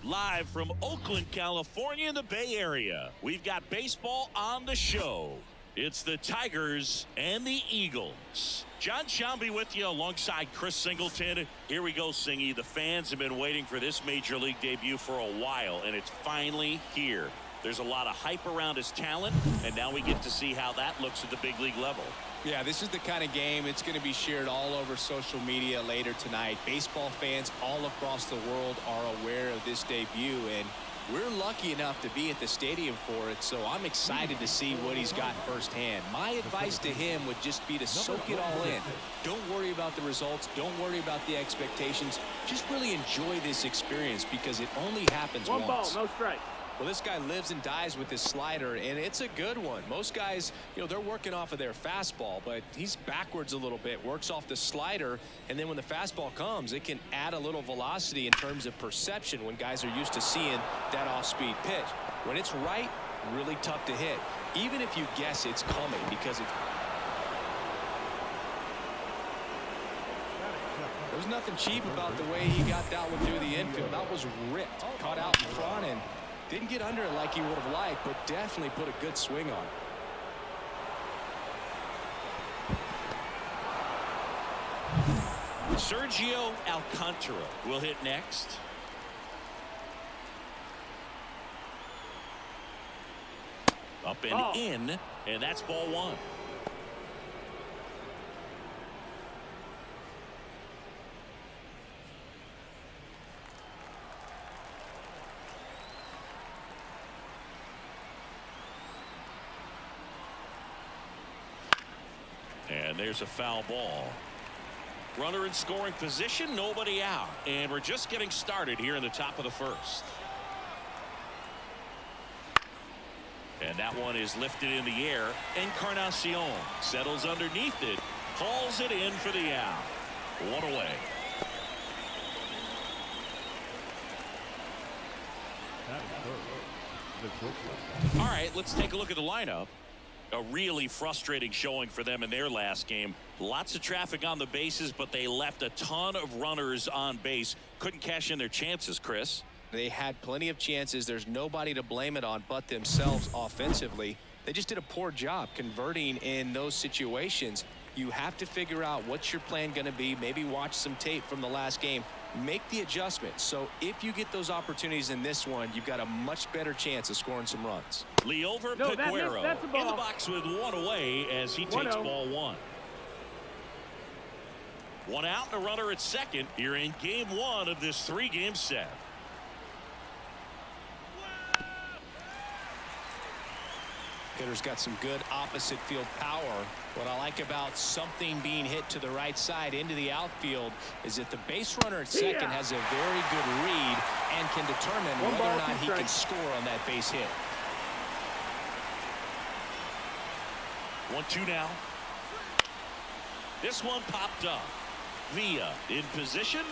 live from Oakland, California in the Bay Area. We've got baseball on the show. It's the Tigers and the Eagles. John Shambi with you alongside Chris Singleton. Here we go, Singy. The fans have been waiting for this Major League debut for a while, and it's finally here. There's a lot of hype around his talent, and now we get to see how that looks at the big league level. Yeah, this is the kind of game it's going to be shared all over social media later tonight. Baseball fans all across the world are aware of this debut, and we're lucky enough to be at the stadium for it, so I'm excited to see what he's got firsthand. My advice to him would just be to soak it all in. Don't worry about the results. Don't worry about the expectations. Just really enjoy this experience because it only happens once. One ball, no strike. Well, this guy lives and dies with his slider, and it's a good one. Most guys, they're working off of their fastball, but he's backwards a little bit, works off the slider, and then when the fastball comes, it can add a little velocity in terms of perception when guys are used to seeing that off-speed pitch. When it's right, really tough to hit, even if you guess it's coming because it's... There's nothing cheap about the way he got that one through the infield. That was ripped, caught out in front, and didn't get under it like he would have liked, but definitely put a good swing on it. Sergio Alcantara will hit next. Up and in, and that's ball one. And there's a foul ball. Runner in scoring position, nobody out. And we're just getting started here in the top of the first. And that one is lifted in the air. Encarnacion settles underneath it, calls it in for the out. One away. All right, let's take a look at the lineup. A really frustrating showing for them in their last game. Lots of traffic on the bases, but they left a ton of runners on base. Couldn't cash in their chances, Chris. They had plenty of chances. There's nobody to blame it on but themselves offensively. They just did a poor job converting in those situations. You have to figure out what's your plan going to be. Maybe watch some tape from the last game. Make the adjustment. So if you get those opportunities in this one, you've got a much better chance of scoring some runs. Leover Peguero in the box with one away as he takes ball one. One out and a runner at second here in game one of this three-game set. Hitter's got some good opposite field power. What I like about something being hit to the right side into the outfield is that the base runner at second has a very good read and can determine whether or not he can score on that base hit. 1-2 now. This one popped up. Villa in position.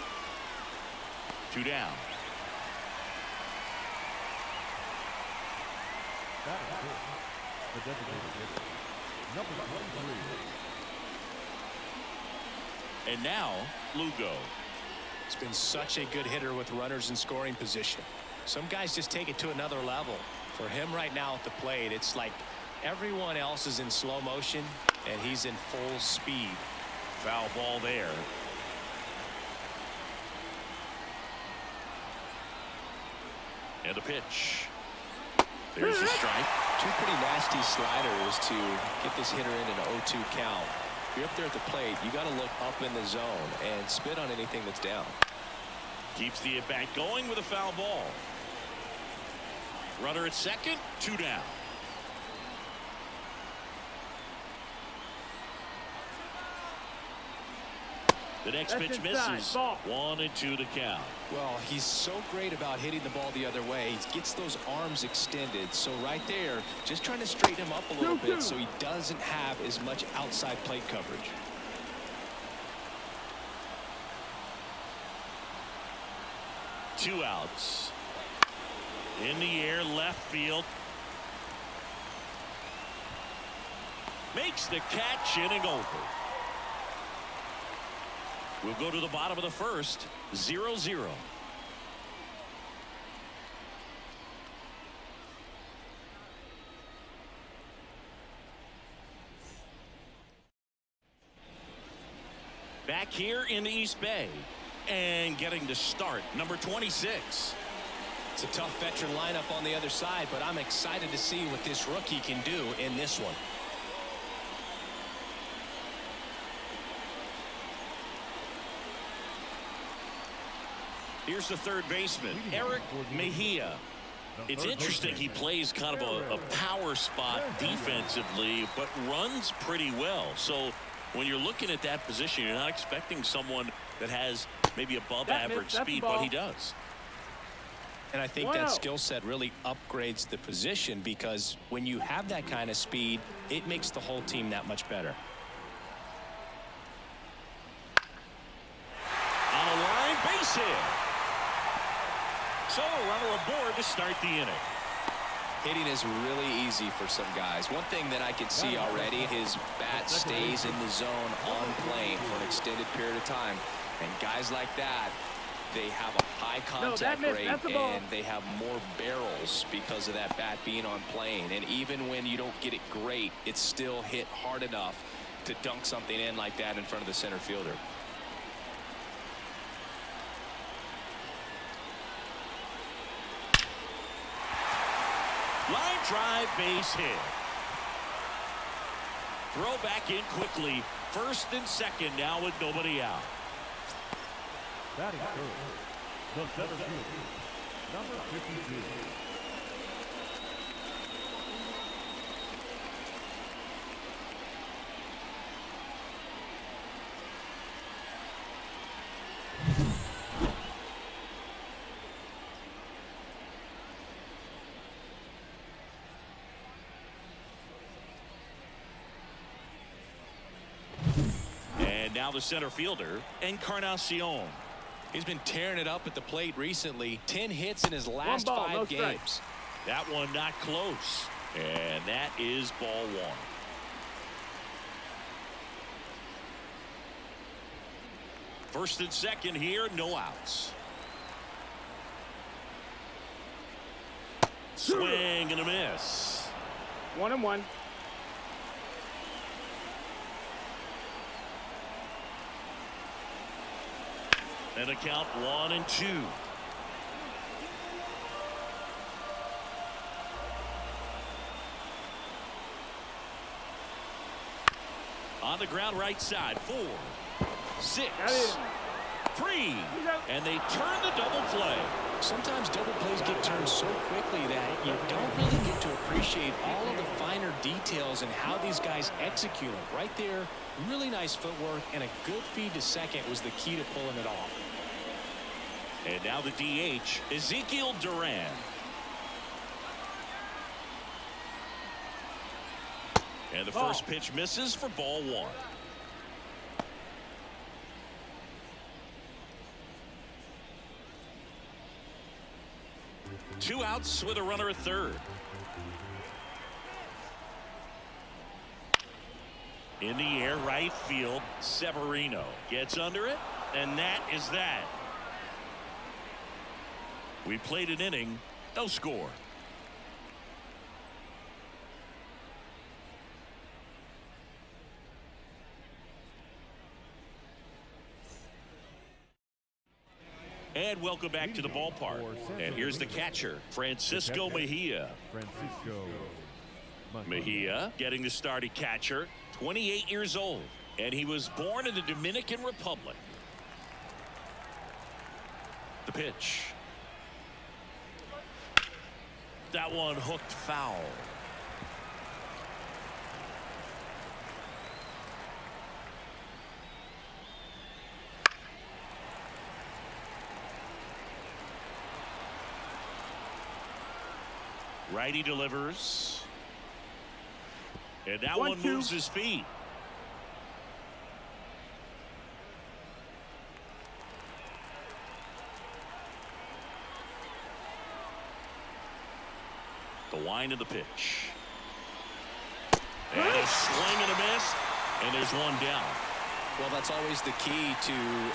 2 down. And now Lugo. It's been such a good hitter with runners in scoring position. Some guys just take it to another level. For him right now at the plate, it's like everyone else is in slow motion and he's in full speed. Foul ball there. And the pitch. There's a strike. Two pretty nasty sliders to get this hitter in an 0-2 count. If you're up there at the plate, you got to look up in the zone and spit on anything that's down. Keeps the at-bat going with a foul ball. Runner at second, 2 down. The next pitch misses. 1-2 the count. Well, he's so great about hitting the ball the other way. He gets those arms extended. So right there, just trying to straighten him up a little bit so he doesn't have as much outside plate coverage. Two outs. In the air, left field. Makes the catch, inning over. We'll go to the bottom of the first. 0-0. Back here in the East Bay. And getting to start, number 26. It's a tough veteran lineup on the other side, but I'm excited to see what this rookie can do in this one. Here's the third baseman, Eric Mejia. It's interesting, he plays kind of a power spot defensively, but runs pretty well. So when you're looking at that position, you're not expecting someone that has maybe above average speed, but he does. And I think that skill set really upgrades the position, because when you have that kind of speed, it makes the whole team that much better. On a line, base hit. So a runner aboard to start the inning. Hitting is really easy for some guys. One thing that I can see already, his bat stays in the zone on plane for an extended period of time. And guys like that, they have a high contact rate, and they have more barrels because of that bat being on plane. And even when you don't get it great, it's still hit hard enough to dunk something in like that in front of the center fielder. Line drive, base hit. Throw back in quickly. First and second now with nobody out. Batting third, the center fielder, number 52. And now the center fielder, Encarnacion. He's been tearing it up at the plate recently. 10 hits in his last 5 games. That one not close. And that is ball one. First and second here, no outs. Swing and a miss. 1-1. And a count 1-2. On the ground right side. 4, 6, 3. And they turn the double play. Sometimes double plays get turned so quickly that you don't really get to appreciate all of the finer details and how these guys execute them. Right there, really nice footwork, and a good feed to second was the key to pulling it off. And now the DH, Ezekiel Duran. And the first pitch misses for ball one. Two outs with a runner at third. In the air, right field, Severino gets under it, and that is that. We played an inning, no score. And welcome back to the ballpark. And here's the catcher, Francisco Mejia. Mejia getting the start at catcher, 28 years old, and he was born in the Dominican Republic. The pitch. That one hooked foul. Righty delivers. And that one moves his feet. The wind of the pitch. And a swing and a miss. And there's one down. Well, that's always the key to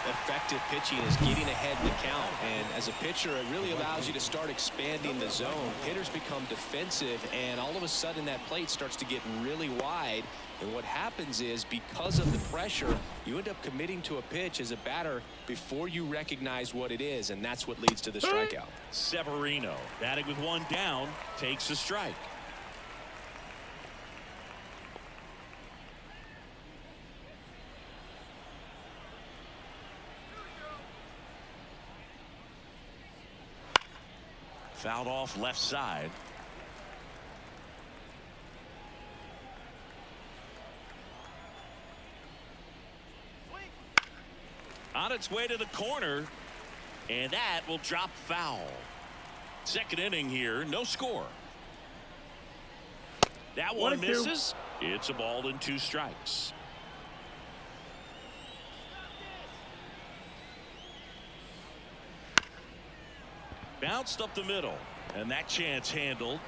effective pitching, is getting ahead in the count. And as a pitcher, it really allows you to start expanding the zone. Hitters become defensive, and all of a sudden that plate starts to get really wide. And what happens is, because of the pressure, you end up committing to a pitch as a batter before you recognize what it is, and that's what leads to the strikeout. Severino, batting with one down, takes a strike. Fouled off left side. On its way to the corner, and that will drop foul. Second inning here, no score. That one misses. It's a ball and 2 strikes. Bounced up the middle, and that chance handled.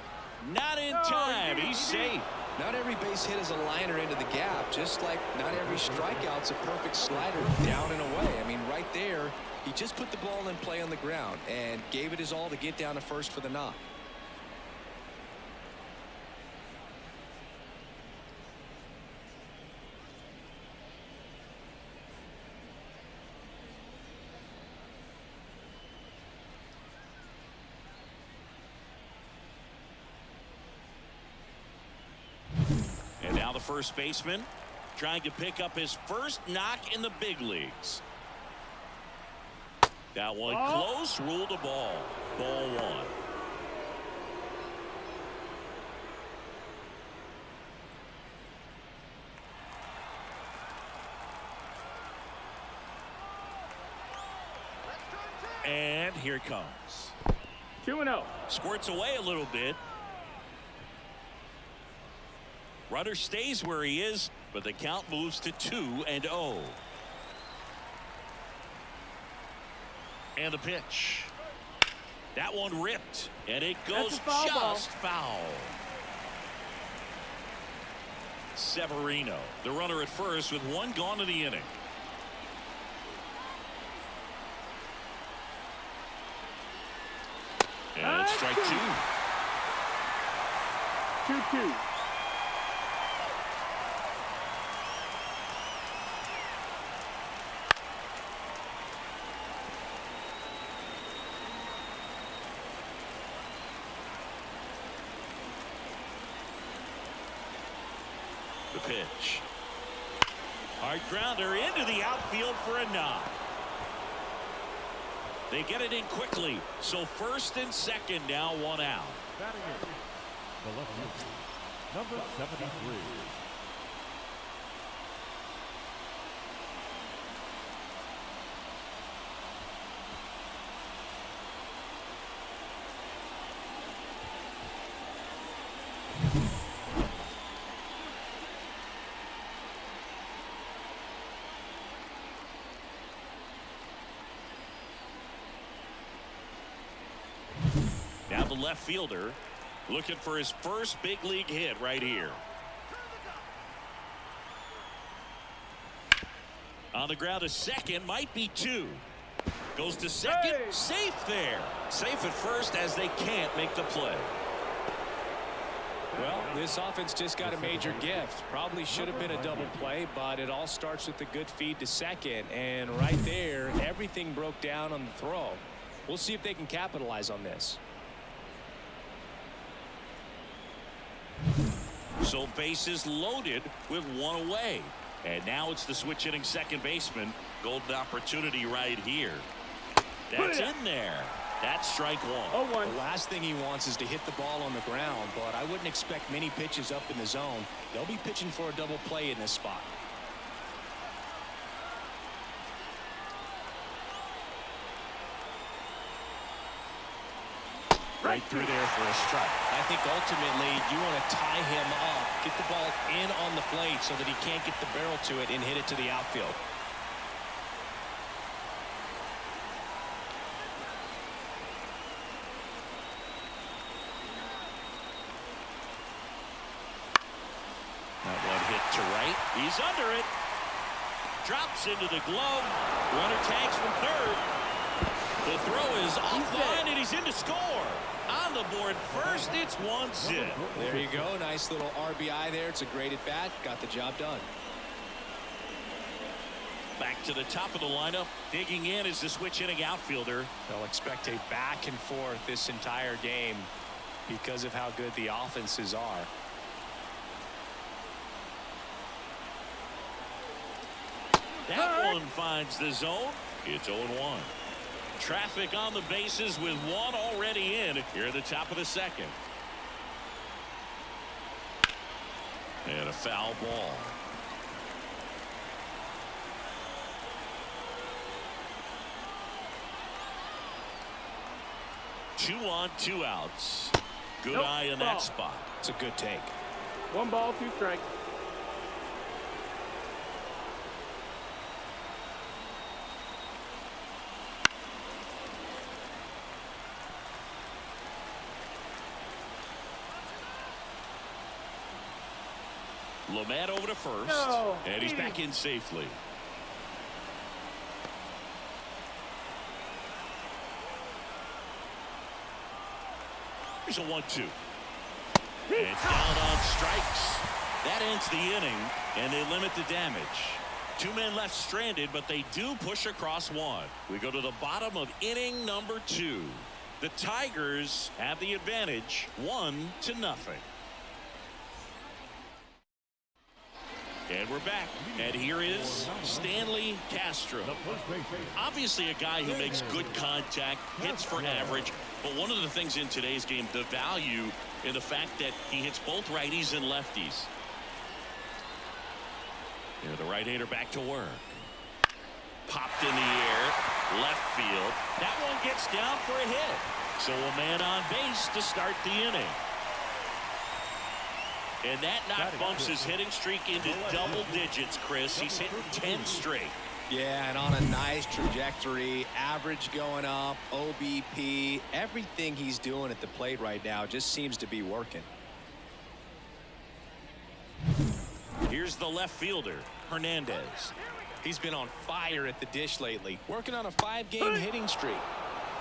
Not in time. He's safe. Not every base hit is a liner into the gap, just like not every strikeout's a perfect slider down and away. I mean, right there, he just put the ball in play on the ground and gave it his all to get down to first for the knock. And now the first baseman trying to pick up his first knock in the big leagues. That one close, ruled a ball. Ball 1. And here it comes. 2-0. Squirts away a little bit. Runner stays where he is, but the count moves to 2-0. And the pitch. That one ripped, and it goes just foul. Severino, the runner at first with 1 gone in the inning. And strike 2. 2-2. The pitch. Hard grounder into the outfield for a knock. They get it in quickly, so first and second now, 1 out. Batting in, the left fielder, number 73. Now the left fielder looking for his first big league hit right here. On the ground to second, might be 2. Goes to second, safe there. Safe at first as they can't make the play. Well, this offense just got a major gift. Probably should have been a double play, but it all starts with a good feed to second. And right there, everything broke down on the throw. We'll see if they can capitalize on this. So bases loaded with 1 away. And now it's the switch hitting second baseman. Golden opportunity right here. That's in there. That's strike 1. 0-1. The last thing he wants is to hit the ball on the ground, but I wouldn't expect many pitches up in the zone. They'll be pitching for a double play in this spot. Right through there for a strike. I think ultimately you want to tie him up, get the ball in on the plate so that he can't get the barrel to it and hit it to the outfield. That one hit to right. He's under it. drops into the glove. Runner tags from third. The throw is offline, and he's in to score. On the board first, it's 1-0. There you go. Nice little RBI there. It's a great at bat. Got the job done. Back to the top of the lineup. Digging in is the switch hitting outfielder. They'll expect a back and forth this entire game because of how good the offenses are. That one finds the zone. It's 0-1. Traffic on the bases with one already in here at the top of the second. And a foul ball. Two on, two outs. Good eye in that spot. It's a good take. 1 ball, 2 strikes. Lamet over to first. No. And he's back in safely. Here's a 1-2. And it's down on strikes. That ends the inning, and they limit the damage. 2 men left stranded, but they do push across one. We go to the bottom of inning number 2. The Tigers have the advantage, 1-0. And we're back. And here is Stanley Castro. Obviously a guy who makes good contact, hits for average. But one of the things in today's game, the value in the fact that he hits both righties and lefties. And the right-hander back to work. Popped in the air. Left field. That one gets down for a hit. So a man on base to start the inning. And that knock bumps his hitting streak into double digits, Chris. He's hitting 10 straight. Yeah, and on a nice trajectory. Average going up, OBP. Everything he's doing at the plate right now just seems to be working. Here's the left fielder, Hernandez. He's been on fire at the dish lately. Working on a 5-game hitting streak.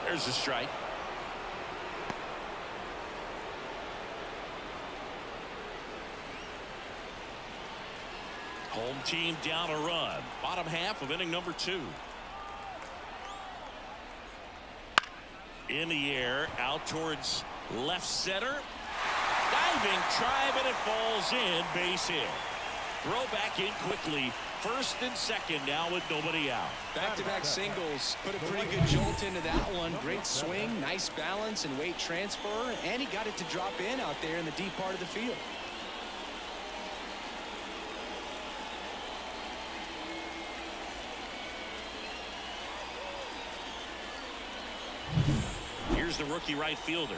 There's a strike. Home team down a run. Bottom half of inning number 2. In the air, out towards left center. Diving try, but it falls in. Base hit. Throw back in quickly. First and second now with nobody out. Back-to-back singles. Put a pretty good jolt into that one. Great swing, nice balance and weight transfer. And he got it to drop in out there in the deep part of the field. Here's the rookie right fielder.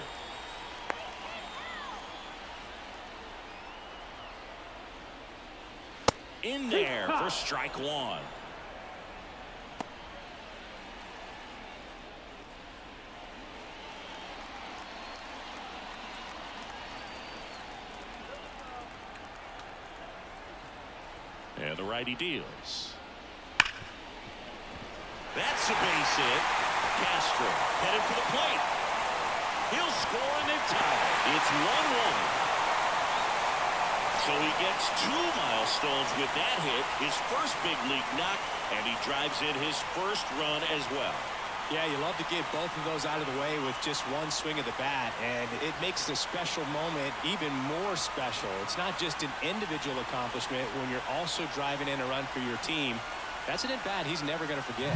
In there for strike 1. And the righty deals. That's a base hit. Castro headed for the plate. He'll score and then tie. It's 1-1. So he gets 2 milestones with that hit, his first big league knock, and he drives in his first run as well. Yeah, you love to get both of those out of the way with just one swing of the bat, and it makes the special moment even more special. It's not just an individual accomplishment when you're also driving in a run for your team. That's an at-bat he's never going to forget.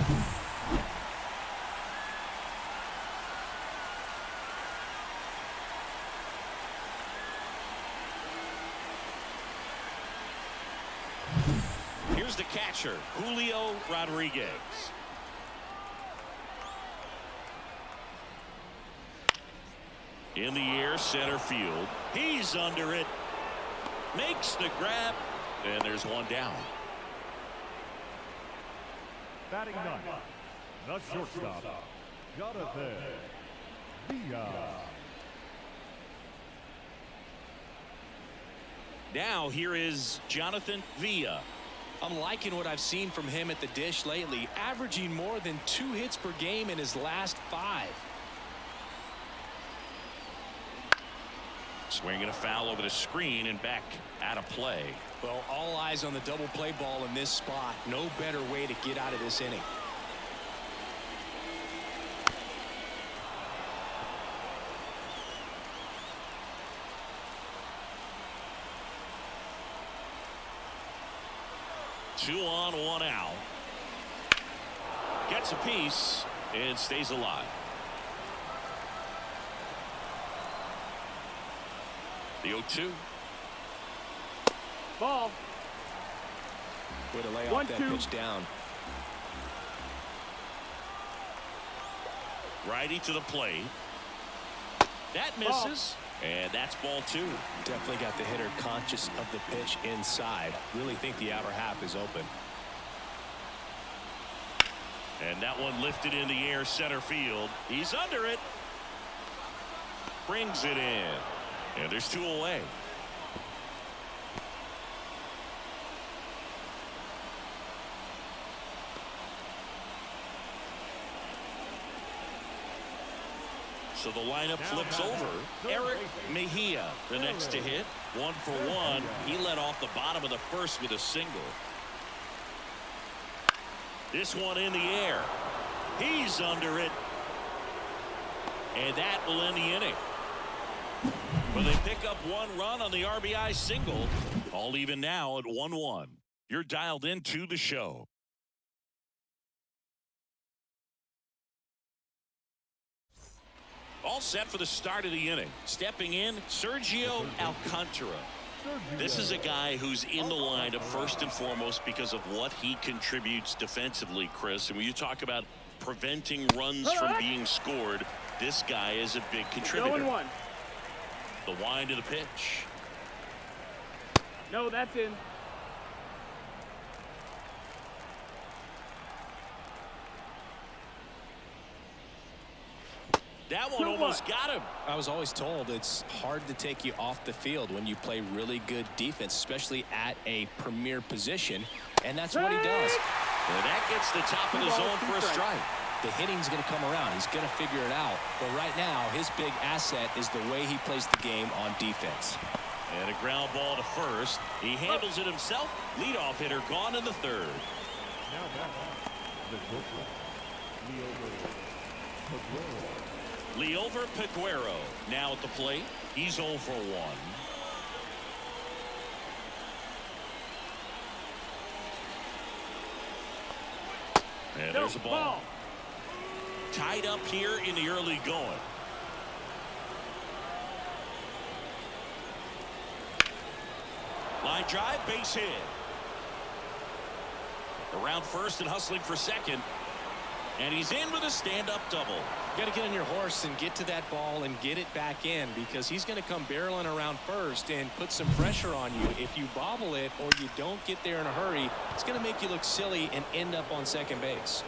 Here's the catcher, Julio Rodriguez. In the air, center field. He's under it. Makes the grab. And there's one down. Batting ninth, the shortstop, Jonathan Vida. Now here is Jonathan Villa. I'm liking what I've seen from him at the dish lately, averaging more than 2 hits per game in his last 5. Swinging a foul over the screen and back out of play. Well, all eyes on the double play ball in this spot. No better way to get out of this inning. Two on, one out. Gets a piece and stays alive. The 0-2. Ball. Way to lay off that pitch down. Righty to the plate. That misses. And that's ball 2. Definitely got the hitter conscious of the pitch inside. Really think the outer half is open. And that one lifted in the air center field. He's under it. Brings it in. And there's 2 away. So the lineup flips over. Eric Mejia, the next to hit. 1 for 1. He led off the bottom of the first with a single. This one in the air. He's under it. And that will end the inning. Well, they pick up 1 run on the RBI single. All even now at 1-1. You're dialed into the show. All set for the start of the inning. Stepping in, Sergio Alcantara. This is a guy who's in the lineup first and foremost because of what he contributes defensively, Chris. And when you talk about preventing runs from being scored, this guy is a big contributor. 0-1. The wind of the pitch. No, that's in. That one almost got him. I was always told it's hard to take you off the field when you play really good defense, especially at a premier position, and that's what he does. And that gets the top of the zone for a strike. The hitting's going to come around. He's going to figure it out. But right now, his big asset is the way he plays the game on defense. And a ground ball to first. He handles it himself. Leadoff hitter gone in the 3rd. Now back the pitcher, Liover Peguero now at the plate. He's 0 for 1. And there's a ball. Tied up here in the early going. Line drive, base hit. Around first and hustling for second. And he's in with a stand-up double. You got to get on your horse and get to that ball and get it back in, because he's going to come barreling around first and put some pressure on you. If you bobble it or you don't get there in a hurry, it's going to make you look silly and end up on second base.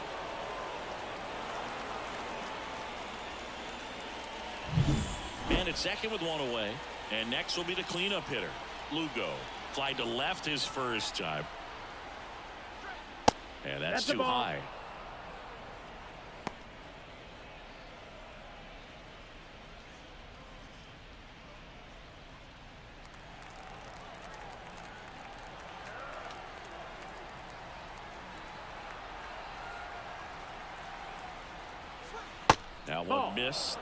Man at second with 1 away. And next will be the cleanup hitter, Lugo. Fly to left his first time. And that's too high. That one missed.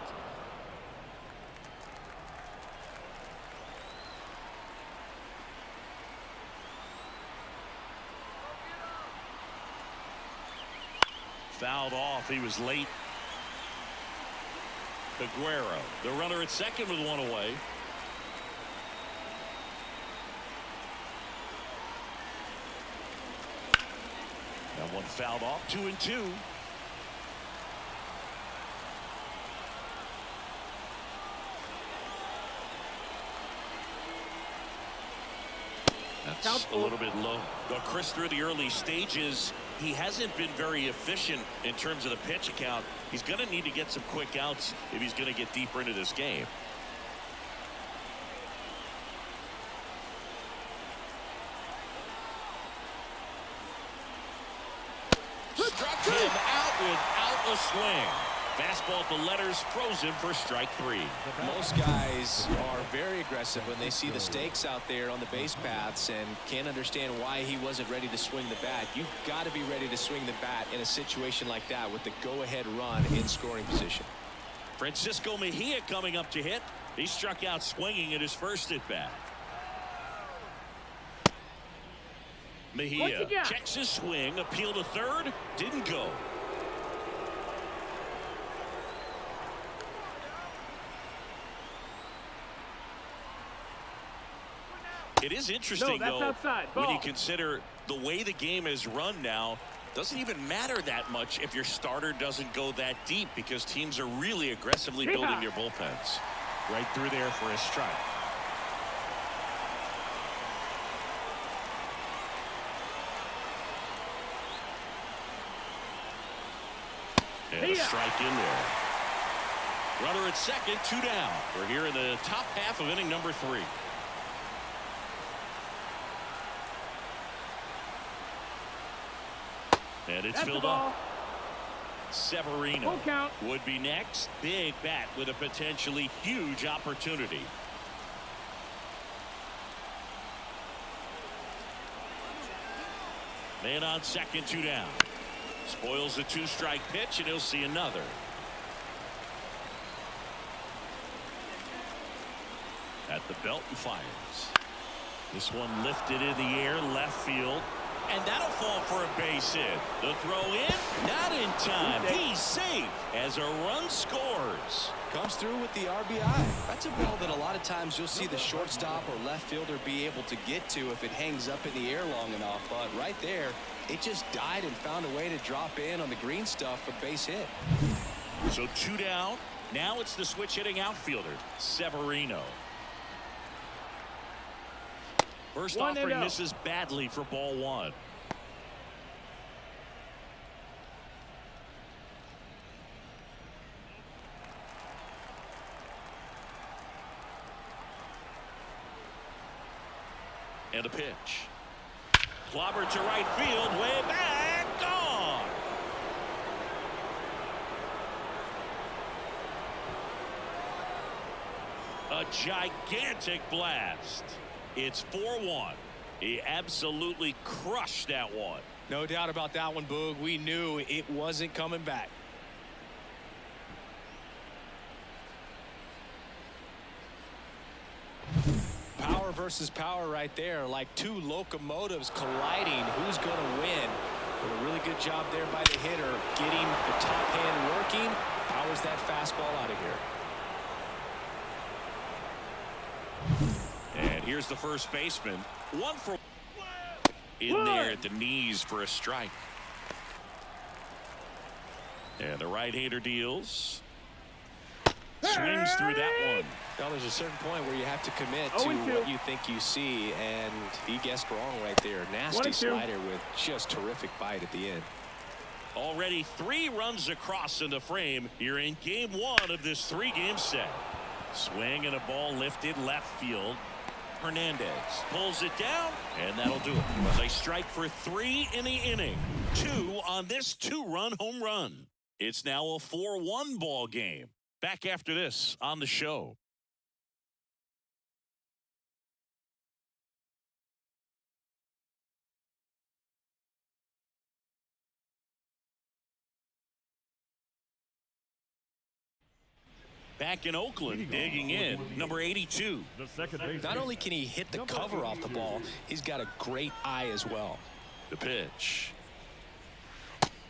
Fouled off. He was late. Peguero, the runner at second with 1 away. That one fouled off. 2-2. That's a little bit low. Well, Chris, through the early stages, he hasn't been very efficient in terms of the pitch count. He's going to need to get some quick outs if he's going to get deeper into this game. without a swing. Fastball at the letters, frozen for strike 3. Most guys are very aggressive when they see the stakes out there on the base paths and can't understand why he wasn't ready to swing the bat. You've got to be ready to swing the bat in a situation like that with the go-ahead run in scoring position. Francisco Mejia coming up to hit. He struck out swinging at his first at-bat. Mejia checks his swing, appeal to third, didn't go. It is interesting, though, when you consider the way the game is run now, doesn't even matter that much if your starter doesn't go that deep because teams are really aggressively building their bullpens. Right through there for a strike. And a strike in there. Runner at second, 2 down. We're here in the top half of inning number 3. And it's filled up. Severino would be next. Big bat with a potentially huge opportunity. Man on second, 2 down. Spoils the 2-strike pitch, and he'll see another. At the belt and fires. This one lifted in the air, left field. And that'll fall for a base hit. The throw in, not in time. He's safe as a run scores. Comes through with the RBI. That's a ball that a lot of times you'll see the shortstop or left fielder be able to get to if it hangs up in the air long enough. But right there, it just died and found a way to drop in on the green stuff for base hit. So 2 down. Now it's the switch hitting outfielder, Severino. First offering misses badly for ball 1. And a pitch. Clobbered to right field, way back, gone. A gigantic blast. It's 4-1. He absolutely crushed that one. No doubt about that one, Boog. We knew it wasn't coming back. Power versus power right there, like 2 locomotives colliding. Who's going to win? But a really good job there by the hitter, getting the top hand working. Powers that fastball out of here. And here's the first baseman. 1 for in there at the knees for a strike. And the right-hander deals. Swings through that one. Well, there's a certain point where you have to commit to what you think you see, and he guessed wrong right there. Nasty slider with just terrific bite at the end. Already 3 runs across in the frame here in game 1 of this 3-game set. Swing and a ball lifted left field. Hernandez pulls it down, and that'll do it. As a strike for 3 in the inning. 2 on this 2-run home run. It's now a 4-1 ball game. Back after this on the show. Back in Oakland, digging in, number 82. Not only can he hit the cover off the ball, he's got a great eye as well. The pitch.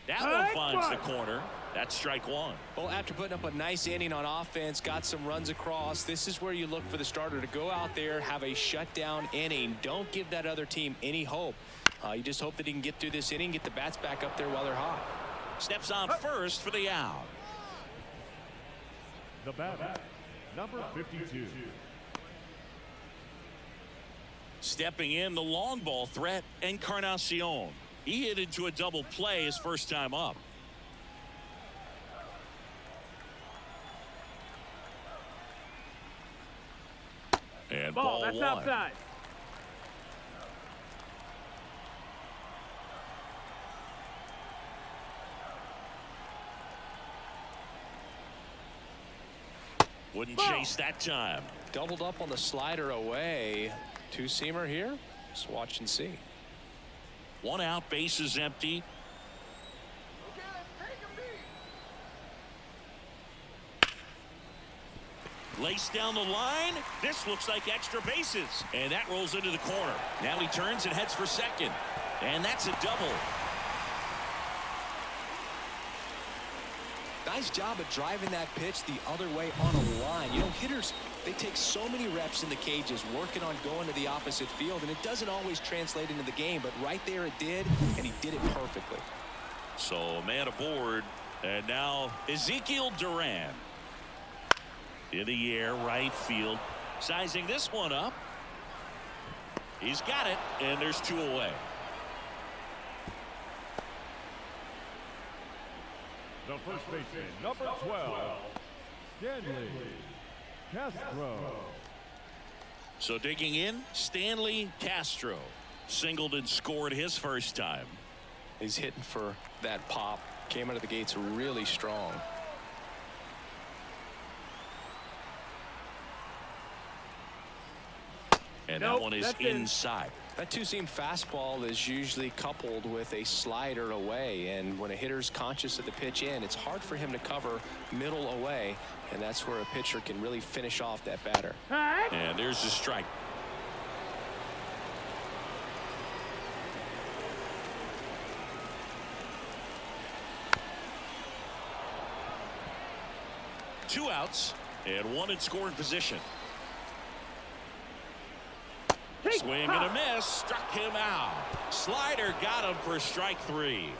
That one finds the corner. That's strike 1. Well, after putting up a nice inning on offense, got some runs across, this is where you look for the starter to go out there, have a shutdown inning. Don't give that other team any hope. You just hope that he can get through this inning, get the bats back up there while they're hot. Steps on first for the out. The batter, number 52. Stepping in, the long ball threat, Encarnacion. He hit into a double play his first time up. And ball that's 1. outside. Wouldn't chase that time. Doubled up on the slider away. Two-seamer here. Just watch and see. 1 out, bases empty. Laced down the line. This looks like extra bases. And that rolls into the corner. Now he turns and heads for second. And that's a double. Nice job of driving that pitch the other way on a line. You know, hitters, they take so many reps in the cages working on going to the opposite field, and it doesn't always translate into the game, but right there it did, and he did it perfectly. So man aboard, and now Ezekiel Duran in the air, right field, sizing this one up. He's got it, and there's 2 away. The first baseman, number 12, Stanley Castro. So digging in, Stanley Castro singled and scored his first time. He's hitting for that pop. Came out of the gates really strong. And that one is inside. That two-seam fastball is usually coupled with a slider away, and when a hitter's conscious of the pitch in, it's hard for him to cover middle away, and that's where a pitcher can really finish off that batter. And there's the strike. Two outs and 1 in scoring position. Swing and a miss, struck him out. Slider got him for strike 3.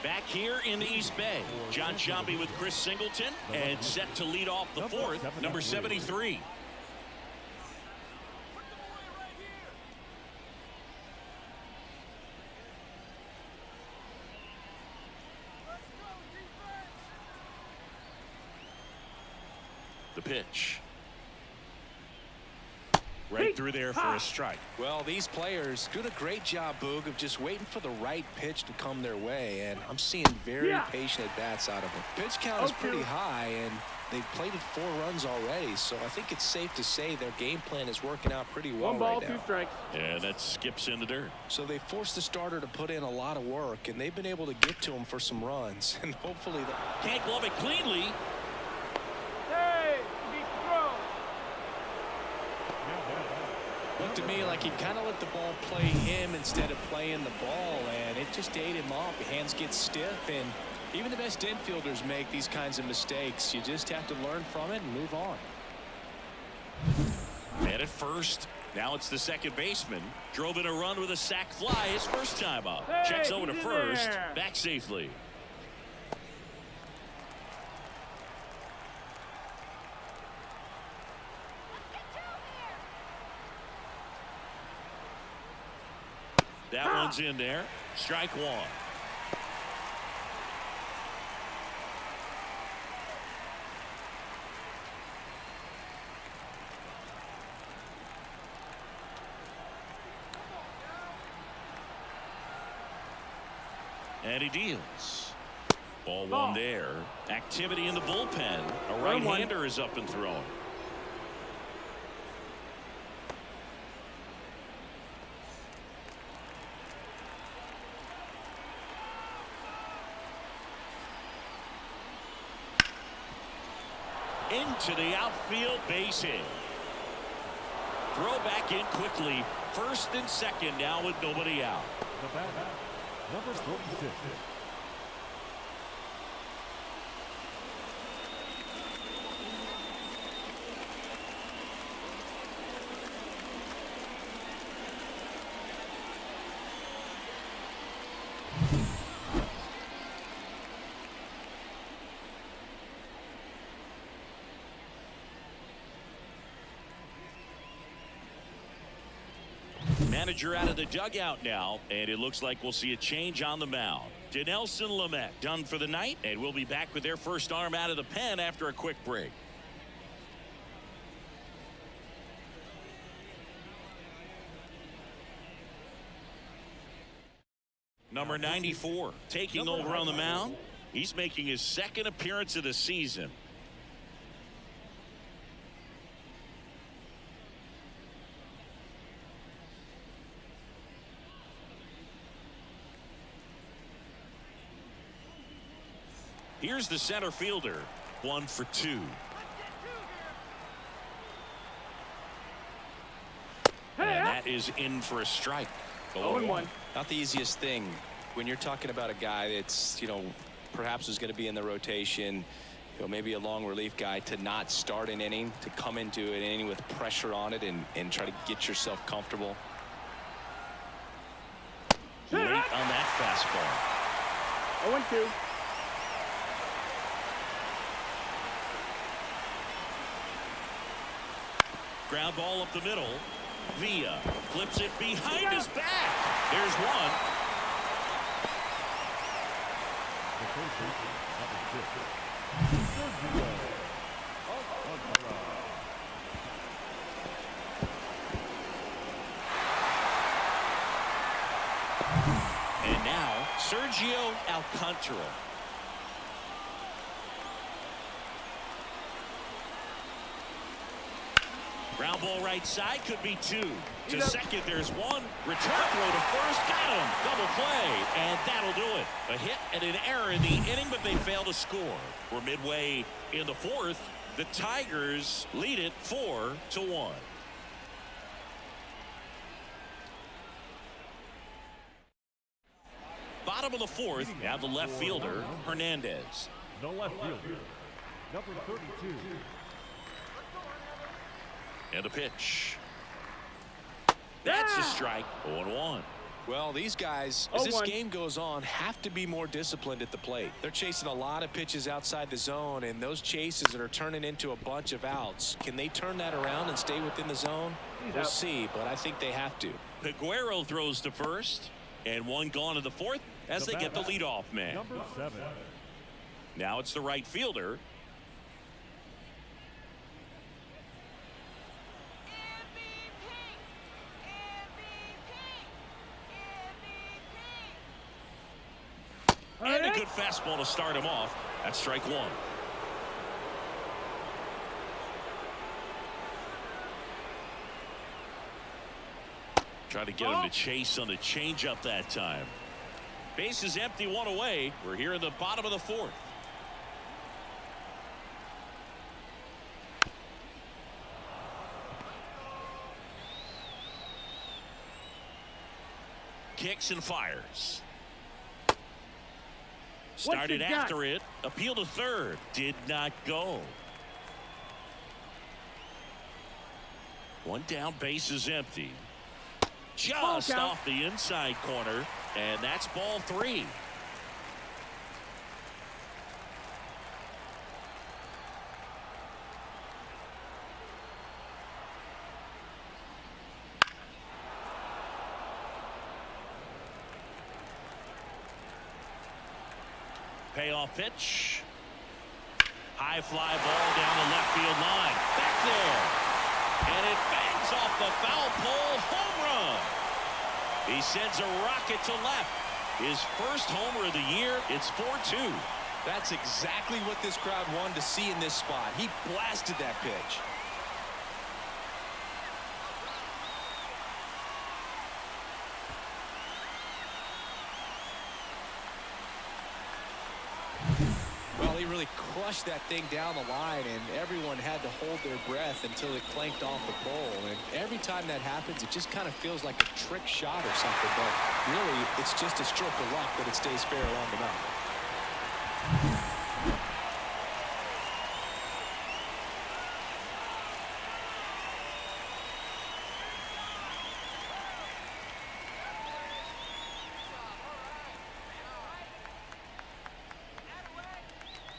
Back here in the East Bay, John Sciambi with Chris Singleton, and set to lead off the 4th, number 73. The pitch. Right through there for a strike. Well, these players do a great job, Boog, of just waiting for the right pitch to come their way, and I'm seeing very patient at-bats out of them. Pitch count is pretty high, and they've plated 4 runs already, so I think it's safe to say their game plan is working out pretty well 1 ball, right now. 2 strikes. And that skips in the dirt. So they forced the starter to put in a lot of work, and they've been able to get to him for some runs, and hopefully can't glove it cleanly. Looked to me like he kind of let the ball play him instead of playing the ball, and it just ate him off. The hands get stiff, and even the best infielders make these kinds of mistakes. You just have to learn from it and move on. Man at first. Now it's the second baseman. Drove in a run with a sac fly his first time up. Checks over to first. Back safely. That one's in there. Strike 1. And he deals. Ball 1 there. Activity in the bullpen. A right-hander is up and thrown. Into the outfield, base hit. Throw back in quickly. First and second now with nobody out. The batter, number 46. Manager out of the dugout now, and it looks like we'll see a change on the mound. Dinelson Lamet done for the night, and we'll be back with their first arm out of the pen after a quick break. number 94, taking over on the mound. He's making his second appearance of the season. Here's the center fielder, 1 for 2. And that is in for a strike. 0-1. Not the easiest thing when you're talking about a guy that's, perhaps is going to be in the rotation, maybe a long relief guy, to not start an inning, to come into an inning with pressure on it and try to get yourself comfortable. Late on that fastball. 0-2. Ground ball up the middle. Villa flips it behind his back. There's one. And now Sergio Alcantara. Ground ball right side, could be 2. To second, there's 1. Return throw to first, got him. Double play, and that'll do it. A hit and an error in the inning, but they fail to score. We're midway in the 4th. The Tigers lead it 4-1. Bottom of the 4th, now the left fielder, Hernandez. The left fielder, number 32. And a pitch. That's a strike. 0-1. Well, these guys, as this game goes on, have to be more disciplined at the plate. They're chasing a lot of pitches outside the zone, and those chases that are turning into a bunch of outs, can they turn that around and stay within the zone? We'll see, but I think they have to. Peguero throws to first, and 1 gone in the 4th as they get the leadoff man. Number 7. Now it's the right fielder. And a good fastball to start him off. That's strike 1. Try to get him to chase on the changeup that time. Base is empty, 1 away. We're here in the bottom of the 4th. Kicks and fires. Started after it. Appeal to third. Did not go. 1 down, base is empty. Just off the inside corner. And that's ball 3. Payoff pitch. High fly ball down the left field line. Back there. And it bangs off the foul pole. Home run. He sends a rocket to left. His first homer of the year. It's 4-2. That's exactly what this crowd wanted to see in this spot. He blasted that pitch. Well, he really crushed that thing down the line, and everyone had to hold their breath until it clanked off the pole. And every time that happens, it just kind of feels like a trick shot or something. But really, it's just a stroke of luck that it stays fair along the mound.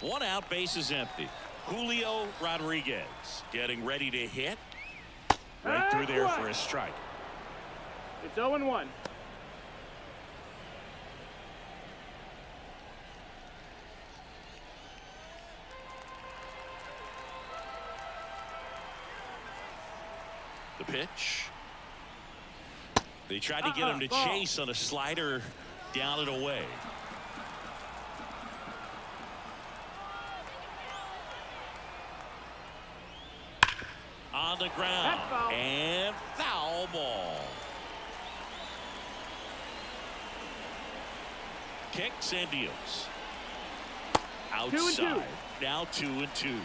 One out, base is empty. Julio Rodriguez getting ready to hit. Right through there for a strike. It's 0-1. The pitch. They tried to get him to chase on a slider down and away. On the ground. Foul. And foul ball. Kicks and deals. Outside. Now 2-2.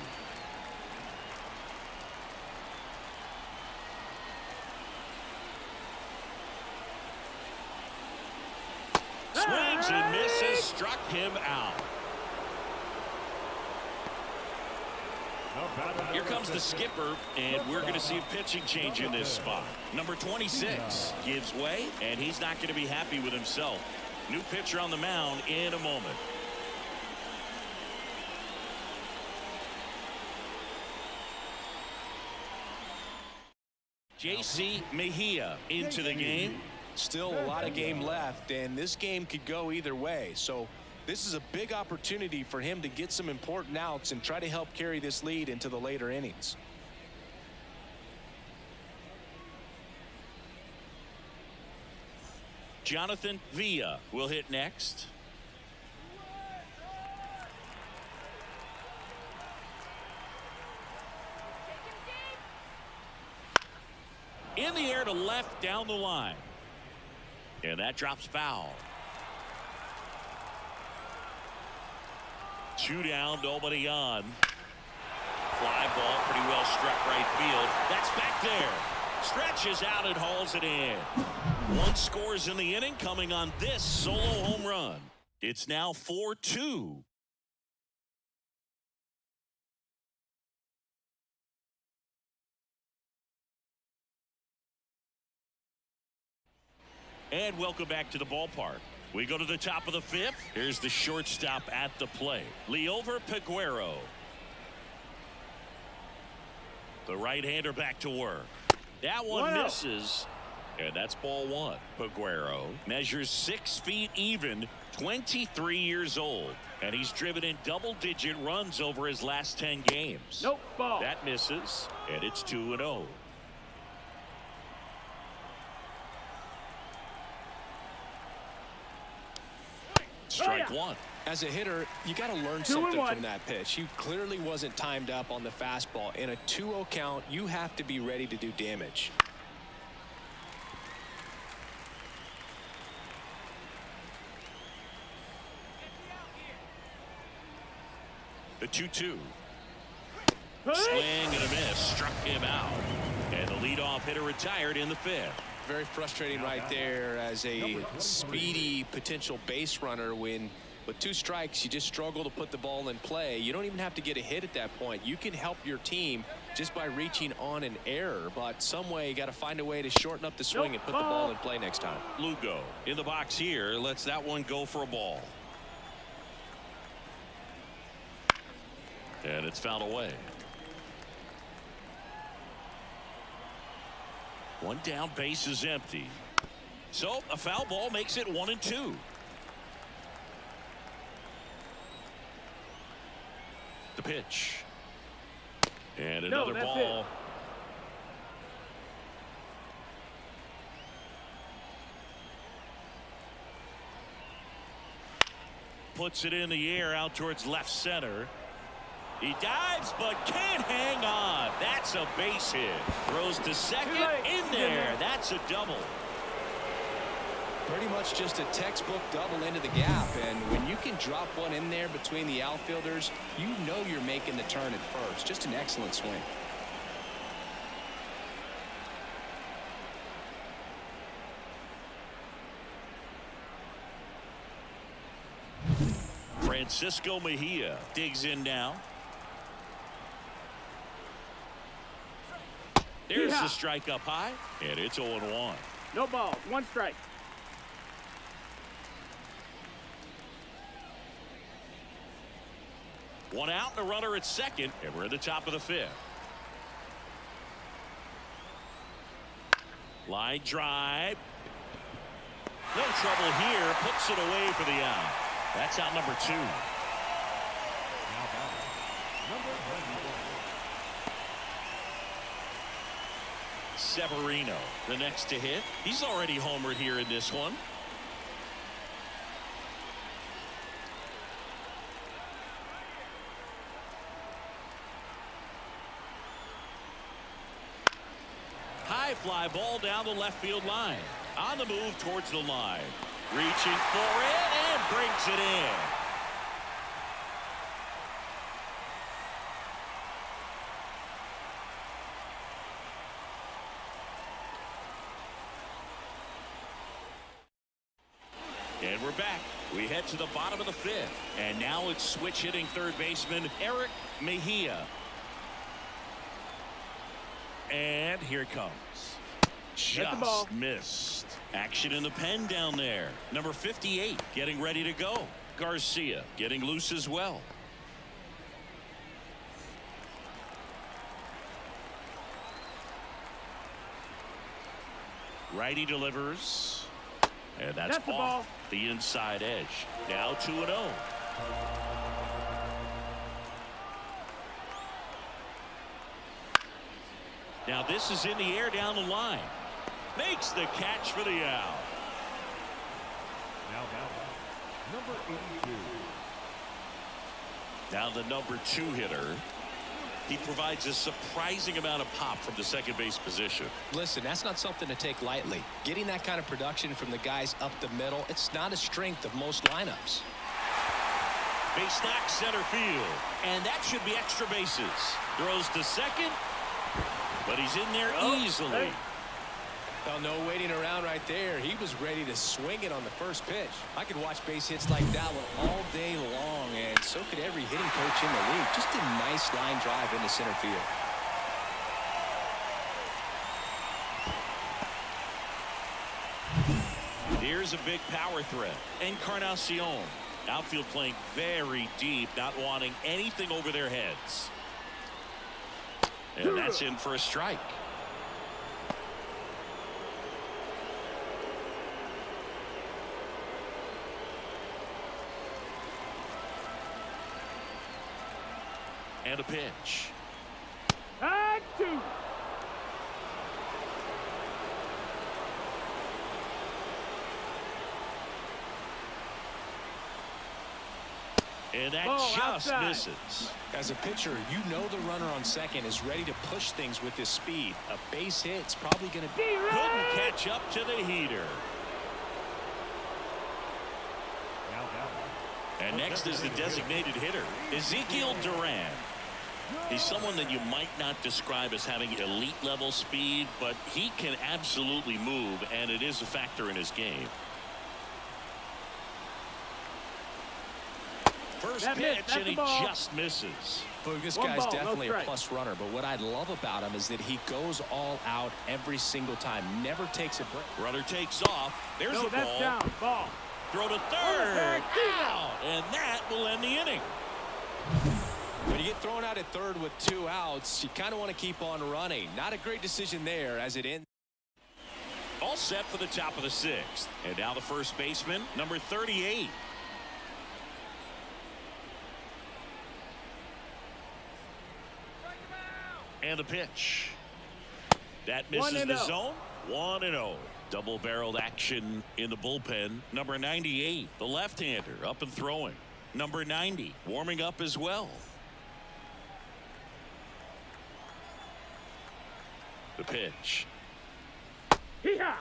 Swings and misses. Struck him out. Here comes the skipper, and we're going to see a pitching change in this spot. Number 26 gives way, and he's not going to be happy with himself. New pitcher on the mound in a moment. J.C. Mejia into the game. Still a lot of game left, and this game could go either way. So this is a big opportunity for him to get some important outs and try to help carry this lead into the later innings. Jonathan Villa will hit next. In the air to left down the line. And that drops foul. 2 down, nobody on. Fly ball pretty well struck right field. That's back there. Stretches out and hauls it in. 1 scores in the inning coming on this solo home run. It's now 4-2. And welcome back to the ballpark. We go to the top of the 5th. Here's the shortstop at the plate, Liover Peguero. The right-hander back to work. That one misses. And that's ball 1. Peguero measures 6 feet even, 23 years old. And he's driven in double-digit runs over his last 10 games. Nope, ball. That misses, and it's 2-0. Strike 1. As a hitter, you got to learn 2-1 something from that pitch. He clearly wasn't timed up on the fastball. In a 2-0 count, you have to be ready to do damage. The 2-2. Swing and a miss. Struck him out. And the leadoff hitter retired in the 5th. Very frustrating right there as a speedy potential base runner. When with 2 strikes, you just struggle to put the ball in play. You don't even have to get a hit at that point. You can help your team just by reaching on an error. But some way, you got to find a way to shorten up the swing and put the ball in play next time. Lugo in the box here. Lets that one go for a ball. And it's fouled away. 1 down, base is empty. So a foul ball makes it 1-2. The pitch. And another ball. Puts it in the air out towards left center. He dives but can't hang on. That's a base hit. Throws to second. In there. That's a double. Pretty much just a textbook double into the gap. And when you can drop one in there between the outfielders, you know you're making the turn at first. Just an excellent swing. Francisco Mejia digs in now. There's the strike up high, and it's 0-1. No balls, 1 strike. One out and a runner at second, and we're at the top of the 5th. Line drive. No trouble here. Puts it away for the out. That's out number 2. Severino, the next to hit. He's already homered here in this one. fly ball down the left field line. On the move towards the line. Reaching for it and brings it in. And we're back. We head to the bottom of the fifth. And now it's switch hitting third baseman Eric Mejia. And here it comes. Just missed. Action in the pen down there. Number 58 getting ready to go. Garcia getting loose as well. Righty delivers. And that's off the inside edge. Now 2-0. Now this is in the air down the line. Makes the catch for the out. Now number 82. Now the number 2 hitter. He provides a surprising amount of pop from the second base position. Listen, that's not something to take lightly. Getting that kind of production from the guys up the middle, it's not a strength of most lineups. Base knock center field. And that should be extra bases. Throws to second. But he's in there easily. Hey. Well, no waiting around right there. He was ready to swing it on the first pitch. I could watch base hits like that one all day long, and so could every hitting coach in the league. Just a nice line drive into center field. Here's a big power threat. Encarnacion. Outfield playing very deep, not wanting anything over their heads. And that's in for a strike. And a pitch. And 2. And that just outside. misses. As a pitcher, you know the runner on second is ready to push things with his speed. A base hit's probably going to be. Couldn't catch up to the heater. And next is the designated hitter, Ezekiel Duran. He's someone that you might not describe as having elite level speed, but he can absolutely move, and it is a factor in his game. First pitch, and he just misses. Look, this guy's definitely a plus runner, but what I love about him is that he goes all out every single time, never takes a break. Runner takes off. There's the ball. Down. Ball. Throw to third. Out. And that will end the inning. When you get thrown out at third with 2 outs, you kind of want to keep on running. Not a great decision there as it ends. All set for the top of the 6th. And now the first baseman, number 38. And the pitch. That misses the zone. 1-0. Double-barreled action in the bullpen. Number 98, the left-hander, up and throwing. Number 90, warming up as well. The pitch. Hee-haw!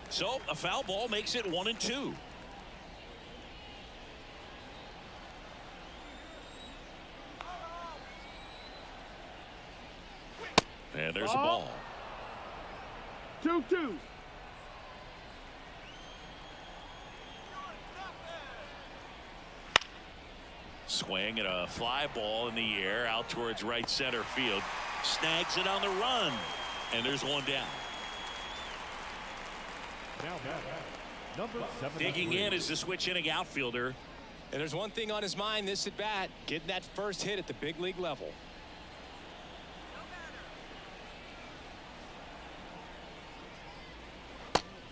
So a foul ball makes it 1-2. And there's a ball. 2-2. Swing and a fly ball in the air out towards right center field. Snags it on the run. And there's one down. Now number 7. Digging in is the switch inning outfielder. And there's one thing on his mind this at bat, getting that first hit at the big league level.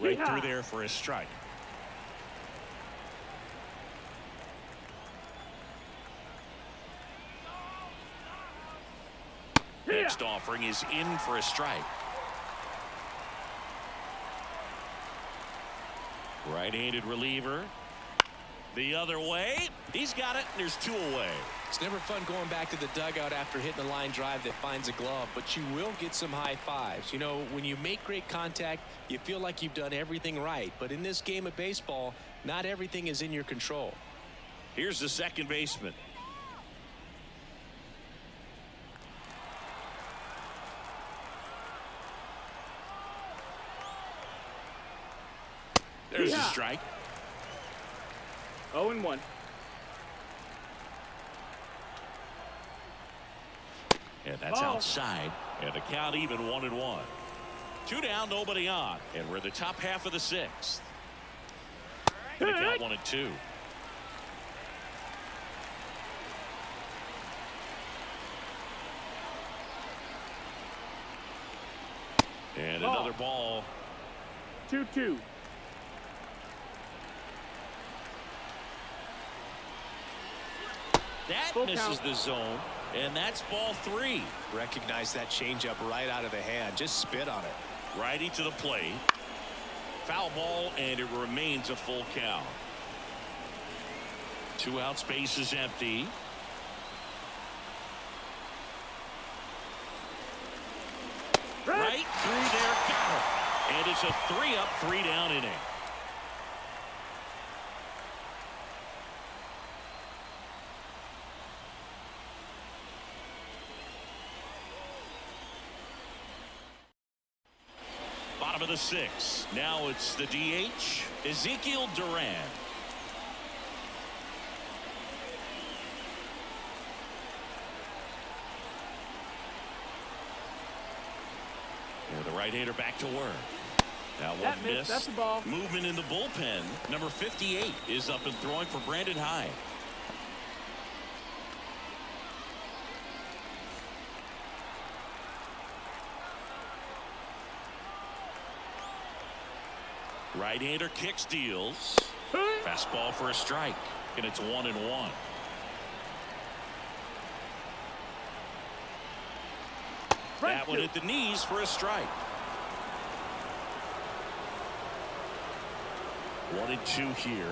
Right through there for a strike. Next offering is in for a strike. Right-handed reliever. The other way. He's got it, and there's 2 away. It's never fun going back to the dugout after hitting a line drive that finds a glove, but you will get some high fives. You know, when you make great contact, you feel like you've done everything right. But in this game of baseball, not everything is in your control. Here's the second baseman. There's a strike. 0-1. And that's outside. And the count even 1-1. 2 down, nobody on. And we're in the top half of the 6th. And the count 1-2. And another ball. 2-2. That Full misses count. the zone, and that's ball 3. Recognize that changeup right out of the hand. Just spit on it. Righty to the plate. Foul ball, and it remains a full count. 2 outs, base is empty. Right through there, got it. And it's a 3-up, 3-down inning. Bottom of the 6th. Now it's the DH, Ezekiel Duran. And the right-hander back to work. Now one miss. That's the ball. Movement in the bullpen. Number 58 is up and throwing for Brandon Hyde. Right-hander kicks, deals. Fastball for a strike, and it's 1-1. That one at the knees for a strike. 1-2 here.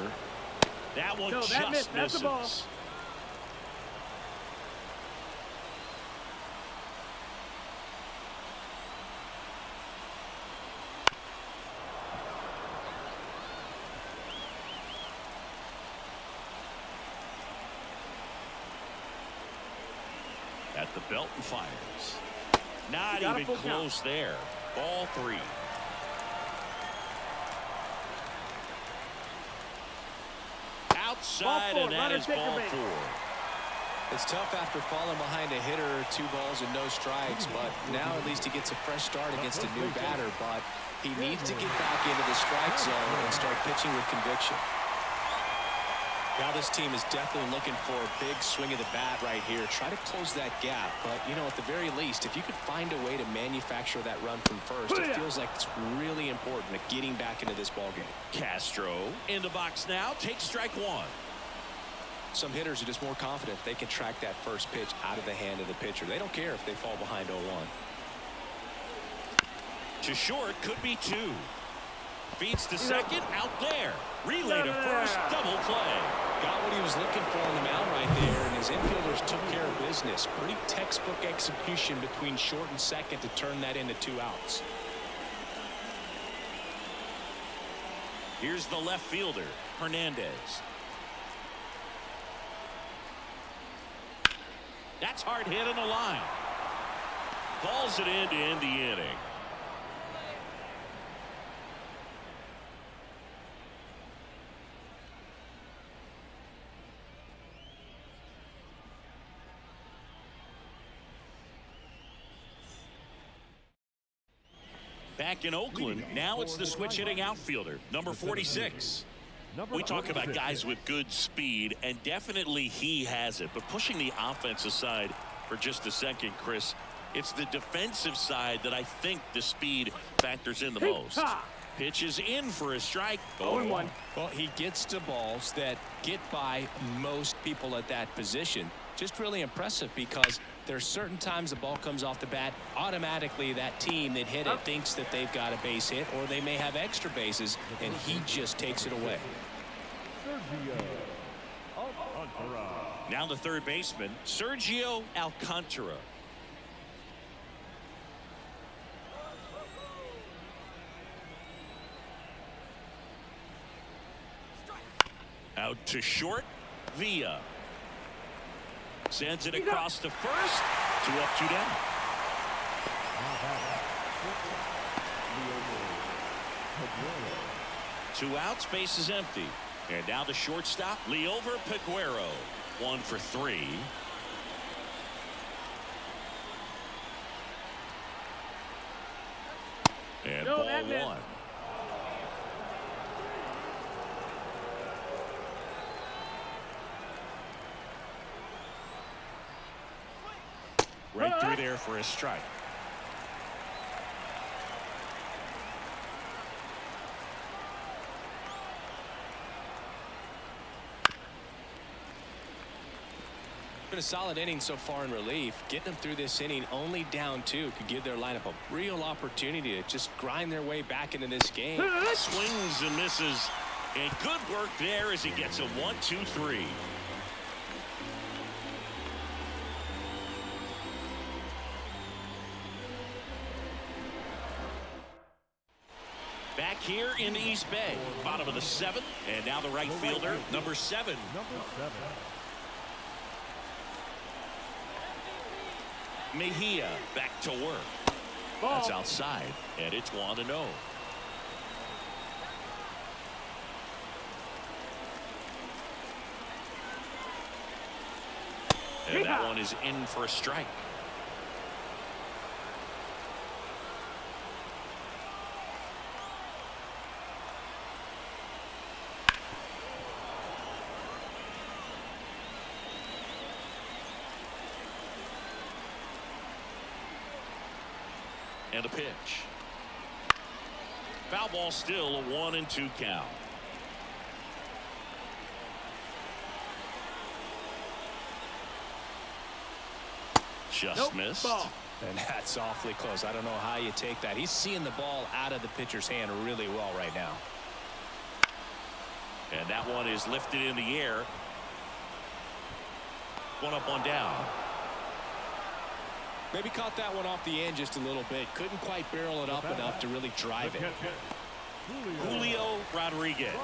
That one just missed. That's the ball. misses. At the belt and fires. Not even close there. Ball 3. Outside, and that is ball 4. It's tough after falling behind a hitter, 2 balls and no strikes, but now at least he gets a fresh start against a new batter, but he needs to get back into the strike zone and start pitching with conviction. Now this team is definitely looking for a big swing of the bat right here. Try to close that gap, but you know, at the very least, if you could find a way to manufacture that run from first, it feels like it's really important at getting back into this ballgame. Castro in the box now, takes strike 1. Some hitters are just more confident they can track that first pitch out of the hand of the pitcher. They don't care if they fall behind 0-1. To short, could be 2. Feeds to second, out there. Relay to first, double play. Got what he was looking for on the mound right there, and his infielders took care of business. Pretty textbook execution between short and second to turn that into 2 outs. Here's the left fielder, Hernandez. That's hard hit in the line. Balls it in to end the inning. Back in Oakland, now it's the switch hitting outfielder, number 46. We talk about guys with good speed, and definitely he has it. But pushing the offense aside for just a second, Chris, it's the defensive side that I think the speed factors in the most. Pitch is in for a strike. 0-1. Well, he gets to balls that get by most people at that position. Just really impressive because there's certain times the ball comes off the bat, automatically that team that hit it thinks that they've got a base hit, or they may have extra bases, and he just takes it away. Sergio Now the third baseman, Sergio Alcantara. Out to short, Villa. Sends it across to first. 2 up, 2 down. Two outs, base is empty. And now the shortstop, Liover Peguero. 1 for 3. And ball 1. Right through there for a strike. Been a solid inning so far in relief. Getting them through this inning only down 2 could give their lineup a real opportunity to just grind their way back into this game. Swings and misses. And good work there as he gets a 1-2-3. Back here in the East Bay, bottom of the 7th, and now the right fielder, number 7. Mejia back to work. That's outside, and it's 1-0. And that one is in for a strike. And a pitch. Foul ball, still a 1-2 count. Just missed. And that's awfully close. I don't know how you take that. He's seeing the ball out of the pitcher's hand really well right now. And that one is lifted in the air. 1 up, 1 down. Maybe caught that one off the end just a little bit. Couldn't quite barrel it up enough to really drive it. Julio Rodriguez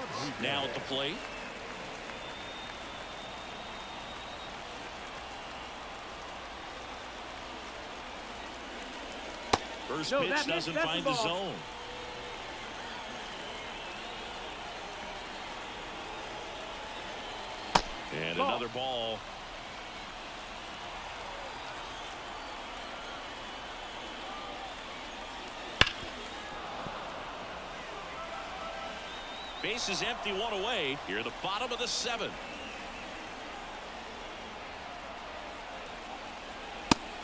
now at the plate. First pitch doesn't find the zone. And another ball. Base is empty, 1 away. Here, the bottom of the 7th.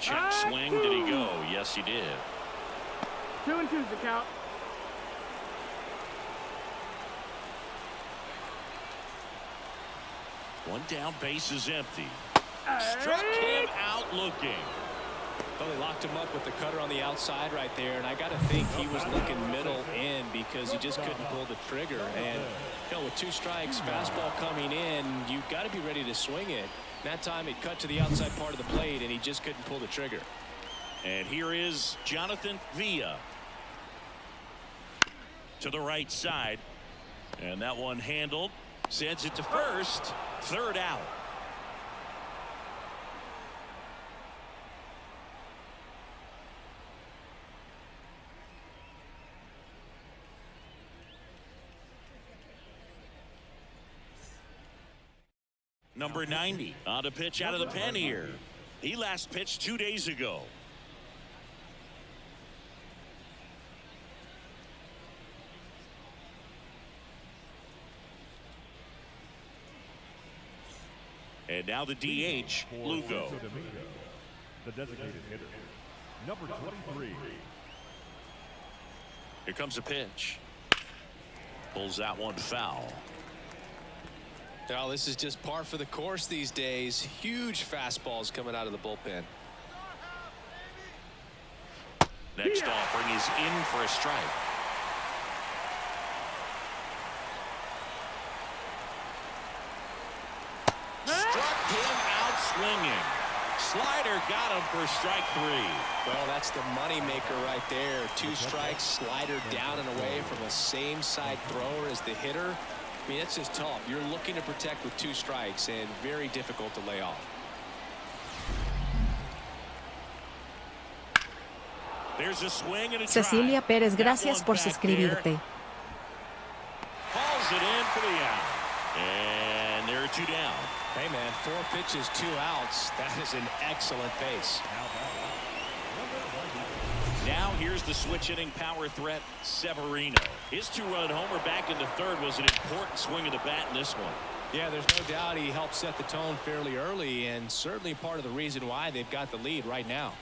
Check swing. Did he go? Yes, he did. 2-2's the count. One down, base is empty. Struck him out looking. Well, they locked him up with the cutter on the outside right there, and I got to think he was looking middle in because he just couldn't pull the trigger. And you know, with 2 strikes, fastball coming in, you've got to be ready to swing it. That time it cut to the outside part of the plate, and he just couldn't pull the trigger. And here is Jonathan Villa to the right side, and that one handled. Sends it to first. 3rd out. Number 90 on a pitch out of the pen here. He last pitched 2 days ago. And now the DH, Lugo. The designated hitter, number 23. Here comes a pitch. Pulls that one foul. Now, this is just par for the course these days. Huge fastballs coming out of the bullpen. Next offering is in for a strike. Struck him slider got him for strike 3. Well, that's the money maker right there. 2 strikes, slider down and away from the same side thrower as the hitter. I mean, it's just tough. You're looking to protect with 2 strikes and very difficult to lay off. There's a swing and a Cecilia drive. Pérez, That gracias one por back suscribirte. there. Calls it in for the out. And there are 2 down. Hey, man, 4 pitches, 2 outs. That is an excellent pace. Now here's the switch hitting power threat, Severino. His 2-run homer back in the 3rd was an important swing of the bat in this one. Yeah, there's no doubt he helped set the tone fairly early, and certainly part of the reason why they've got the lead right now.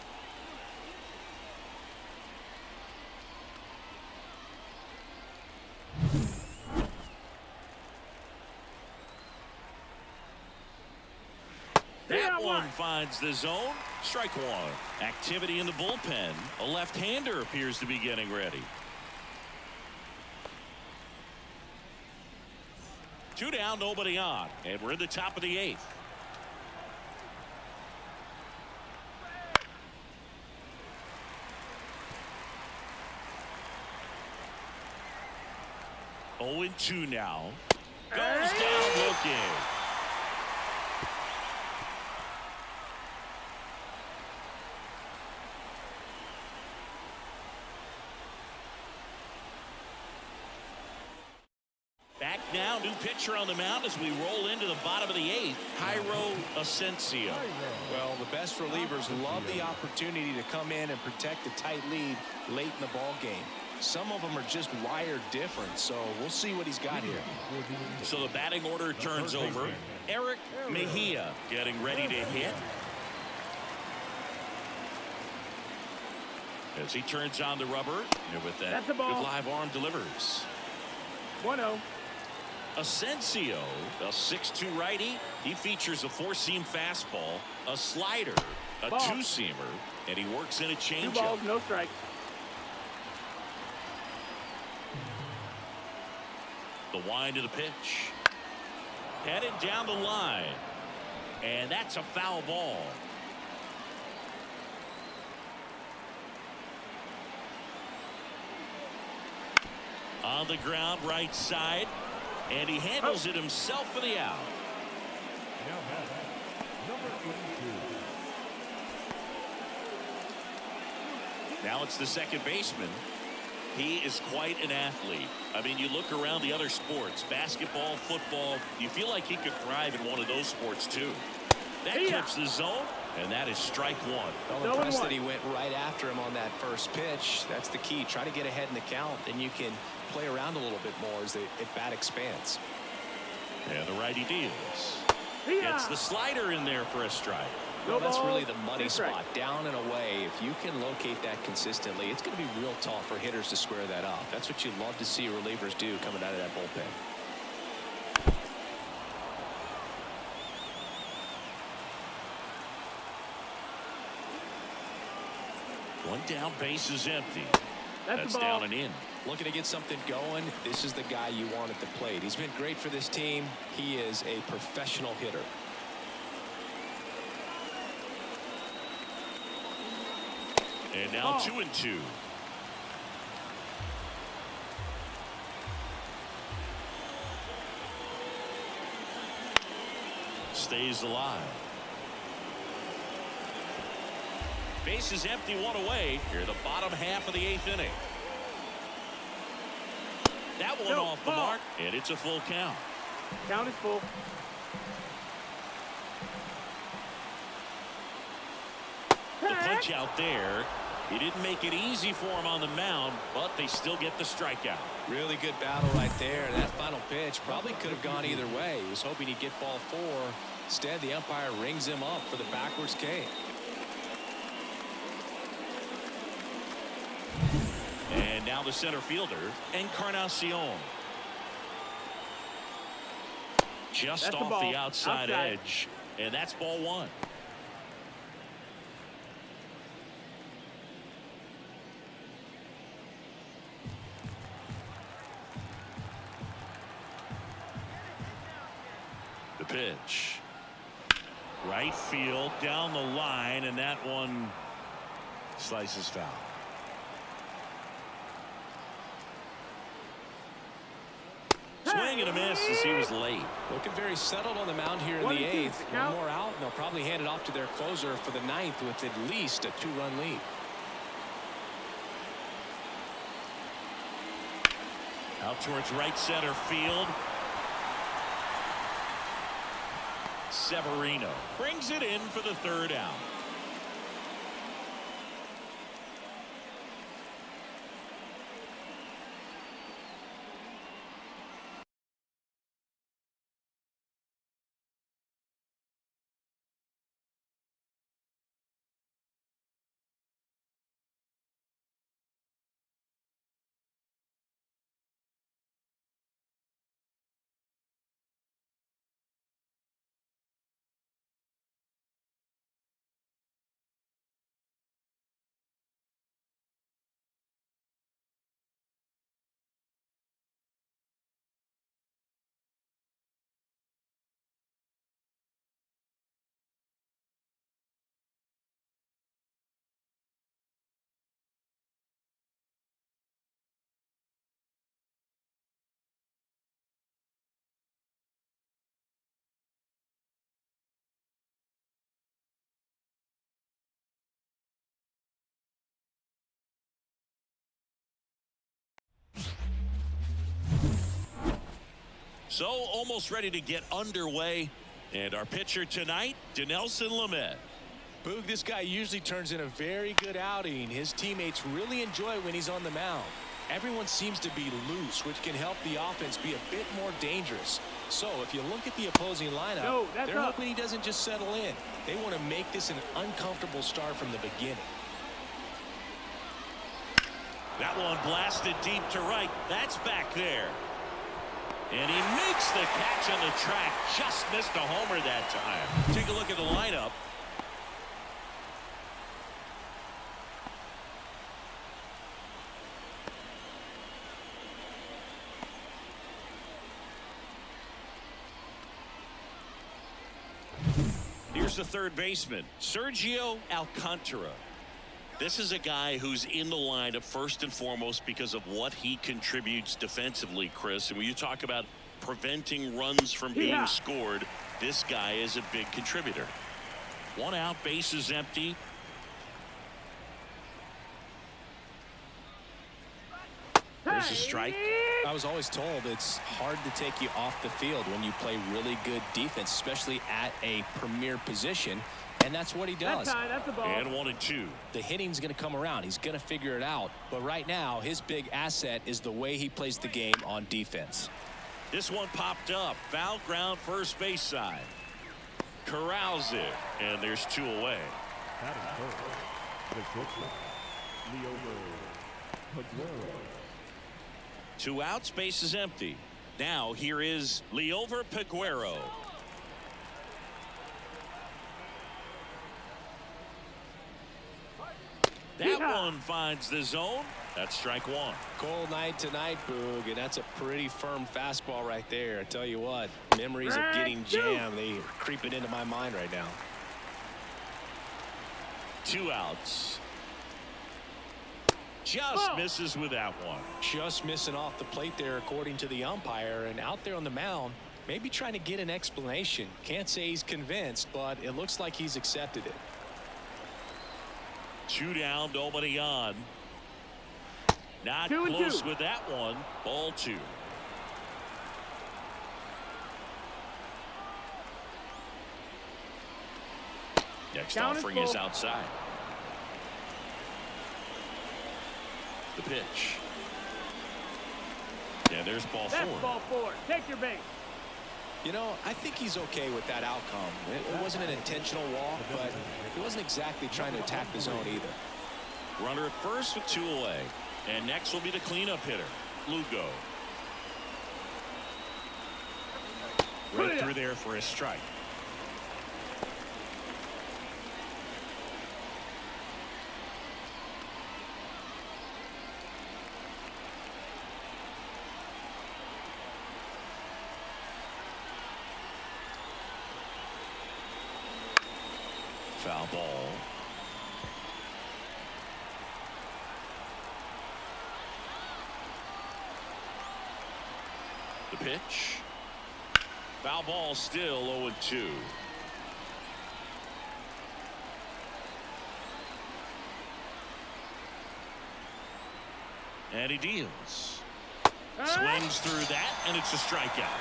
That one finds the zone. Strike 1. Activity in the bullpen. A left-hander appears to be getting ready. 2 down, nobody on, and we're in the top of the 8th. Oh, 2 now. Goes down looking. Back now, new pitcher on the mound as we roll into the bottom of the 8th, Jairo Asensio. Well, the best relievers love the opportunity to come in and protect a tight lead late in the ball game. Some of them are just wired different, so we'll see what he's got here. So the batting order turns over. Eric Mejia getting ready to hit. As he turns on the rubber, and with that good live arm delivers. 1-0. Asensio, a 6'2" righty. He features a 4-seam fastball, a slider, a 2-seamer, and he works in a 2 changeup. balls, no strikes. The wind of the pitch. Headed down the line. And that's a foul ball. On the ground, right side. And he handles it himself for the out. Now batting, number 82. Now it's the second baseman. He is quite an athlete. I mean, you look around the other sports, basketball, football, you feel like he could thrive in one of those sports too. That clips the zone, and that is strike 1. Well, impressed that he went right after him on that first pitch. That's the key. Try to get ahead in the count, then you can play around a little bit more as the at-bat expands. And the righty deals. Gets the slider in there for a strike. Well, that's really the money spot, down and away. If you can locate that consistently, it's going to be real tough for hitters to square that up. That's what you love to see relievers do coming out of that bullpen. 1 down, base is empty. That's down and in. Looking to get something going. This is the guy you want at the plate. He's been great for this team. He is a professional hitter. And now 2-2. Stays alive. Base is empty, 1 away. Here, the bottom half of the 8th inning. That one off the mark, and it's a full count. Count is full. The punch out there. He didn't make it easy for him on the mound, but they still get the strikeout. Really good battle right there. That final pitch probably could have gone either way. He was hoping he'd get ball 4. Instead, the umpire rings him up for the backwards K. And now the center fielder, Encarnacion. Just off the outside edge, and that's ball 1. The pitch. Right field down the line, and that one slices foul. Swing and a miss as he was late. Looking very settled on the mound here in the 8th. One more out, and they'll probably hand it off to their closer for the 9th with at least a 2-run lead. Out towards right center field. Severino brings it in for the 3rd out. So almost ready to get underway. And our pitcher tonight, Dinelson Lamet. Boog, this guy usually turns in a very good outing. His teammates really enjoy when he's on the mound. Everyone seems to be loose, which can help the offense be a bit more dangerous. So if you look at the opposing lineup, they're hoping he doesn't just settle in. They want to make this an uncomfortable start from the beginning. That one blasted deep to right. That's back there. And he makes the catch on the track. Just missed a homer that time. Take a look at the lineup. Here's the 3rd baseman, Sergio Alcantara. This is a guy who's in the lineup first and foremost because of what he contributes defensively, Chris. And when you talk about preventing runs from being scored, this guy is a big contributor. 1 out, bases empty. There's a strike. I was always told it's hard to take you off the field when you play really good defense, especially at a premier position. And that's what he does. That's a ball. And 1-2. The hitting's going to come around. He's going to figure it out. But right now, his big asset is the way he plays the game on defense. This one popped up. Foul ground, first base side. Corrals it. And there's 2 away. That is first. The shortstop, Mlb The Show. 2 outs, base is empty. Now here is Mlb The Show. That one finds the zone. That's strike 1. Cold night tonight, Boog, and that's a pretty firm fastball right there. I tell you what, memories of getting jammed, they are creeping into my mind right now. 2 outs. Just misses with that one. Just missing off the plate there, according to the umpire, and out there on the mound, maybe trying to get an explanation. Can't say he's convinced, but it looks like he's accepted it. 2 down, nobody on. Not 2-2. close with that one. Ball 2. Next offering is outside. The pitch. Yeah, there's ball 4. That's ball 4. Take your base. You know, I think he's okay with that outcome. It wasn't an intentional walk, but he wasn't exactly trying to attack the zone either. Runner at first with 2 away. And next will be the cleanup hitter, Lugo. Right through there for a strike. ball. The pitch. Foul ball, still 0-2. And he deals. Swings through that, and it's a strikeout.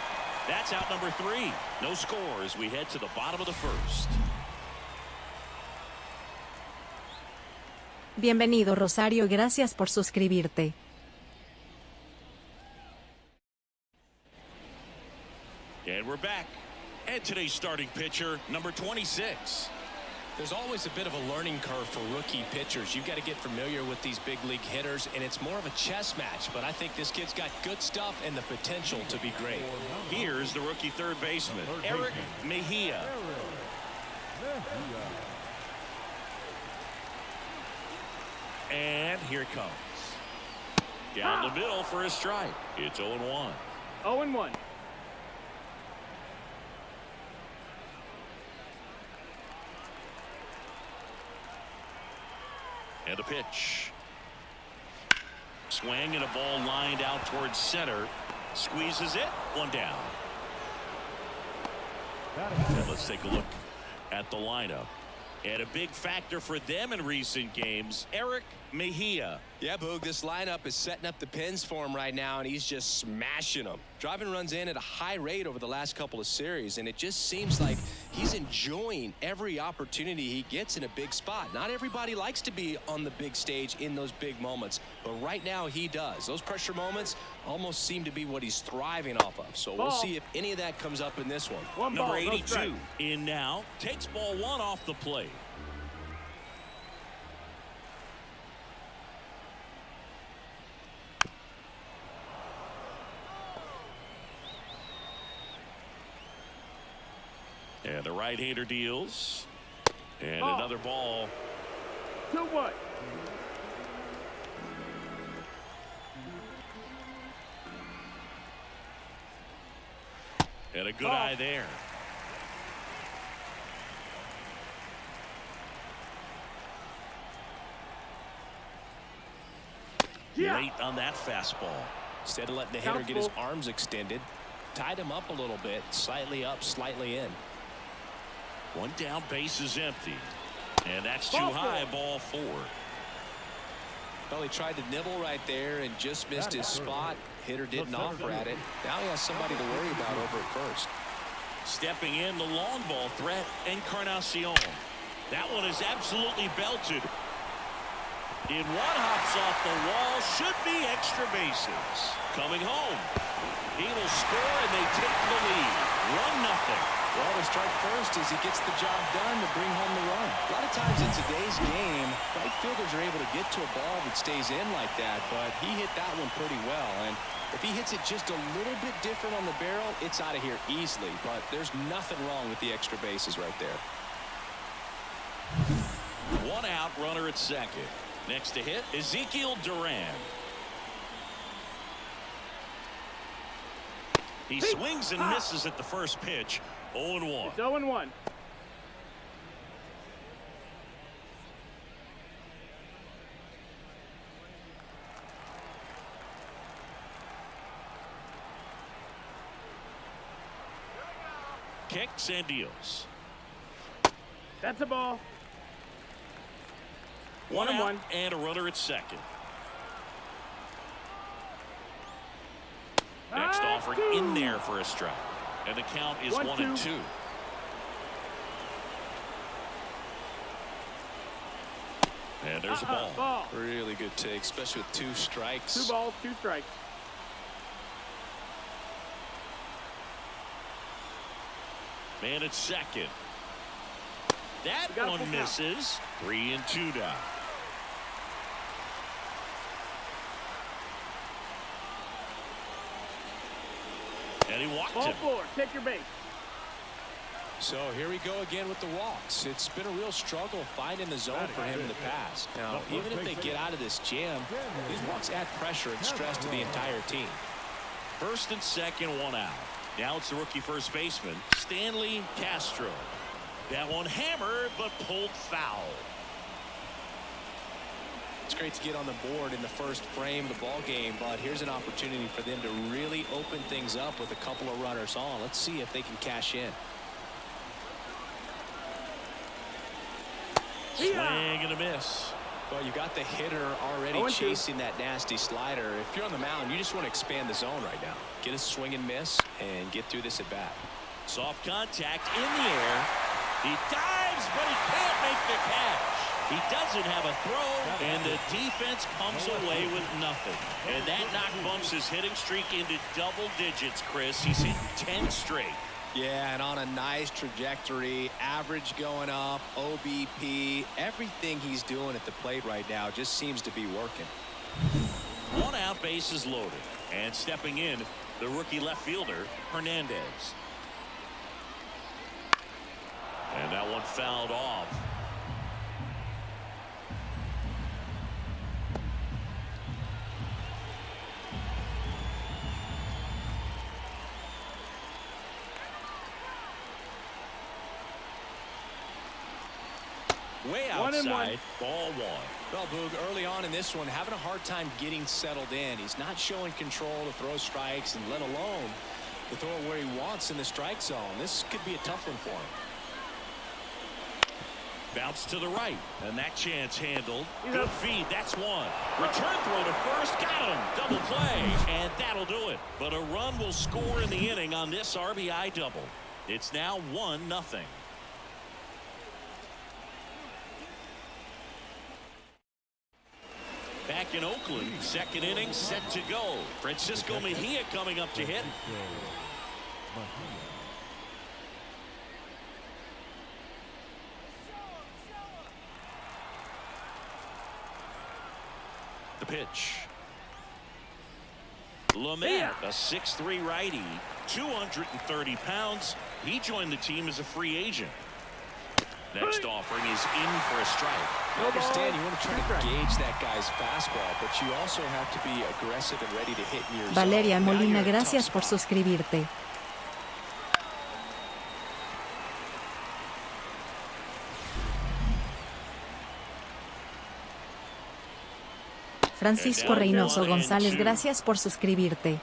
That's out number 3. No score as we head to the bottom of the first. Bienvenido, Rosario, gracias por suscribirte. And we're back. And today's starting pitcher, number 26. There's always a bit of a learning curve for rookie pitchers. You've got to get familiar with these big league hitters, and it's more of a chess match. But I think this kid's got good stuff and the potential to be great. Here's the rookie third baseman, Eric Mejia. And here it comes. Down the middle for a strike. It's 0-1. 0-1. And a pitch. Swing and a ball lined out towards center. Squeezes it. One down. And let's take a look at the lineup. And a big factor for them in recent games, Eric Mejia. Yeah, Boog, this lineup is setting up the pins for him right now, and he's just smashing them. Driving runs in at a high rate over the last couple of series, and it just seems like he's enjoying every opportunity he gets in a big spot. Not everybody likes to be on the big stage in those big moments, but right now he does. Those pressure moments almost seem to be what he's thriving off of. So we'll see if any of that comes up in this one. Number 82 in now, takes ball 1 off the plate. And the right-hander deals. And another ball. 2-1. And a good eye there. Late on that fastball. Instead of letting the hitter get his arms extended, tied him up a little bit, slightly up, slightly in. One down, base is empty. And that's too high, ball 4. Well, he tried to nibble right there and just missed his spot. Hitter didn't offer at it. Now he has somebody to worry about over at first. Stepping in, the long ball threat, Encarnacion. That one is absolutely belted. In one, hops off the wall, should be extra bases. Coming home. He will score, and they take the lead. 1-0. Well, to strike first as he gets the job done to bring home the run. A lot of times in today's game, right fielders are able to get to a ball that stays in like that, but he hit that one pretty well. And if he hits it just a little bit different on the barrel, it's out of here easily. But there's nothing wrong with the extra bases right there. 1 out, runner at second. Next to hit, Ezekiel Duran. He swings and misses at the first pitch. 0-1. It's 0-1. Kicks and deals. That's a ball. 1 out and a runner at second. Next offering in there for a strike. And the count is 1-2. And there's a ball. Really good take, especially with 2 strikes. 2 balls, 2 strikes. Man at second. That one misses. 3-2 down. And he walked him. Ball 4. Take your base. So here we go again with the walks. It's been a real struggle finding the zone for him in the past. Now, even if they get out of this jam, these walks add pressure and stress to the entire team. First and second, 1 out. Now it's the rookie first baseman, Stanley Castro. That one hammered, but pulled foul. It's great to get on the board in the first frame of the ball game, but here's an opportunity for them to really open things up with a couple of runners on. Let's see if they can cash in. Swing and a miss. Well, you got the hitter already chasing that nasty slider. If you're on the mound, you just want to expand the zone right now. Get a swing and miss and get through this at bat. Soft contact in the air. He dives, but he can't make the catch. He doesn't have a throw, and the defense comes away with nothing. And that knock bumps his hitting streak into double digits, Chris. He's hitting 10 straight. Yeah, and on a nice trajectory, average going up, OBP, everything he's doing at the plate right now just seems to be working. One out, bases loaded. And stepping in, the rookie left fielder, Hernandez. And that one fouled off. Way outside, ball one. Well, Boog, early on in this one, having a hard time getting settled in. He's not showing control to throw strikes, and let alone to throw it where he wants in the strike zone. This could be a tough one for him. Bounce to the right, and that chance handled. Good feed, that's one. Return throw to first, got him. Double play, and that'll do it. But a run will score in the inning on this RBI double. It's now 1-0. Back in Oakland, second inning set to go. Francisco Mejia coming up to hit. The pitch. Lamet, a 6'3" righty, 230 pounds. He joined the team as a free agent. Next offering is in for a strike. I understand you want to try to gauge that guy's fastball, but you also have to be aggressive and ready to hit in your zone. Valeria Molina, gracias por suscribirte. Francisco Reynoso González, gracias por suscribirte.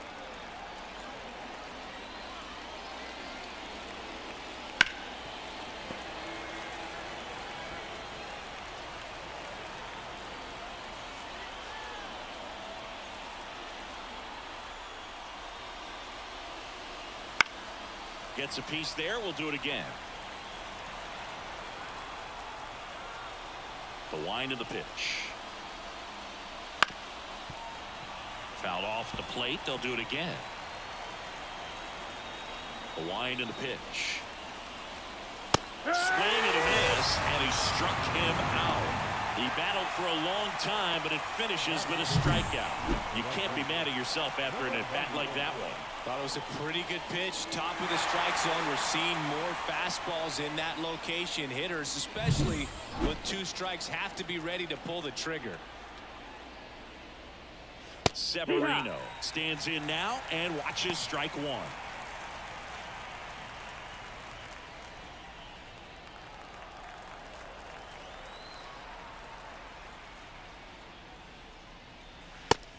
Gets a piece there. We'll do it again. The wind of the pitch. Fouled off the plate. They'll do it again. The wind of the pitch. Swing and a miss, and he struck him out. He battled for a long time, but it finishes with a strikeout. You can't be mad at yourself after an at-bat like that one. Thought it was a pretty good pitch. Top of the strike zone. We're seeing more fastballs in that location. Hitters, especially with 2 strikes, have to be ready to pull the trigger. Severino stands in now and watches strike one.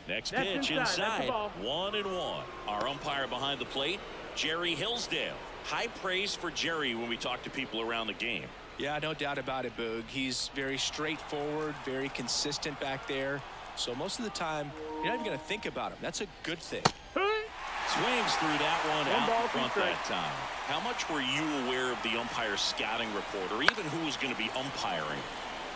Next pitch inside. 1-1. Our umpire behind the plate, Jerry Hillsdale. High praise for Jerry when we talk to people around the game. Yeah, no doubt about it, Boog. He's very straightforward, very consistent back there. So most of the time, you're not even going to think about him. That's a good thing. Swings through that one out in front that time. How much were you aware of the umpire scouting report, or even who was going to be umpiring?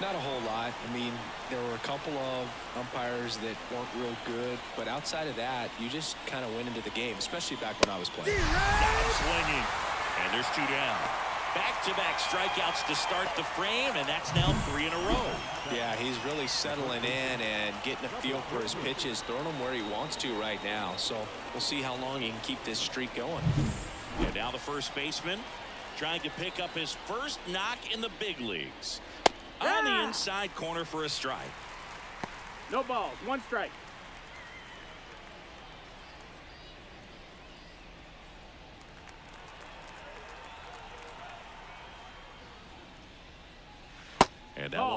Not a whole lot. I mean, there were a couple of umpires that weren't real good, but outside of that, you just kind of went into the game, especially back when I was playing. Swinging, and there's 2 down. Back-to-back strikeouts to start the frame, and that's now 3 in a row. Yeah, he's really settling in and getting a feel for his pitches, throwing them where he wants to right now. So we'll see how long he can keep this streak going. And now the first baseman trying to pick up his first knock in the big leagues. On the inside corner for a strike. No balls, 1 strike.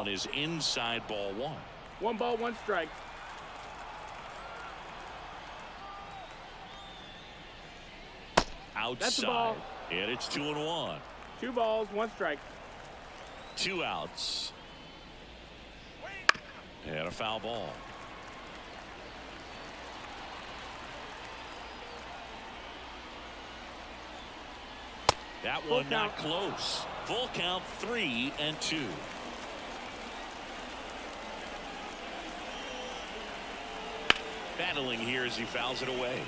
one is inside ball one. 1 ball, 1 strike. Outside. That's the ball. And it's 2-1. 2 balls, 1 strike. 2 outs. And a foul ball. That Full one not count. close. Full count, 3-2. Battling here as he fouls it away.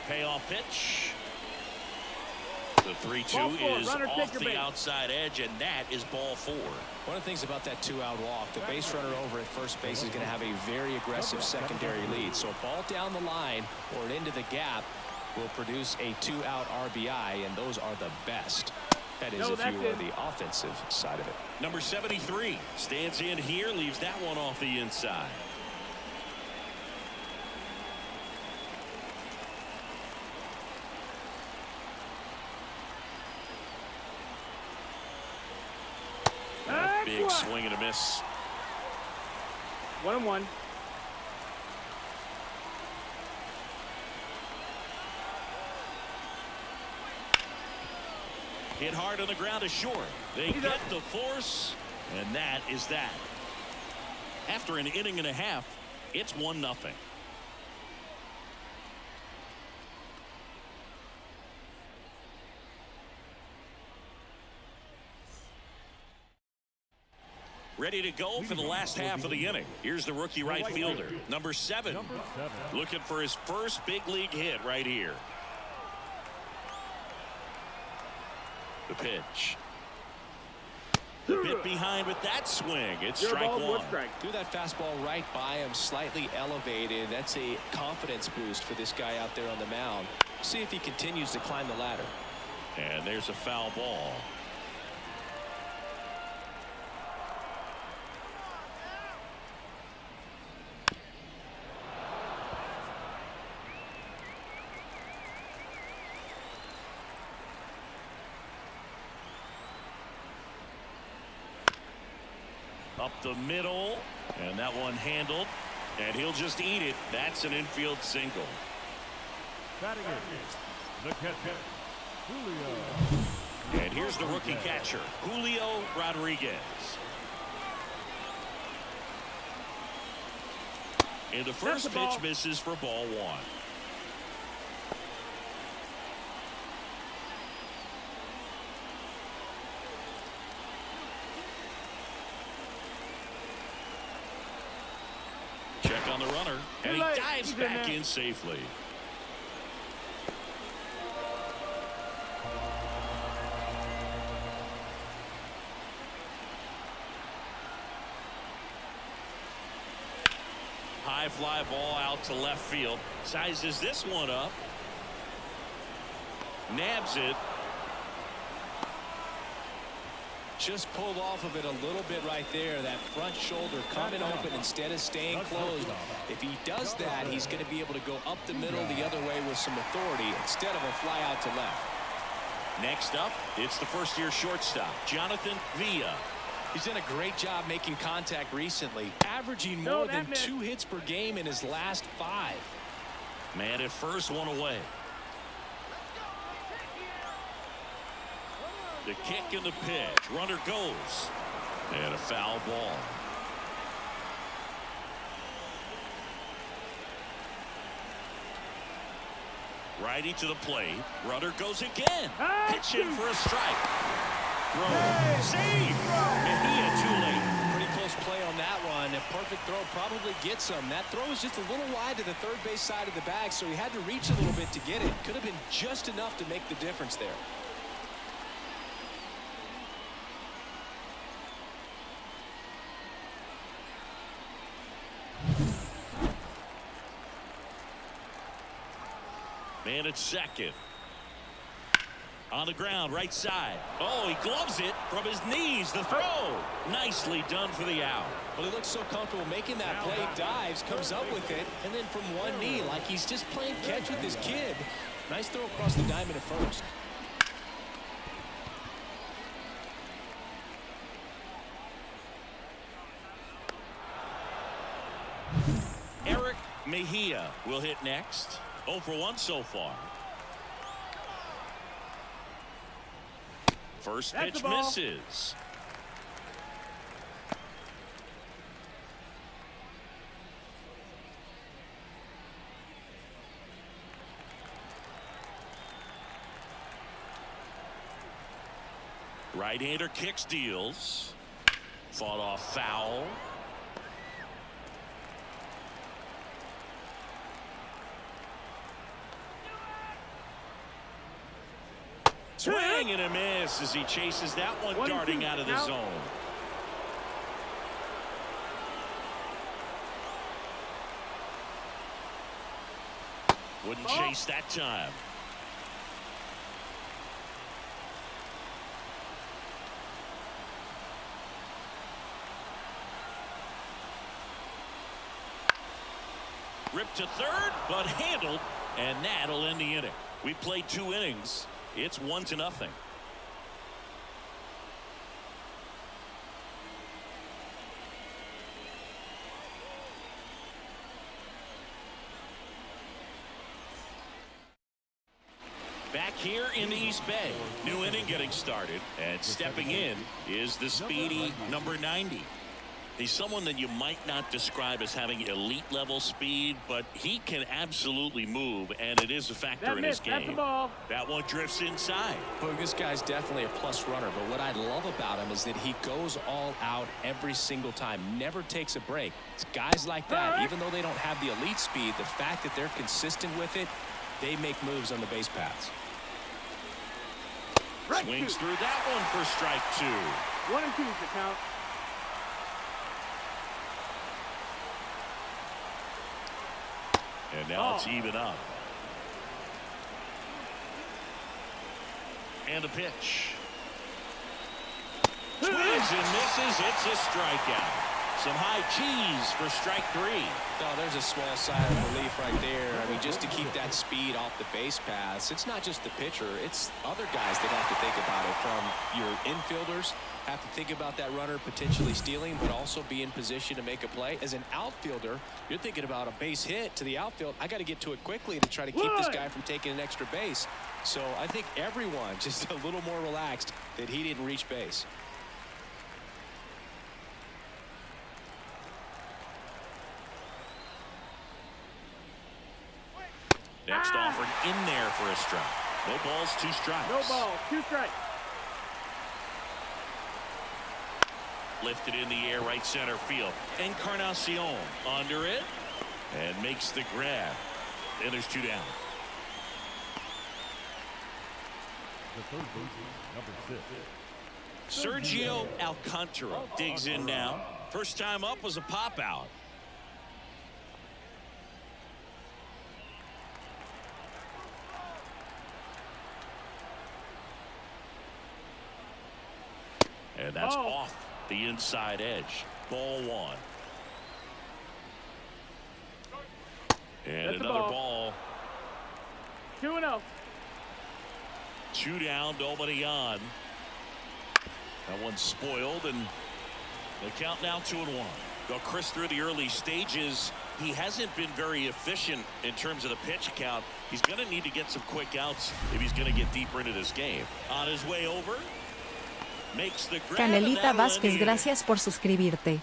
Payoff pitch. The 3-2 is off the outside edge, and that is ball 4. One of the things about that 2-out walk, the base runner over at first base is going to have a very aggressive secondary lead. So a ball down the line or into the gap will produce a 2-out RBI, and those are the best. That is if you are the offensive side of it. Number 73 stands in here, leaves that one off the inside. Big swing and a miss. 1-1. Hit hard on the ground to short. They get the force, and that is that. After an inning and a half, it's 1-0. Ready to go for the last half of the inning. Here's the rookie right fielder, number 7. Looking for his first big league hit right here. The pitch. A bit behind with that swing. It's strike 1. Threw that fastball right by him, slightly elevated. That's a confidence boost for this guy out there on the mound. See if he continues to climb the ladder. And there's a foul ball. Up the middle, and that one handled, and he'll just eat it. That's an infield single. Batting in, the catcher, Julio. And here's the rookie catcher, Julio Rodriguez. And the first pitch misses for ball 1. Check on the runner, and he dives back in safely. High fly ball out to left field. Sizes this one up. Nabs it. Just pulled off of it a little bit right there. That front shoulder coming open instead of staying closed. If he does that, he's going to be able to go up the middle the other way with some authority instead of a fly out to left. Next up, it's the first-year shortstop, Jonathan Villa. He's done a great job making contact recently, averaging more than 2 hits per game in his last 5. Man at first, one away. The kick and the pitch. Runner goes. And a foul ball. Righty to the plate. Runner goes again. Pitching for a strike. Throw. Save. And he had too late. Pretty close play on that one. A perfect throw probably gets him. That throw was just a little wide to the third base side of the bag, so he had to reach a little bit to get it. Could have been just enough to make the difference there. Man at second. On the ground, right side. Oh, he gloves it from his knees. The throw. Nicely done for the out. Well, he looks so comfortable making that play. Dives, comes up with it, and then from one knee, like he's just playing catch with his kid. Nice throw across the diamond at first. Eric Mejia will hit next. 0 for 1 so far. First pitch misses. Right-hander kicks, deals. Fought off foul. Swing and a miss as he chases that one darting out of the zone. Wouldn't chase that time. Ripped to third, but handled, and that'll end the inning. We played 2 innings. It's 1-0. Back here in the East Bay, new inning getting started, and stepping in is the speedy number 90. He's someone that you might not describe as having elite level speed, but he can absolutely move, and it is a factor in his game. That one drifts inside. Look, this guy's definitely a plus runner, but what I love about him is that he goes all out every single time, never takes a break. It's guys like that, even though they don't have the elite speed, the fact that they're consistent with it, they make moves on the base paths. Swings through that one for strike 2. 1 and 2 is the count. And now it's even up. And a pitch. Swings and misses. It's a strikeout. Some high cheese for strike 3. Oh, there's a small sigh of relief right there. I mean, just to keep that speed off the base paths. It's not just the pitcher. It's other guys that have to think about it. From your infielders, have to think about that runner potentially stealing, but also be in position to make a play. As an outfielder, you're thinking about a base hit to the outfield. I got to get to it quickly to try to keep this guy from taking an extra base. So I think everyone just a little more relaxed that he didn't reach base. Next offered in there for a strike. No balls, 2 strikes. No balls, 2 strikes. Lifted in the air, right center field. Encarnacion under it and makes the grab. And there's 2 down. The third baseman, number 6. Sergio Alcantara digs in now. First time up was a pop out. And that's off the inside edge. Ball 1. And that's another ball. 2-0. 2 down, nobody on. That one's spoiled, and the count now 2-1. Well, Chris, through the early stages, he hasn't been very efficient in terms of the pitch count. He's going to need to get some quick outs if he's going to get deeper into this game. On his way over. Canelita Vázquez, gracias por suscribirte.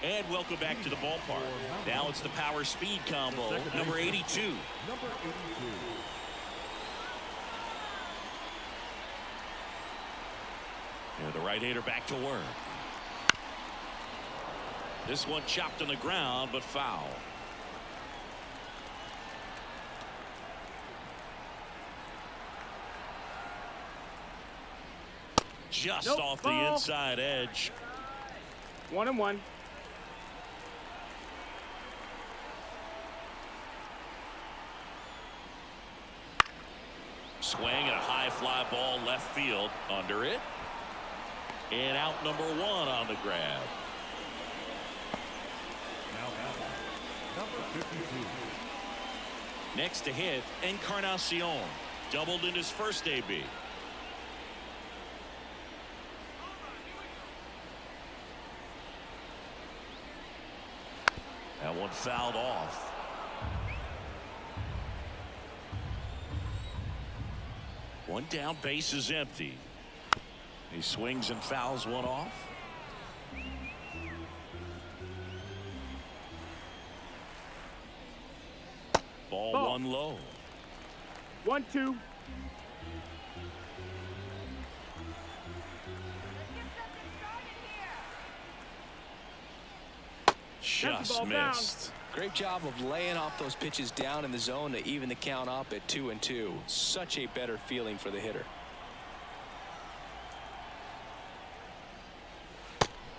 And welcome back to the ballpark. Now it's the power speed combo, number 82. Number 82. And the right-hander back to work. This one chopped on the ground, but foul. Just off the inside edge. 1-1. Swing and a high fly ball left field under it. And out number 1 on the grab. Now number 52. Next to hit, Encarnacion. Doubled in his first AB. That one fouled off. One down, base is empty. He swings and fouls one off. Ball one low. 1-2. Just missed. Great job of laying off those pitches down in the zone to even the count up at 2-2. Such a better feeling for the hitter.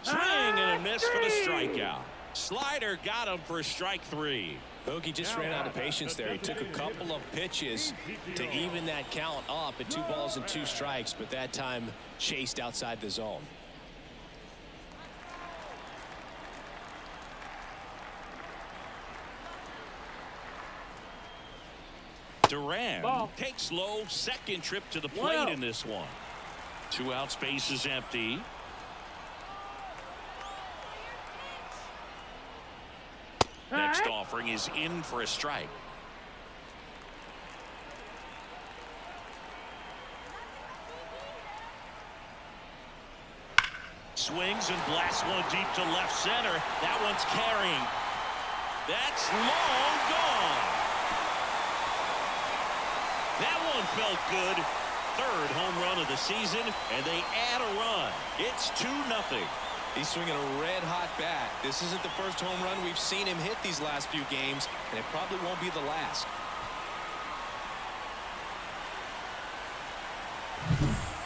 Swing and a miss for the strikeout. Slider got him for strike 3. Bogey just ran out of patience there. He took a couple of pitches to even that count up at 2 balls and 2 strikes, but that time chased outside the zone. Duran takes low, second trip to the plate in this one. 2 outs, base is empty. Next offering is in for a strike. Swings and blasts one deep to left center. That one's carrying. That's long gone. That one felt good. 3rd home run of the season, and they add a run. It's 2-0. He's swinging a red-hot bat. This isn't the first home run we've seen him hit these last few games, and it probably won't be the last.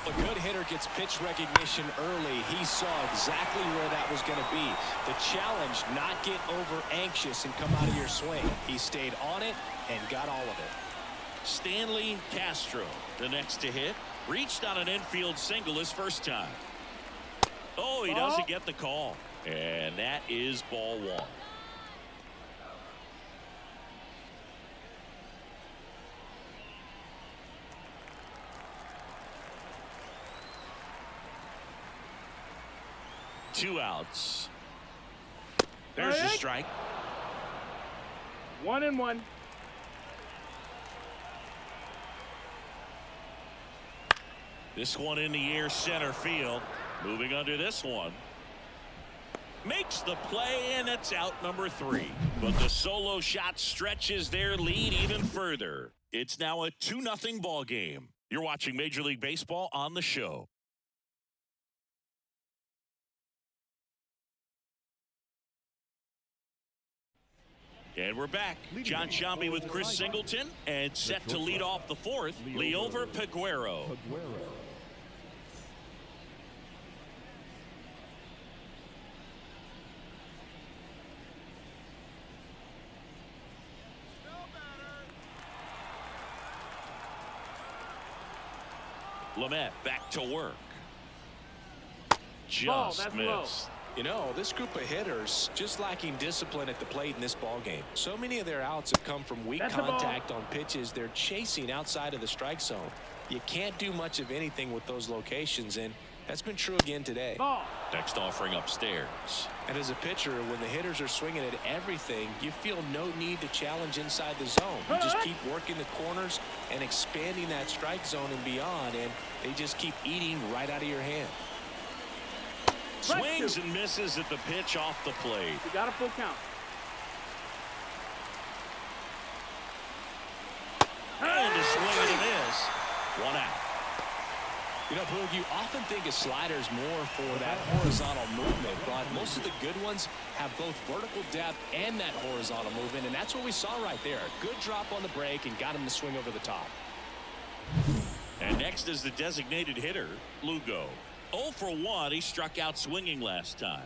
A good hitter gets pitch recognition early. He saw exactly where that was going to be. The challenge, not get over anxious and come out of your swing. He stayed on it and got all of it. Stanley Castro, the next to hit, reached on an infield single his first time. Oh, he doesn't get the call. And that is ball 1. Two outs. There's the strike. 1-1. This one in the air, center field. Moving under this one. Makes the play, and it's out number 3. But the solo shot stretches their lead even further. It's now a 2-0 ball game. You're watching Major League Baseball on the show. And we're back. John Sciambi with Chris Singleton, and set to lead off the 4th, Liover Peguero. Lamet back to work. Just missed. You know, this group of hitters just lacking discipline at the plate in this ball game. So many of their outs have come from weak contact on pitches they're chasing outside of the strike zone. You can't do much of anything with those locations, and that's been true again today. Next offering upstairs. And as a pitcher, when the hitters are swinging at everything, you feel no need to challenge inside the zone. You just keep working the corners and expanding that strike zone and beyond, and they just keep eating right out of your hand. Swings and misses at the pitch off the plate. You got a full count. And a swing and a miss. 1 out. You know, Boog, you often think a slider is more for that horizontal movement, but most of the good ones have both vertical depth and that horizontal movement, and that's what we saw right there. Good drop on the break and got him to swing over the top. And next is the designated hitter, Lugo. 0 for 1. He struck out swinging last time.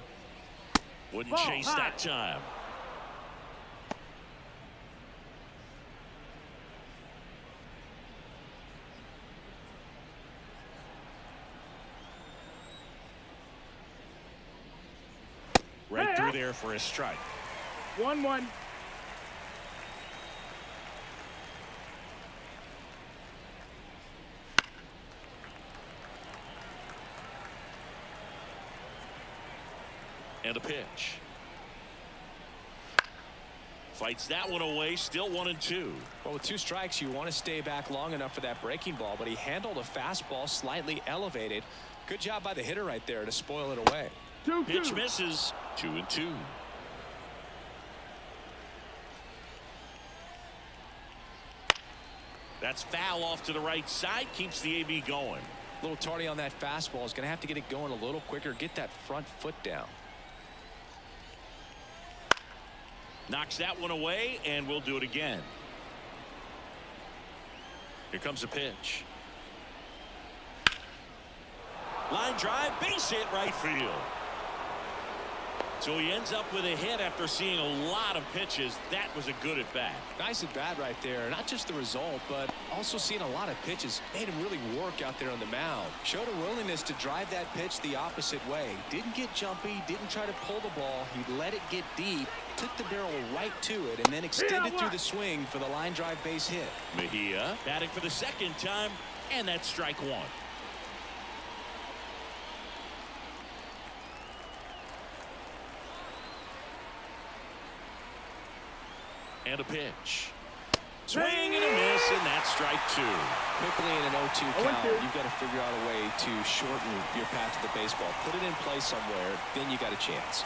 Wouldn't chase that time. Right through there for a strike. 1-1. And the pitch. Fights that one away. Still 1-2. Well, with 2 strikes, you want to stay back long enough for that breaking ball, but he handled a fastball slightly elevated. Good job by the hitter right there to spoil it away. 2-2. Pitch misses. 2-2. That's foul off to the right side. Keeps the AB going. A little tardy on that fastball. Is going to have to get it going a little quicker. Get that front foot down. Knocks that one away, and we'll do it again. Here comes the pitch. Line drive, base hit, right field. So he ends up with a hit after seeing a lot of pitches. That was a good at bat. Nice at bat right there. Not just the result, but also seeing a lot of pitches. Made him really work out there on the mound. Showed a willingness to drive that pitch the opposite way. Didn't get jumpy, didn't try to pull the ball. He let it get deep, took the barrel right to it, and then extended through the swing for the line drive base hit. Mejia batting for the second time, and that's strike 1. And a pitch. Swing and a miss, and that's strike 2. Quickly in an 0-2 count, you've got to figure out a way to shorten your path to the baseball. Put it in play somewhere, then you got a chance.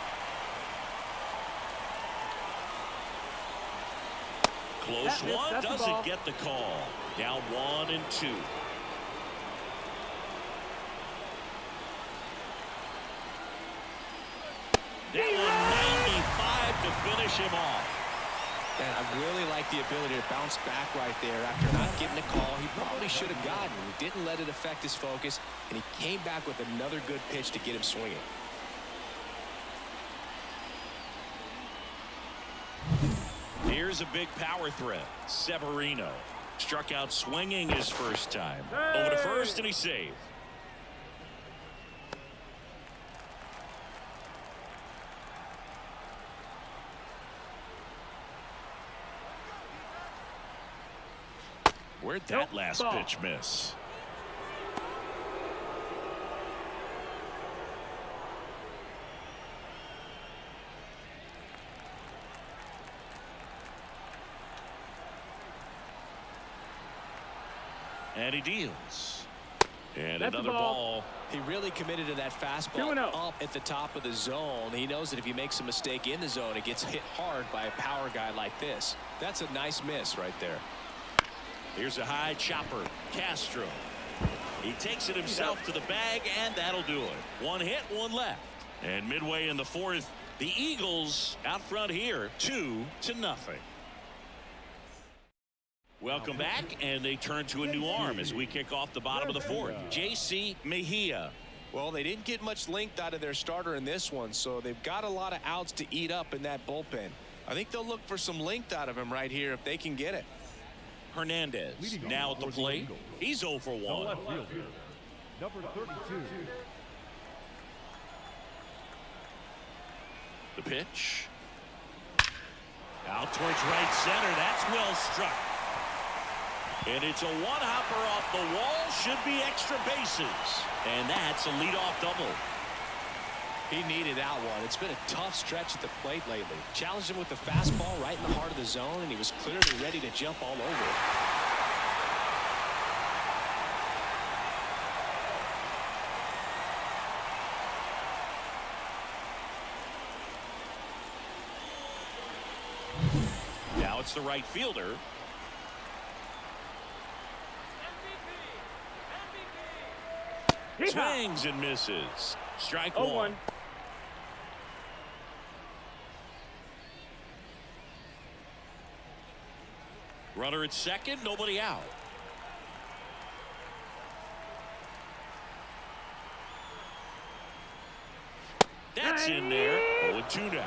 Close one, doesn't get the call. Down 1-2. That one 95 to finish him off. And I really like the ability to bounce back right there after not getting a call he probably should have gotten. He didn't let it affect his focus, and he came back with another good pitch to get him swinging. Here's a big power threat. Severino struck out swinging his first time. Over to first, and he saved. Where'd that last pitch miss? And he deals. And That's another ball. He really committed to that fastball up at the top of the zone. He knows that if he makes a mistake in the zone, it gets hit hard by a power guy like this. That's a nice miss right there. Here's a high chopper. Castro. He takes it himself to the bag, and that'll do it. One hit, one left. And midway in the 4th, the Eagles out front here, 2-0. Welcome back, and they turn to a new arm as we kick off the bottom of the 4th. J.C. Mejia. Well, they didn't get much length out of their starter in this one, so they've got a lot of outs to eat up in that bullpen. I think they'll look for some length out of him right here if they can get it. Hernandez now at the plate. He's 0 for 1. Number 32. The pitch. Out towards right center. That's well struck. And it's a one-hopper off the wall. Should be extra bases. And that's a leadoff double. He needed that one. It's been a tough stretch at the plate lately. Challenged him with the fastball right in the heart of the zone, and he was clearly ready to jump all over it. Now it's the right fielder. Swings and misses. Strike 1. Runner at second, nobody out. That's in there. 0-2 now.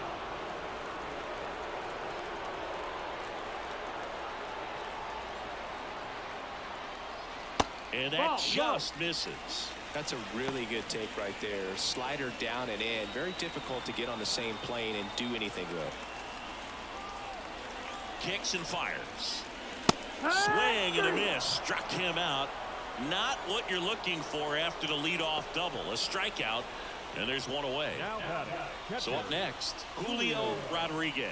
And that just misses. That's a really good take right there. Slider down and in. Very difficult to get on the same plane and do anything with. Kicks and fires. Swing and a miss. Struck him out. Not what you're looking for after the leadoff double. A strikeout. And there's one away. Now batting. So up next, Julio Rodriguez.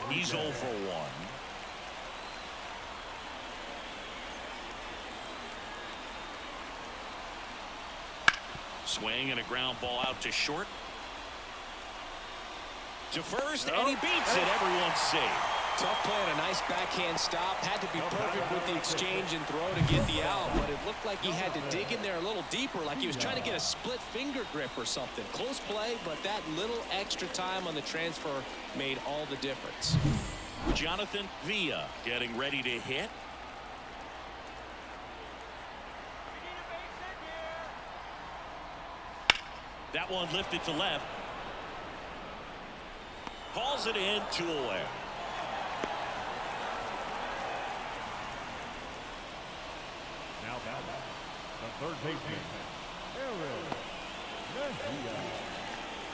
He's 0 for 1. Swing and a ground ball out to short. To first, and he beats it. Everyone's safe. Tough play and a nice backhand stop. Had to be perfect with the exchange and throw to get the out, but it looked like he had to dig in there a little deeper, like he was trying to get a split finger grip or something. Close play, but that little extra time on the transfer made all the difference. Jonathan Villa getting ready to hit. That one lifted to left. Calls it in, 2 away. Now batting. The third baseman,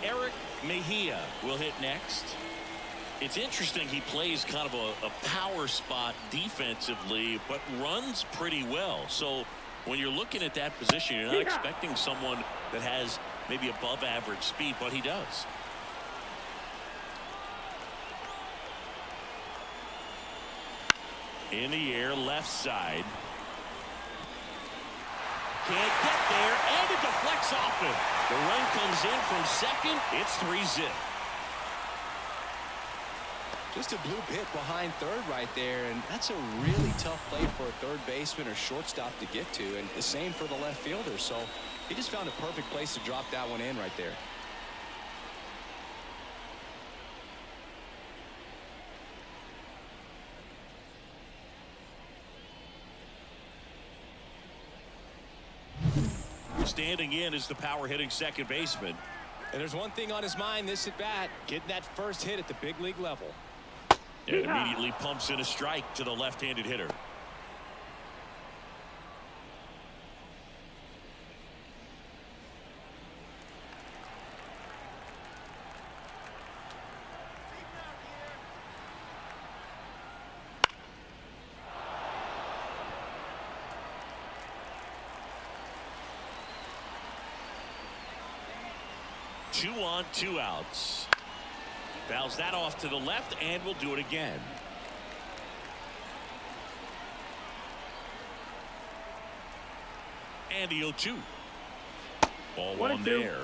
Eric Mejia will hit next. It's interesting, he plays kind of a power spot defensively, but runs pretty well. So when you're looking at that position, you're not expecting someone that has maybe above average speed, but he does. In the air, left side. Can't get there, and it deflects off him. The run comes in from second. It's 3-zip. Just a bloop hit behind third right there, and that's a really tough play for a third baseman or shortstop to get to, and the same for the left fielder. So he just found a perfect place to drop that one in right there. Standing in is the power hitting second baseman. And there's one thing on his mind this at bat, getting that first hit at the big league level. And immediately pumps in a strike to the left-handed hitter. Two on, 2 outs. Fouls that off to the left, and we'll do it again. And the 0-2. Ball 1 there.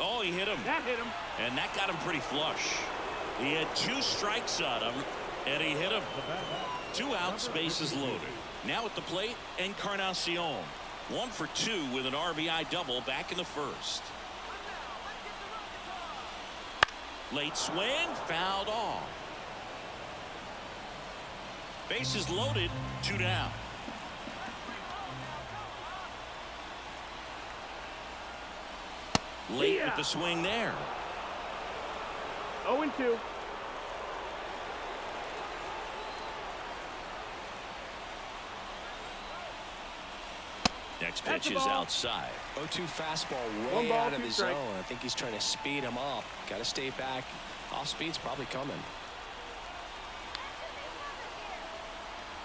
Oh, he hit him. That hit him. And that got him pretty flush. He had 2 strikes on him, and he hit him. 2 outs, bases loaded. Now at the plate, Encarnacion. 1 for 2 with an RBI double back in the first. Late swing, fouled off. Bases loaded, 2 down. Late with the swing there. 0-2. Next pitch is outside. 0-2 fastball way out of the zone. I think he's trying to speed him up. Got to stay back. Off speed's probably coming.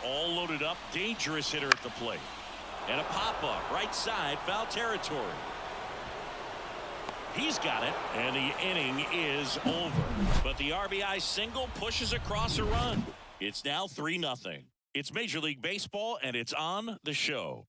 All loaded up, dangerous hitter at the plate. And a pop-up, right side, foul territory. He's got it, and the inning is over. But the RBI single pushes across a run. It's now 3-0. It's Major League Baseball, and it's on the show.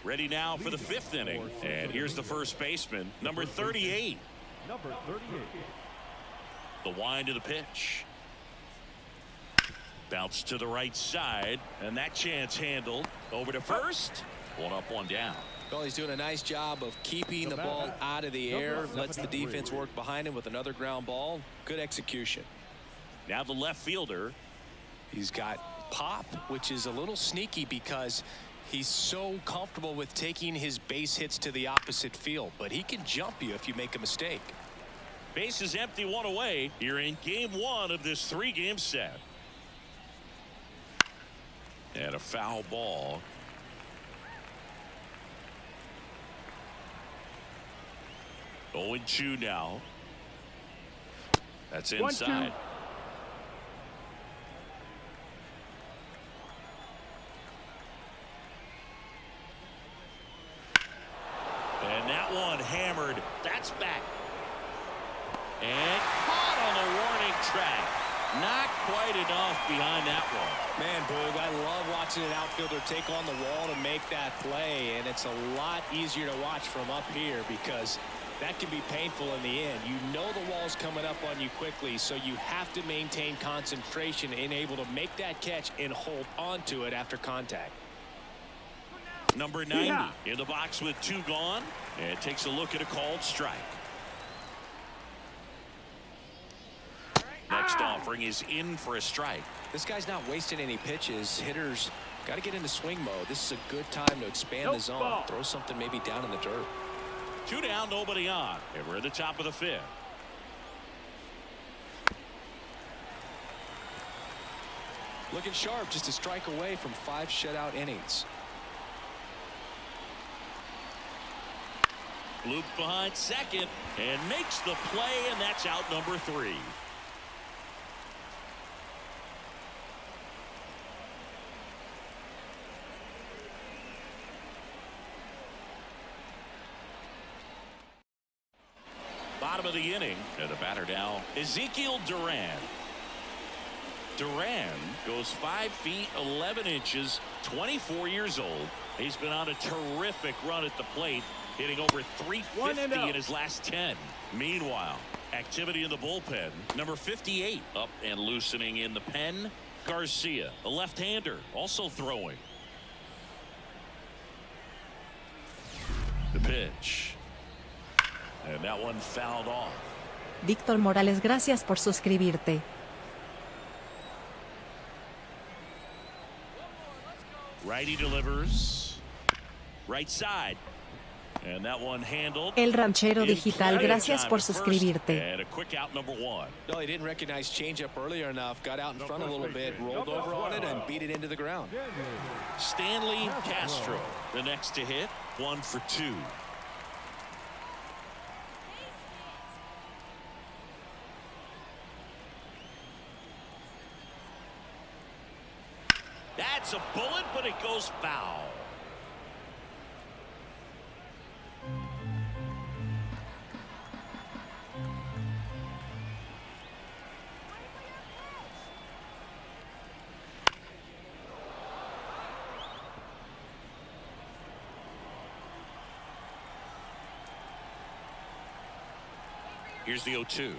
Ready now for the 5th inning. And here's the first baseman, number 38. Number 38. The wind of the pitch. Bounce to the right side, and that chance handled. Over to first. 1 up, 1 down. Well, he's doing a nice job of keeping the ball out of the air. Lets the defense work behind him with another ground ball. Good execution. Now the left fielder. He's got pop, which is a little sneaky because he's so comfortable with taking his base hits to the opposite field, but he can jump you if you make a mistake. Base is empty, 1 away. You're in game 1 of this 3-game set. And a foul ball. Oh, 0-2 now. That's inside. 1-2. And that one hammered. That's back. And caught on the warning track. Not quite enough behind that one. Man, Boog, I love watching an outfielder take on the wall to make that play, and it's a lot easier to watch from up here because that can be painful in the end. You know the wall's coming up on you quickly, so you have to maintain concentration and able to make that catch and hold onto it after contact. Number 90 in the box with 2 gone, and takes a look at a called strike. Next offering is in for a strike. This guy's not wasting any pitches. Hitters got to get into swing mode. This is a good time to expand the zone. Ball. Throw something maybe down in the dirt. 2 down, nobody on, and we're at the top of the 5th. Looking sharp, just a strike away from 5 shutout innings. Luke behind second and makes the play, and that's out number 3. Bottom of the inning, and the batter now, Ezekiel Duran. Duran goes 5 feet 11 inches, 24 years old. He's been on a terrific run at the plate, hitting over 350 in his last 10. Meanwhile, activity in the bullpen. Number 58 up and loosening in the pen. Garcia, a left-hander, also throwing. The pitch. And that one fouled off. Víctor Morales, gracias por suscribirte. Righty delivers. Right side. And that one handled. El Ranchero Digital, gracias Time por to first, suscribirte. And a quick out number 1. No, he didn't recognize changeup earlier enough. Got out in front a little bit, rolled over on it, and beat it into the ground. Stanley Castro, the next to hit. 1 for 2. That's a bullet, but it goes foul. Here's the 0-2.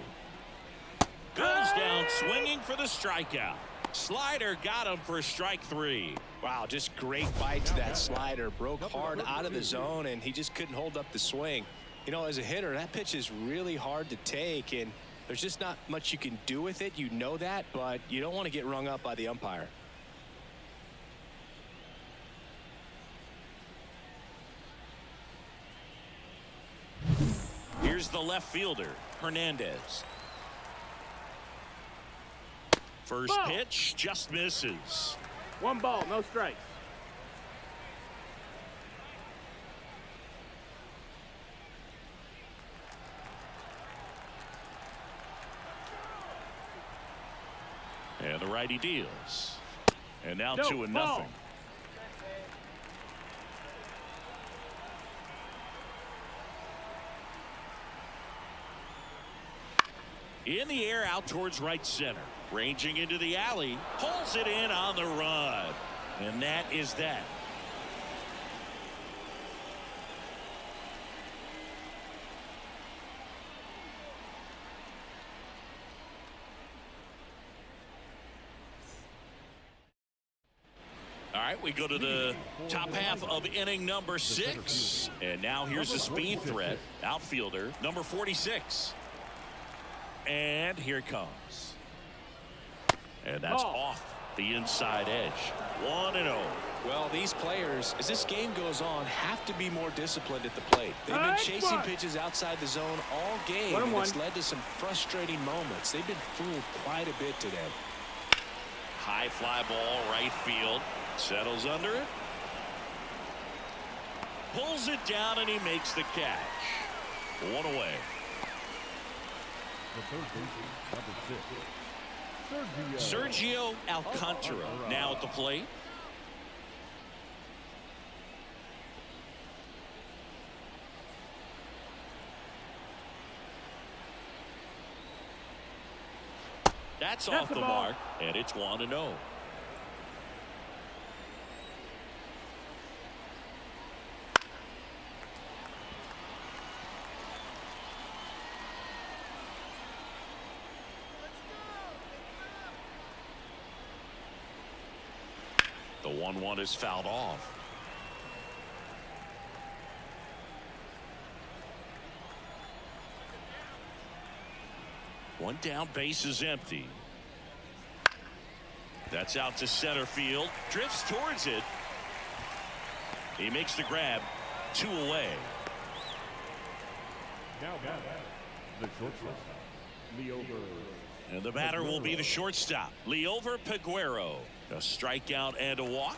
Goes down swinging for the strikeout. Slider got him for strike 3. Wow, just great bite to that slider. Broke hard out of the zone, and he just couldn't hold up the swing. You know, as a hitter, that pitch is really hard to take, and there's just not much you can do with it. You know that, but you don't want to get rung up by the umpire. Here's the left fielder, Hernandez. First pitch just misses. 1 ball, no strikes. And the righty deals. And now 2-0. In the air out towards right center. Ranging into the alley. Pulls it in on the run. And that is that. All right, we go to the top half of inning number 6. And now here's a speed threat. Outfielder, number 46. And here it comes. And that's off the inside edge. 1-0. Well, these players, as this game goes on, have to be more disciplined at the plate. They've been chasing pitches outside the zone all game, and it's led to some frustrating moments. They've been fooled quite a bit today. High fly ball, right field. Settles under it. Pulls it down, and he makes the catch. One away. The third baseman, number 6. Sergio Alcantara now at the plate. That's off the mark, and it's 1-0. The 1-1 is fouled off. One down, base is empty. That's out to center field. Drifts towards it. He makes the grab. 2 away. Now the shortstop, Mlb. And the batter will be the shortstop, Mlb Peguero. A strikeout and a walk.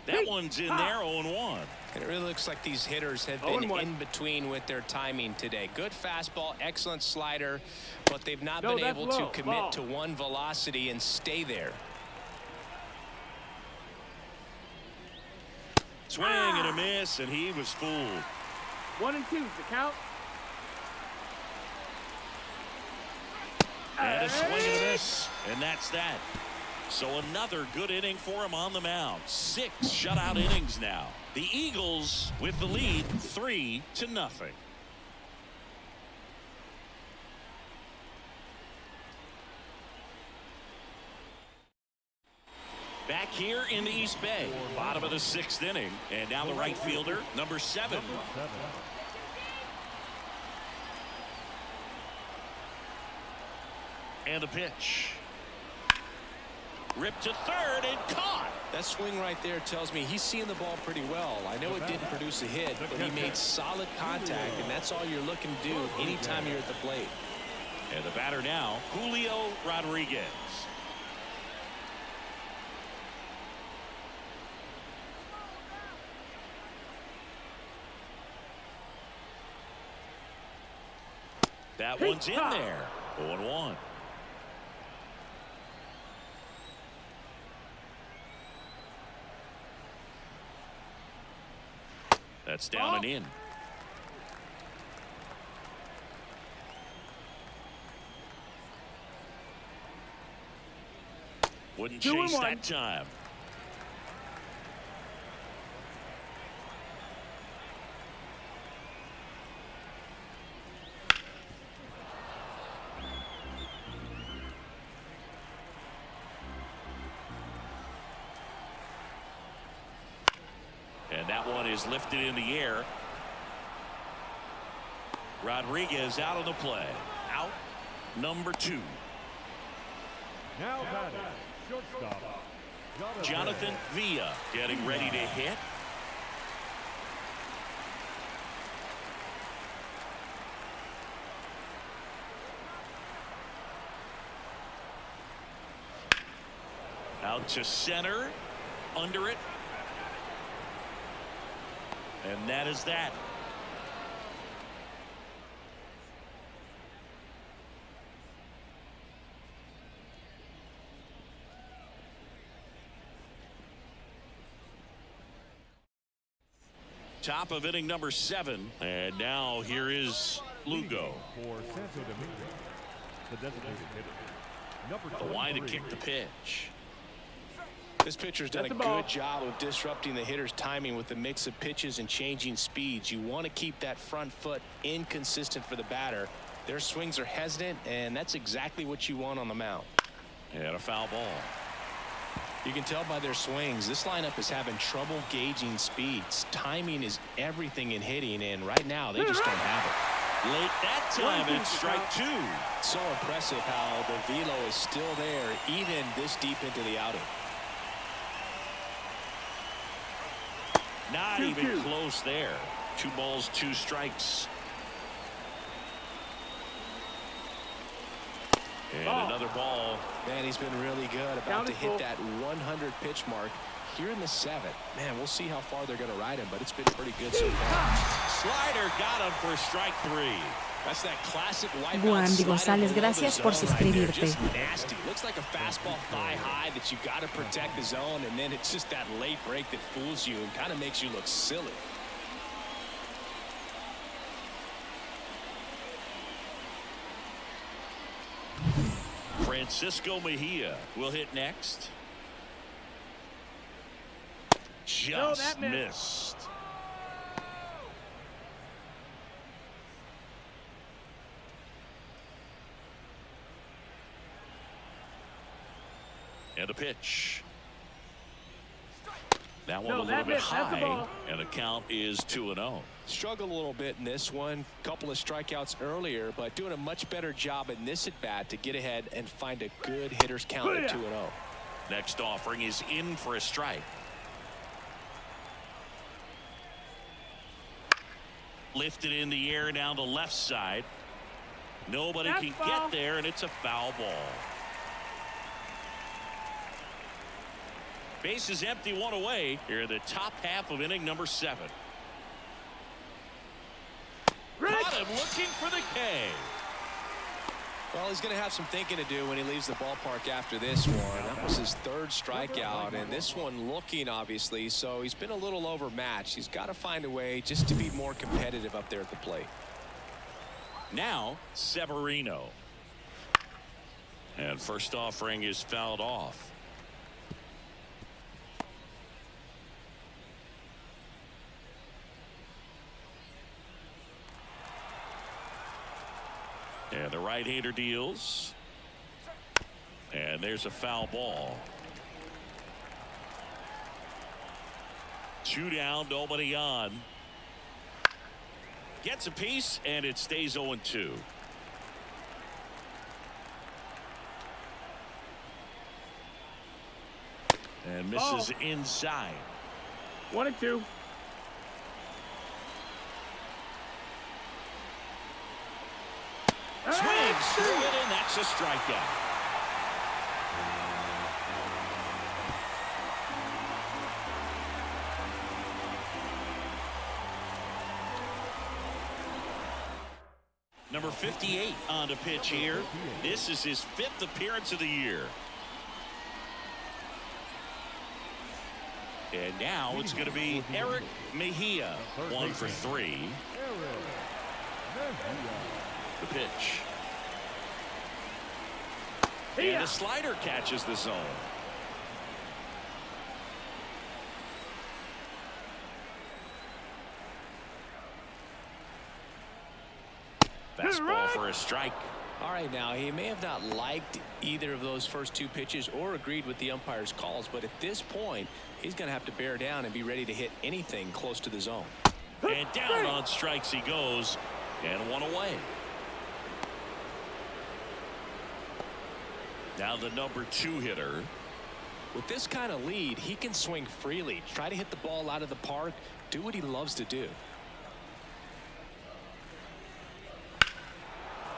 That one's in there, 0-1. And it really looks like these hitters have been in between with their timing today. Good fastball, excellent slider, but they've not been able to commit to one velocity and stay there. Swing and a miss, and he was fooled. 1 and 2 is the count. And a swing and a miss, and that's that. So another good inning for him on the mound. 6 shutout innings now. The Eagles with the lead, 3-0. Back here in the East Bay, bottom of the 6th inning, and now the right fielder, number 7. And a pitch. Ripped to third and caught. That swing right there tells me he's seeing the ball pretty well. I know it didn't produce a hit, but he made solid contact, and that's all you're looking to do anytime you're at the plate. And the batter now, Julio Rodriguez. That one's in there. 0-1. That's down and in. Wouldn't chase that time. And that one is lifted in the air. Rodriguez out of the play. Out number 2. Now batting, shortstop, Jonathan Villa getting ready to hit. Out to center, under it. And that is that. Top of inning number 7. And now here is Lugo. For Santo Domingo, the designated hitter, number The line to 23. kick the pitch. This pitcher's done a good job of disrupting the hitter's timing with the mix of pitches and changing speeds. You want to keep that front foot inconsistent for the batter. Their swings are hesitant, and that's exactly what you want on the mound. And a foul ball. You can tell by their swings, this lineup is having trouble gauging speeds. Timing is everything in hitting, and right now they just don't have it. Late that time, it's strike 2. So impressive how the velo is still there, even this deep into the outing. Not even close there. 2 balls, 2 strikes. And another ball. Man, he's been really good. About to hit that 100 pitch mark here in the 7th. Man, we'll see how far they're going to ride him, but it's been pretty good so far. Slider got him for strike 3. That's that classic wipeout Andy González, gracias por suscribirte. Just nasty. Looks like a fastball thigh high that you got to protect the zone, and then it's just that late break that fools you and kind of makes you look silly. Francisco Mejia will hit next. Just missed. And a pitch. That one a little bit high, and the count is 2-0. Struggled a little bit in this one. Couple of strikeouts earlier, but doing a much better job in this at bat to get ahead and find a good hitter's count at 2-0. Next offering is in for a strike. Lifted in the air down the left side. Nobody can get there, and it's a foul ball. Base is empty, 1 away here in the top half of inning number 7. Caught him looking for the K. Well, he's going to have some thinking to do when he leaves the ballpark after this one. That was his 3rd strikeout, and this one looking, obviously, so he's been a little overmatched. He's got to find a way just to be more competitive up there at the plate. Now, Severino. And first offering is fouled off. And the right-hander deals. And there's a foul ball. 2 down, nobody on. Gets a piece, and it stays 0-2. And misses inside. 1-2. Swings through it, and that's a strikeout. Number 58 on the pitch here. This is his 5th appearance of the year. And now it's going to be Eric Mejia, 1 for 3. The pitch. And the slider catches the zone. Fastball for a strike. All right, now he may have not liked either of those first 2 pitches or agreed with the umpire's calls, but at this point he's going to have to bear down and be ready to hit anything close to the zone. And down on strikes he goes, and 1 away. Now the number 2 hitter. With this kind of lead, he can swing freely, try to hit the ball out of the park, do what he loves to do.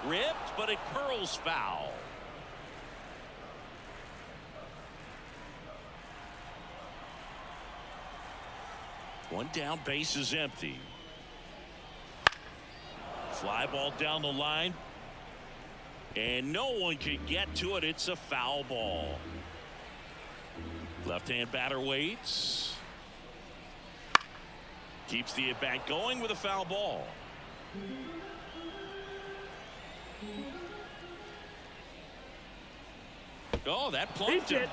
Ripped, but it curls foul. One down, base is empty. Fly ball down the line. And no one can get to it. It's a foul ball. Left-hand batter waits. Keeps the at-bat going with a foul ball. Oh, that plunked him.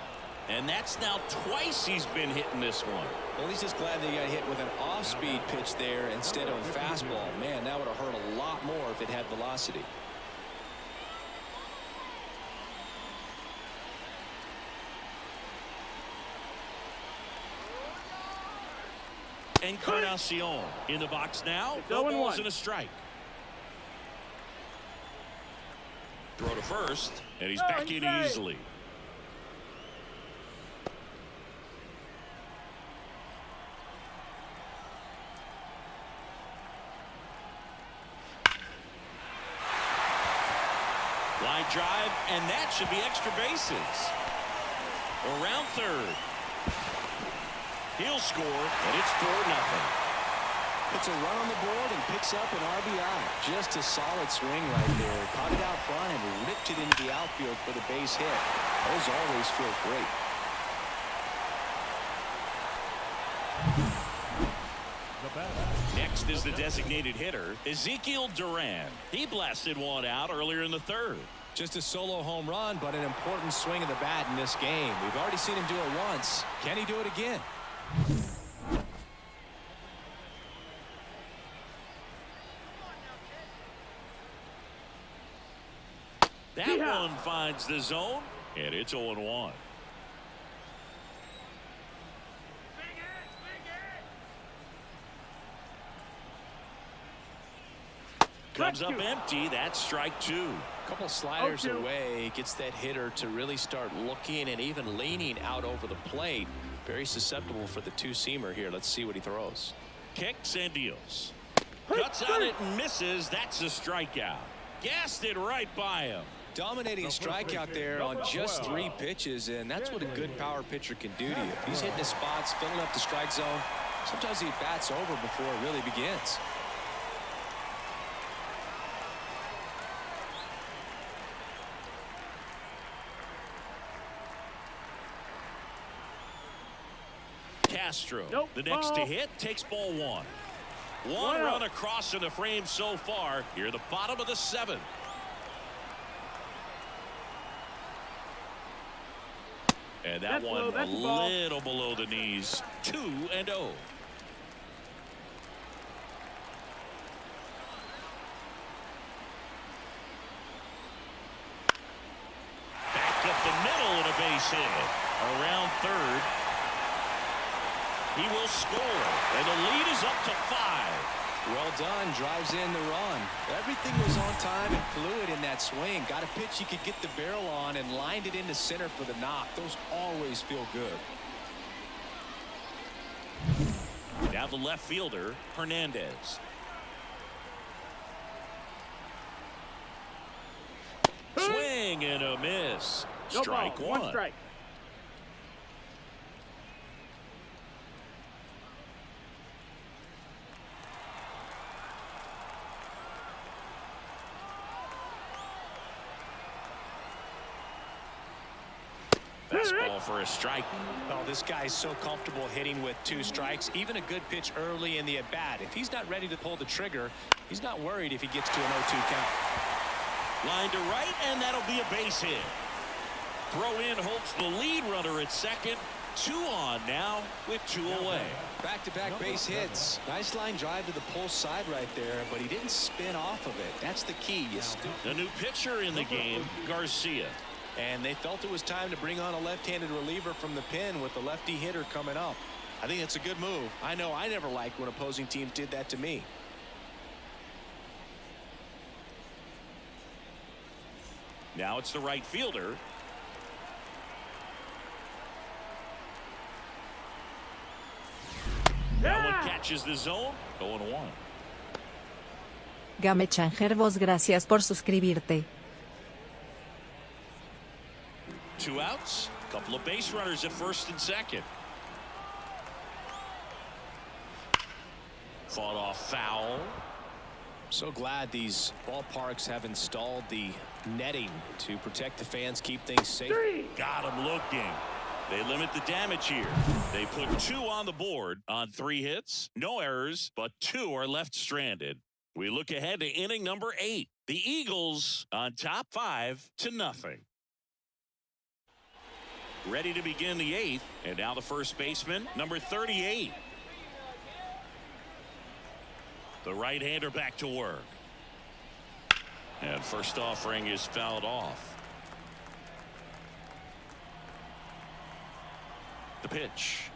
And that's now twice he's been hitting this one. Well, he's just glad that he got hit with an off-speed pitch there instead of a fastball. Man, that would have hurt a lot more if it had velocity. Encarnacion in the box now. No balls and a strike. Throw to first, and he's back in easily. drive, and that should be extra bases. Around third. He'll score, and it's 4-0. Puts a run on the board and picks up an RBI. Just a solid swing right there. Caught it out front and ripped it into the outfield for the base hit. Those always feel great. Next is the designated hitter, Ezekiel Duran. He blasted one out earlier in the third. Just a solo home run, but an important swing of the bat in this game. We've already seen him do it once. Can he do it again? That one finds the zone, and it's 0-1. Comes up empty. That's strike 2. A couple sliders away, gets that hitter to really start looking and even leaning out over the plate. Very susceptible for the two-seamer here. Let's see what he throws. Kicks and deals. Cuts on it and misses. That's a strikeout. Gassed it right by him. Dominating strikeout there on just 3 pitches, and that's what a good power pitcher can do to you. If he's hitting his spots, filling up the strike zone, sometimes he bats over before it really begins. Castro, the next to hit, takes ball 1. One run across in the frame so far. Here, the bottom of the 7th. And that one a little below the knees. 2-0. Back up the middle and a base hit. Around third. He will score, and the lead is up to 5. Well done. Drives in the run. Everything was on time and fluid in that swing. Got a pitch you could get the barrel on and lined it into center for the knock. Those always feel good. Now the left fielder, Hernandez. Swing and a miss. Strike 1. 1 strike. Fastball for a strike. Oh, this guy's so comfortable hitting with 2 strikes. Even a good pitch early in the at-bat. If he's not ready to pull the trigger, he's not worried if he gets to an 0-2 count. Line to right, and that'll be a base hit. Throw in holds the lead runner at second. 2 on now with 2 away. Back-to-back base hits. Nice line drive to the pull side right there, but he didn't spin off of it. That's the key. The new pitcher in the game, Garcia. And they felt it was time to bring on a left-handed reliever from the pen with the lefty hitter coming up. I think it's a good move. I know I never liked when opposing teams did that to me. Now it's the right fielder. That one catches the zone. 0-1. Game Changer, vos gracias por suscribirte. 2 outs. Couple of base runners at first and second. Fought off foul. So glad these ballparks have installed the netting to protect the fans, keep things safe. Got him looking. They limit the damage here. They put 2 on the board on 3 hits. No errors, but 2 are left stranded. We look ahead to inning number 8. The Eagles on top 5-0. Ready to begin the 8th. And now the first baseman, number 38. The right-hander back to work. And first offering is fouled off. The pitch.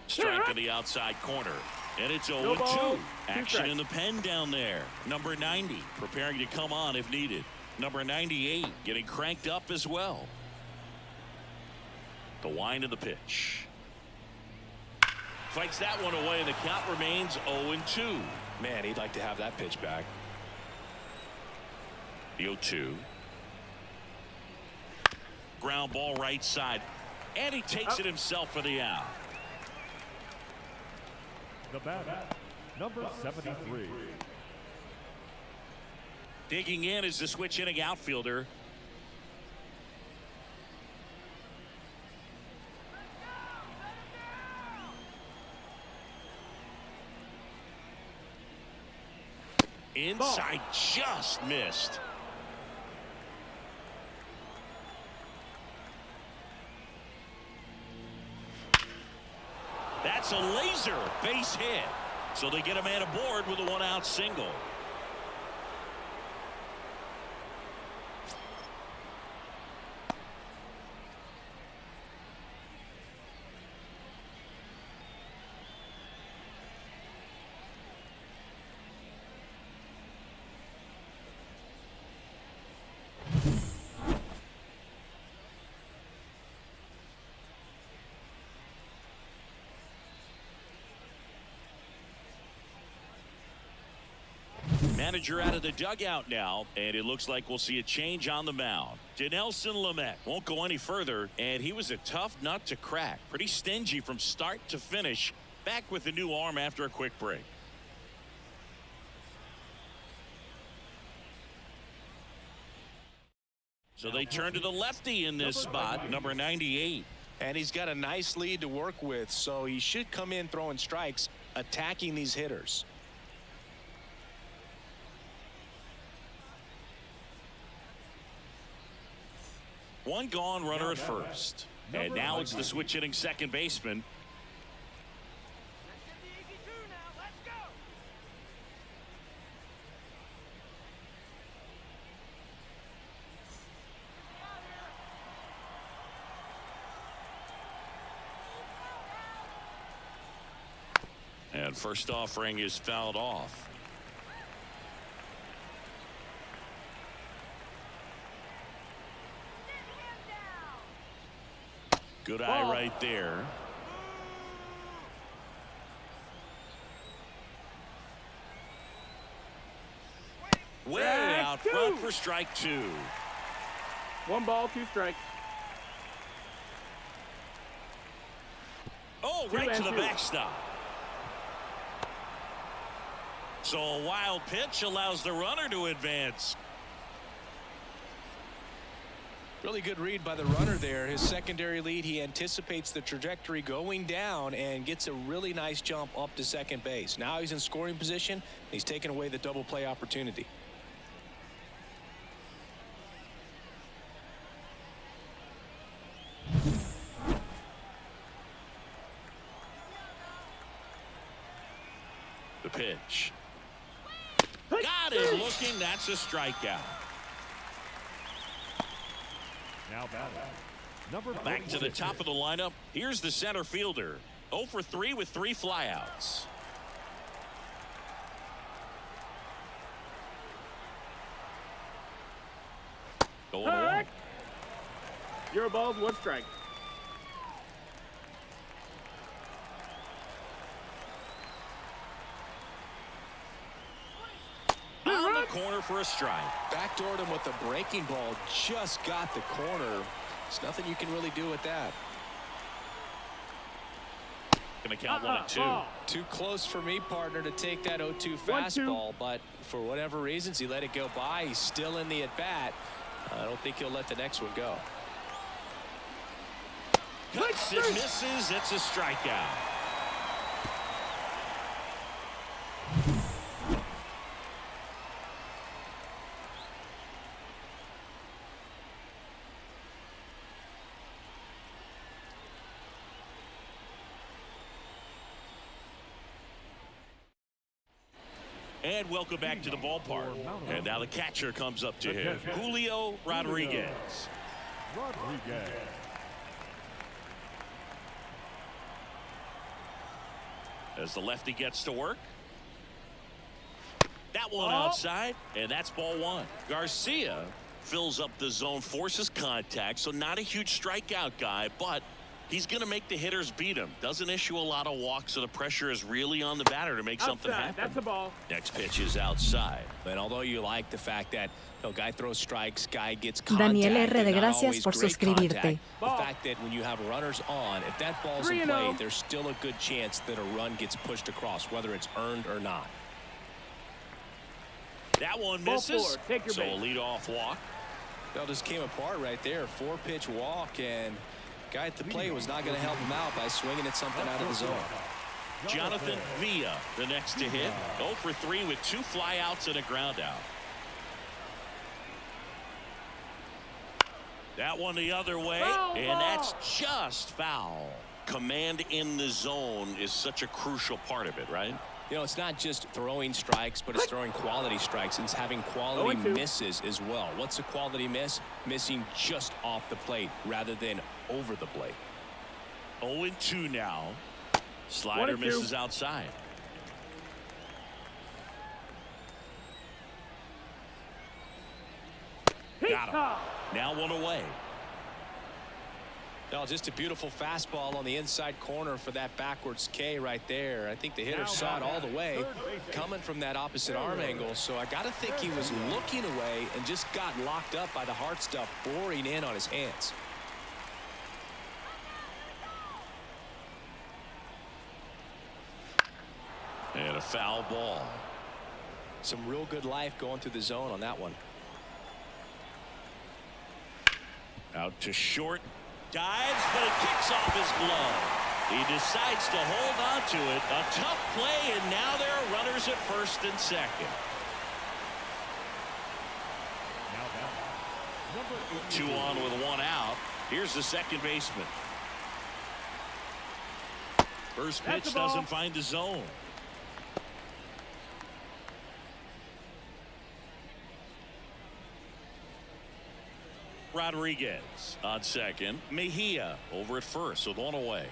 Strike to the outside corner. And it's 0-2. Action in the pen down there. Number 90 preparing to come on if needed. Number 98 getting cranked up as well. The wind of the pitch. Fights that one away, and the count remains 0-2. Man, he'd like to have that pitch back. The 0-2. Ground ball right side. And he takes it himself for the out. The batter, number 73. Digging in is the switch hitting outfielder. Inside, just missed. That's a laser base hit. So they get a man aboard with a one-out single. Manager out of the dugout now, and it looks like we'll see a change on the mound. Dinelson Lamet won't go any further, and he was a tough nut to crack. Pretty stingy from start to finish. Back with a new arm after a quick break. So they turn to the lefty in this spot, number 98. And he's got a nice lead to work with, so he should come in throwing strikes, attacking these hitters. One gone, runner at first. And now it's the switch hitting second baseman. And first offering is fouled off. Good eye right there. Way out front for strike two. 1 ball, 2 strikes. Oh, right to the backstop. So a wild pitch allows the runner to advance. Really good read by the runner there. His secondary lead, he anticipates the trajectory going down and gets a really nice jump up to second base. Now he's in scoring position. He's taken away the double play opportunity. The pitch. Got it looking. That's a strikeout. Now batting, number Back to the top of the lineup. Here's the center fielder. 0 for 3 with 3 flyouts. Going along. 0 balls, 1 strike. On the corner for a strike. Backdoored him with a breaking ball. Just got the corner. There's nothing you can really do with that. Going to count 1 and 2. Too close for me, partner, to take that 0-2 fastball, but for whatever reasons, he let it go by. He's still in the at-bat. I don't think he'll let the next one go. Cuts and misses. It's a strikeout. And welcome back to the ballpark. And now the catcher comes up to him. Julio Rodriguez. As the lefty gets to work. That one outside, and that's ball 1. Garcia fills up the zone, forces contact, so not a huge strikeout guy, but He's going to make the hitters beat him. Doesn't issue a lot of walks, so the pressure is really on the batter to make something happen. That's a ball. Next pitch is outside. And although you like the fact that guy throws strikes, guy gets contact, Daniel R. de not gracias always por great suscribirte. contact, the fact that when you have runners on, if that ball's in play, there's still a good chance that a run gets pushed across, whether it's earned or not. That one misses. Take your So a base. leadoff walk. That just came apart right there. 4-pitch walk, and guy at the plate was not going to help him out by swinging at something out of the zone. Jonathan Villa, the next to hit. 0 for 3 with 2 flyouts and a ground out. That one the other way, and that's just foul. Command in the zone is such a crucial part of it, right? You know, it's not just throwing strikes, but it's throwing quality strikes. It's having quality misses as well. What's a quality miss? Missing just off the plate rather than over the plate. 0-2 now. Slider misses outside. Got him. Now 1 away. No, just a beautiful fastball on the inside corner for that backwards K right there. I think the hitter saw it all the way coming from that opposite arm angle. So I got to think he was looking away and just got locked up by the hard stuff boring in on his hands. And a foul ball. Some real good life going through the zone on that one. Out to short. Dives, but it kicks off his glove. He decides to hold on to it. A tough play, and now there are runners at first and second. Two on with 1 out. Here's the second baseman. First pitch doesn't find the zone. Rodriguez on second. Mejia over at first with 1 away.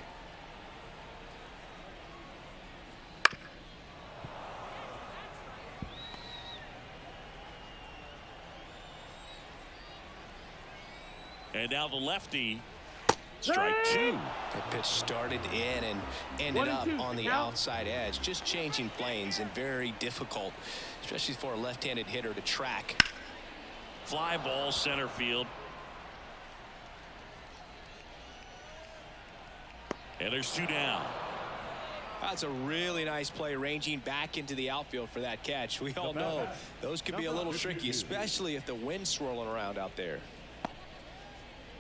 And now the lefty. Strike 2. That pitch started in and ended up on the outside edge. Just changing planes and very difficult, especially for a left-handed hitter to track. Fly ball center field. And there's 2 down. That's a really nice play, ranging back into the outfield for that catch. We all know those could be a little tricky, especially if the wind's swirling around out there.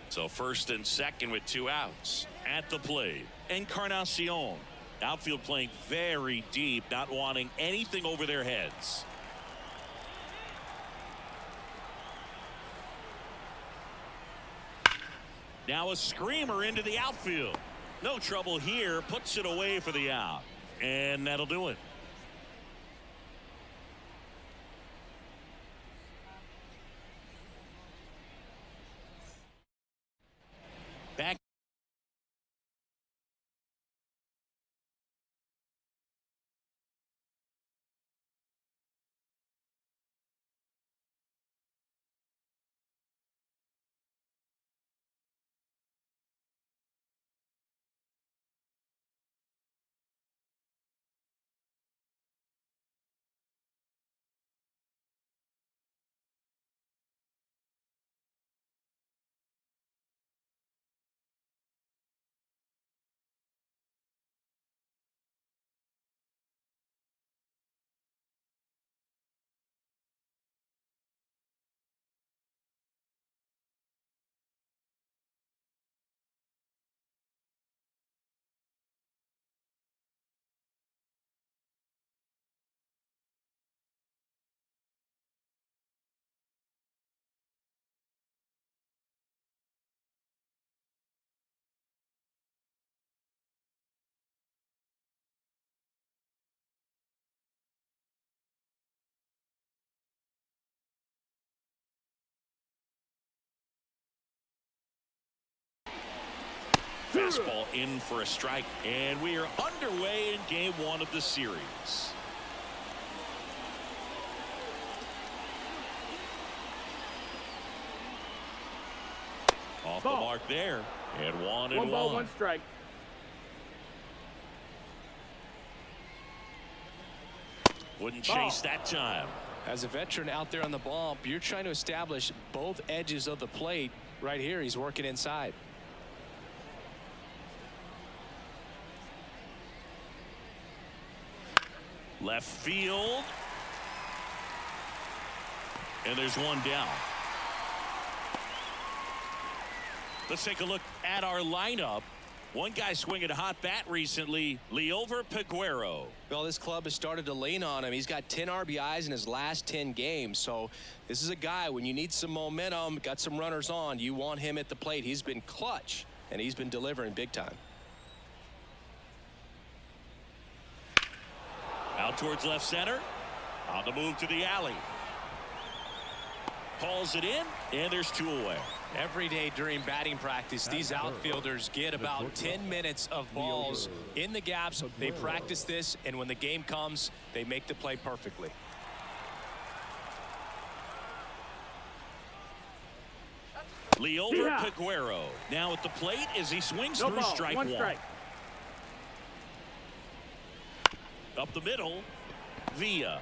So first and second with 2 outs. At the plate, Encarnacion. Outfield playing very deep, not wanting anything over their heads. Now a screamer into the outfield. No trouble here. Puts it away for the out. And that'll do it. Back. Fastball in for a strike, and we are underway in game 1 of the series. Off off the mark there. And 1-1. 1 ball, 1 strike. Wouldn't chase that time. As a veteran out there on the bump, you're trying to establish both edges of the plate. Right here, he's working inside. Left field. And there's one down. Let's take a look at our lineup. One guy swinging a hot bat recently, Mlb Piguero. Well, this club has started to lean on him. He's got 10 RBIs in his last 10 games. So this is a guy, when you need some momentum, got some runners on, you want him at the plate. He's been clutch, and he's been delivering big time. Out towards left center. On the move to the alley. Hauls it in, and there's 2 away. Every day during batting practice, these outfielders get about 10 minutes of balls in the gaps. They practice this, and when the game comes, they make the play perfectly. Mlb Piguero now at the plate as he swings through strike 1. Up the middle, Villa.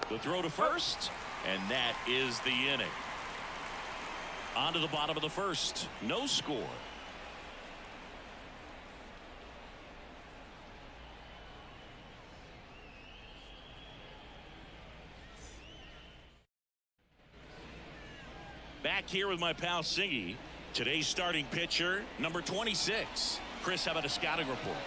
The throw to first, and that is the inning. On to the bottom of the first. No score. Back here with my pal Singy. Today's starting pitcher, number 26. Chris, how about a scouting report?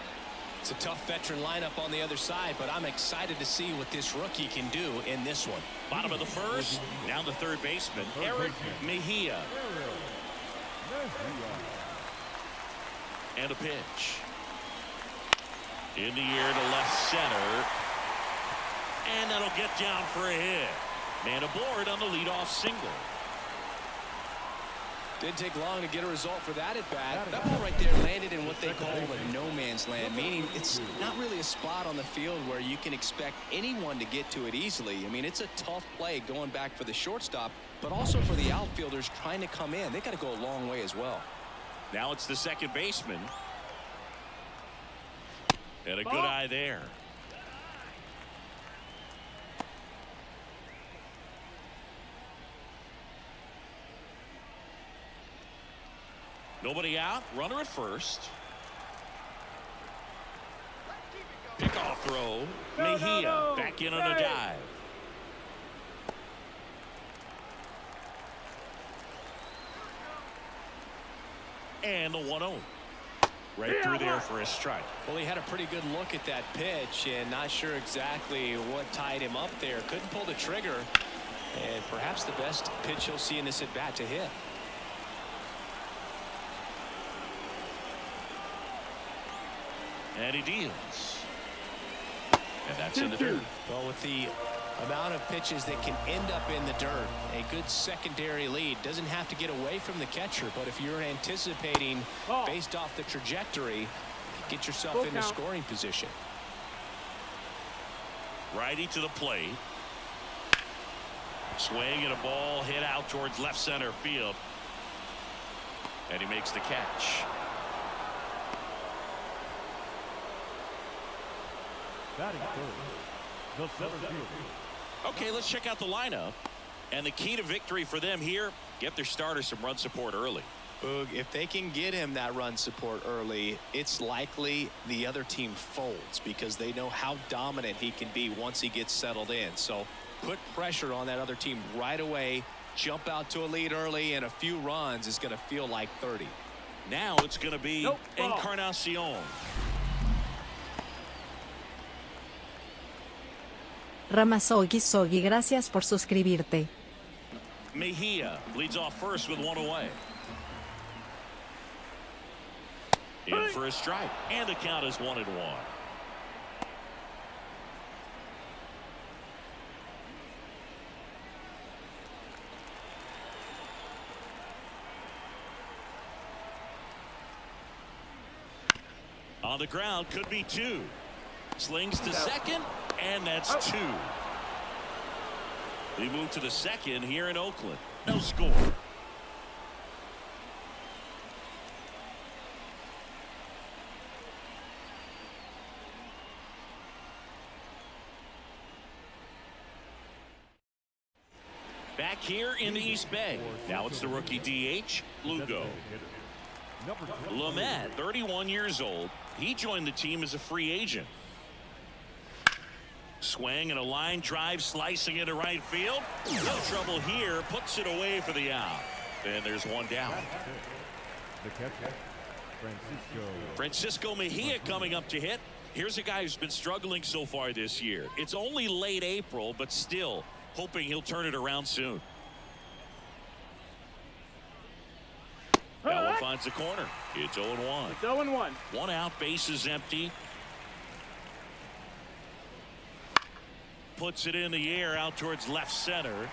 It's a tough veteran lineup on the other side, but I'm excited to see what this rookie can do in this one. Bottom of the first, down to third baseman, Eric Mejia. And a pitch. In the air to left center. And that'll get down for a hit. Man aboard on the leadoff single. Didn't take long to get a result for that at bat. That ball right there landed in what they call a no man's land, meaning it's not really a spot on the field where you can expect anyone to get to it easily. I mean, it's a tough play going back for the shortstop, but also for the outfielders trying to come in. They got to go a long way as well. Now it's the second baseman. And a good eye there. Nobody out. Runner at first. Pickoff throw. Mejia back in on a dive. And the 1-0. Right through there for a strike. Well, he had a pretty good look at that pitch and not sure exactly what tied him up there. Couldn't pull the trigger. And perhaps the best pitch he'll see in this at bat to hit. And he deals. And that's in the dirt. Well, with the amount of pitches that can end up in the dirt, a good secondary lead. Doesn't have to get away from the catcher, but if you're anticipating based off the trajectory, get yourself into scoring position. Righty to the plate. Swing and a ball hit out towards left center field. And he makes the catch. Batting third, the center fielder. Okay, let's check out the lineup. And the key to victory for them here, get their starter some run support early. Boog, if they can get him that run support early, it's likely the other team folds because they know how dominant he can be once he gets settled in. So put pressure on that other team right away, jump out to a lead early, and a few runs is going to feel like 30. Now it's going to be Encarnacion. Ramasogi, gracias por suscribirte. Mejia leads off first with 1 away. In for a strike. And the count is 1-1. On the ground, could be 2. Slings to second, and that's 2. We move to the second here in Oakland. No score. Back here in the East Bay. Now it's the rookie DH, Lugo. Mlb, 31 years old. He joined the team as a free agent. Swing and a line drive, slicing into right field. No trouble here. Puts it away for the out. And there's one down. The catcher, Francisco Mejia coming up to hit. Here's a guy who's been struggling so far this year. It's only late April, but still hoping he'll turn it around soon. That one finds the corner. It's 0-1. It's 0-1. One out, base is empty. Puts it in the air out towards left center.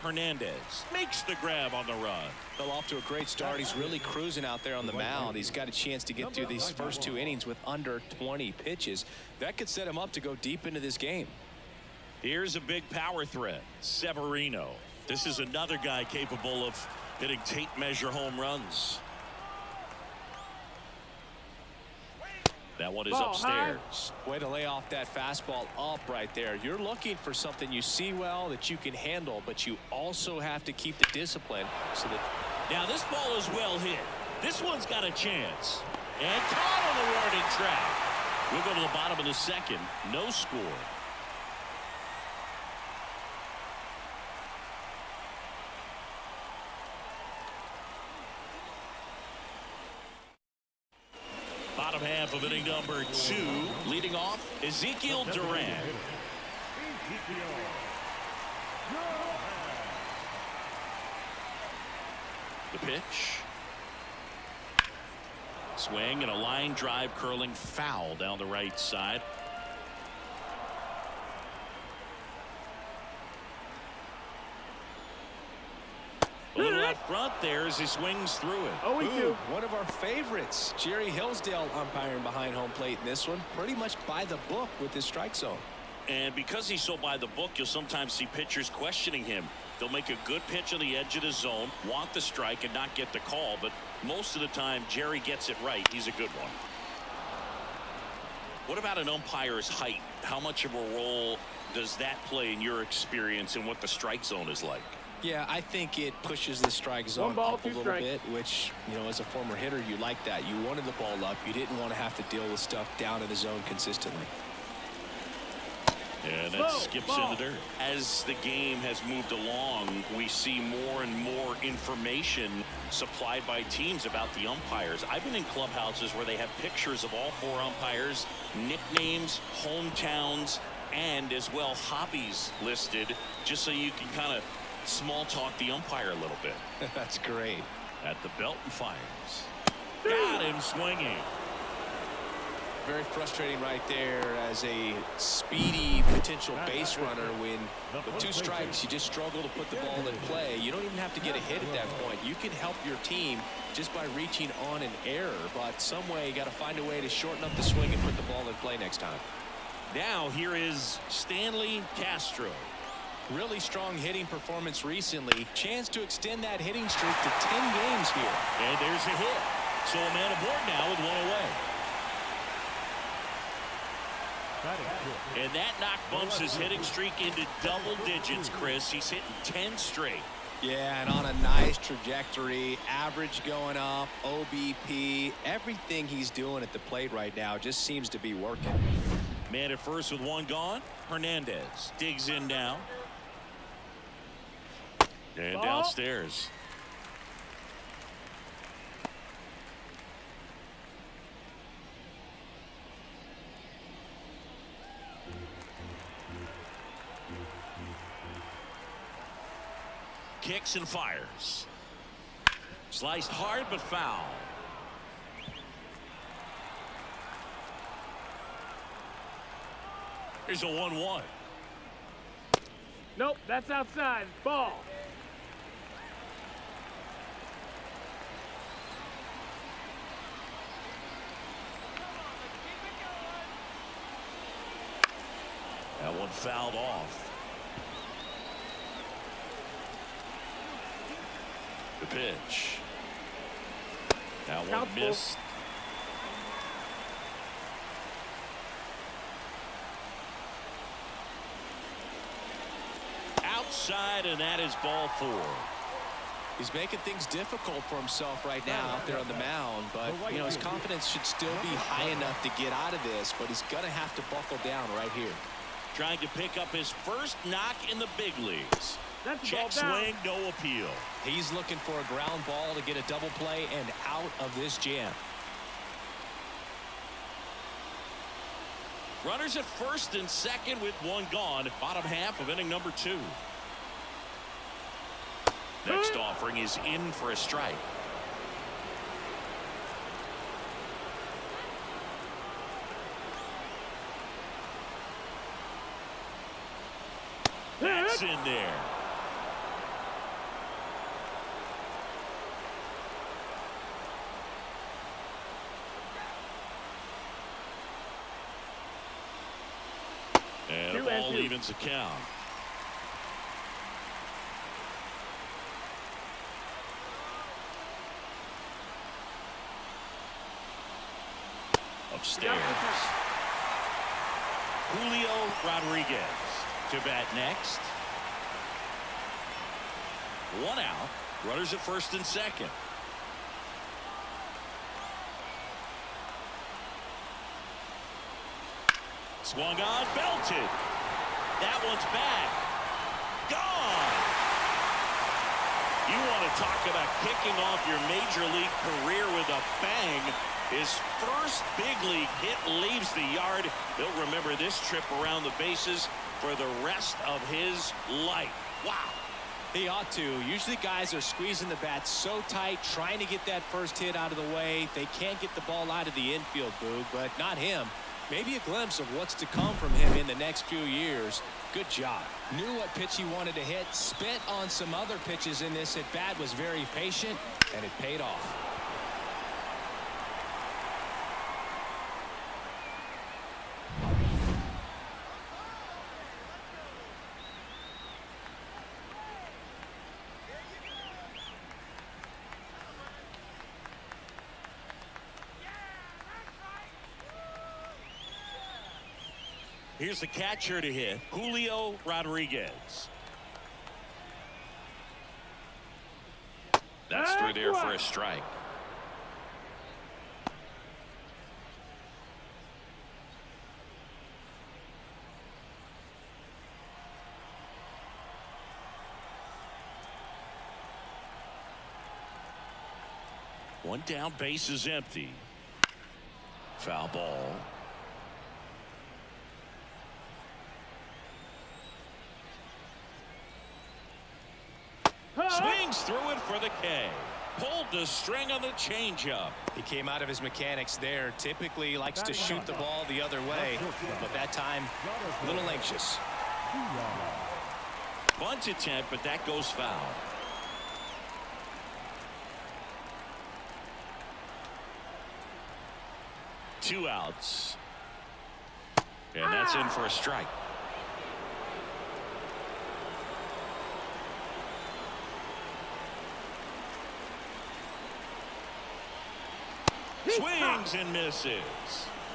Hernandez makes the grab on the run. Well, off to a great start. He's really cruising out there on the mound. He's got a chance to get through these first 2 innings with under 20 pitches. That could set him up to go deep into this game. Here's a big power threat, Severino. This is another guy capable of hitting tape measure home runs. That one is upstairs. Way to lay off that fastball up right there. You're looking for something you see well that you can handle, but you also have to keep the discipline so that. Now this ball is well hit. This one's got a chance. And caught on the warning track. We'll go to the bottom of the second. No score. Bottom half of inning number 2. Leading off, Ezekiel Duran. The pitch. Swing and a line drive curling foul down the right side. A little out front there as he swings through it. Ooh, one of our favorites, Jerry Hillsdale, umpiring behind home plate in this one. Pretty much by the book with his strike zone. And because he's so by the book, you'll sometimes see pitchers questioning him. They'll make a good pitch on the edge of the zone, want the strike, and not get the call. But most of the time, Jerry gets it right. He's a good one. What about an umpire's height? How much of a role does that play in your experience and what the strike zone is like? Yeah, I think it pushes the strike zone up a little bit, which, you know, as a former hitter, you like that. You wanted the ball up. You didn't want to have to deal with stuff down in the zone consistently. And that skips in the dirt. As the game has moved along, we see more and more information supplied by teams about the umpires. I've been in clubhouses where they have pictures of all 4 umpires, nicknames, hometowns, and as well hobbies listed, just so you can kind of small talk the umpire a little bit. That's great. At the belt and fires. Got him swinging. Very frustrating right there as a speedy potential base runner when with 2 strikes you just struggle to put the ball in play. You don't even have to get a hit at that point. You can help your team just by reaching on an error, but some way you got to find a way to shorten up the swing and put the ball in play next time. Now here is Stanley Castro. Really strong hitting performance recently. Chance to extend that hitting streak to 10 games here. And there's a hit. So a man aboard now with 1 away. And that knock bumps his hitting streak into double digits, Chris. He's hitting 10 straight. Yeah, and on a nice trajectory. Average going up, OBP. Everything he's doing at the plate right now just seems to be working. Man at first with 1 gone. Hernandez digs in now. And downstairs. Kicks and fires. Sliced hard but foul. Here's a 1-1. Nope, that's outside. Ball. That one fouled off. The pitch. That one missed. side, and that is ball 4. He's making things difficult for himself right now out there on the mound, but you know, his confidence should still be high enough to get out of this, but he's going to have to buckle down right here. Trying to pick up his first knock in the big leagues. Check swing, no appeal. He's looking for a ground ball to get a double play and out of this jam. Runners at first and second with one gone. Bottom half of inning number 2. Next offering is in for a strike. That's in there. And the ball evens the count. Upstairs. Julio Rodriguez to bat next. 1 out. Runners at first and second. Swung on, belted. That one's back. Gone. You want to talk about kicking off your major league career with a bang. His first big league hit leaves the yard. He'll remember this trip around the bases for the rest of his life. Wow. He ought to. Usually guys are squeezing the bat so tight, trying to get that first hit out of the way. They can't get the ball out of the infield, Boog, but not him. Maybe a glimpse of what's to come from him in the next few years. Good job. Knew what pitch he wanted to hit. Spent on some other pitches in this at bat. Was very patient, and it paid off. Here's the catcher to hit, Julio Rodriguez. That's through there for a strike. One down, base is empty. Foul ball. Swings through it for the K. Pulled the string on the changeup. He came out of his mechanics there. Typically likes to shoot the ball the other way, but that time a little anxious. Bunt attempt, but that goes foul. Two outs. And that's in for a strike. Swings and misses.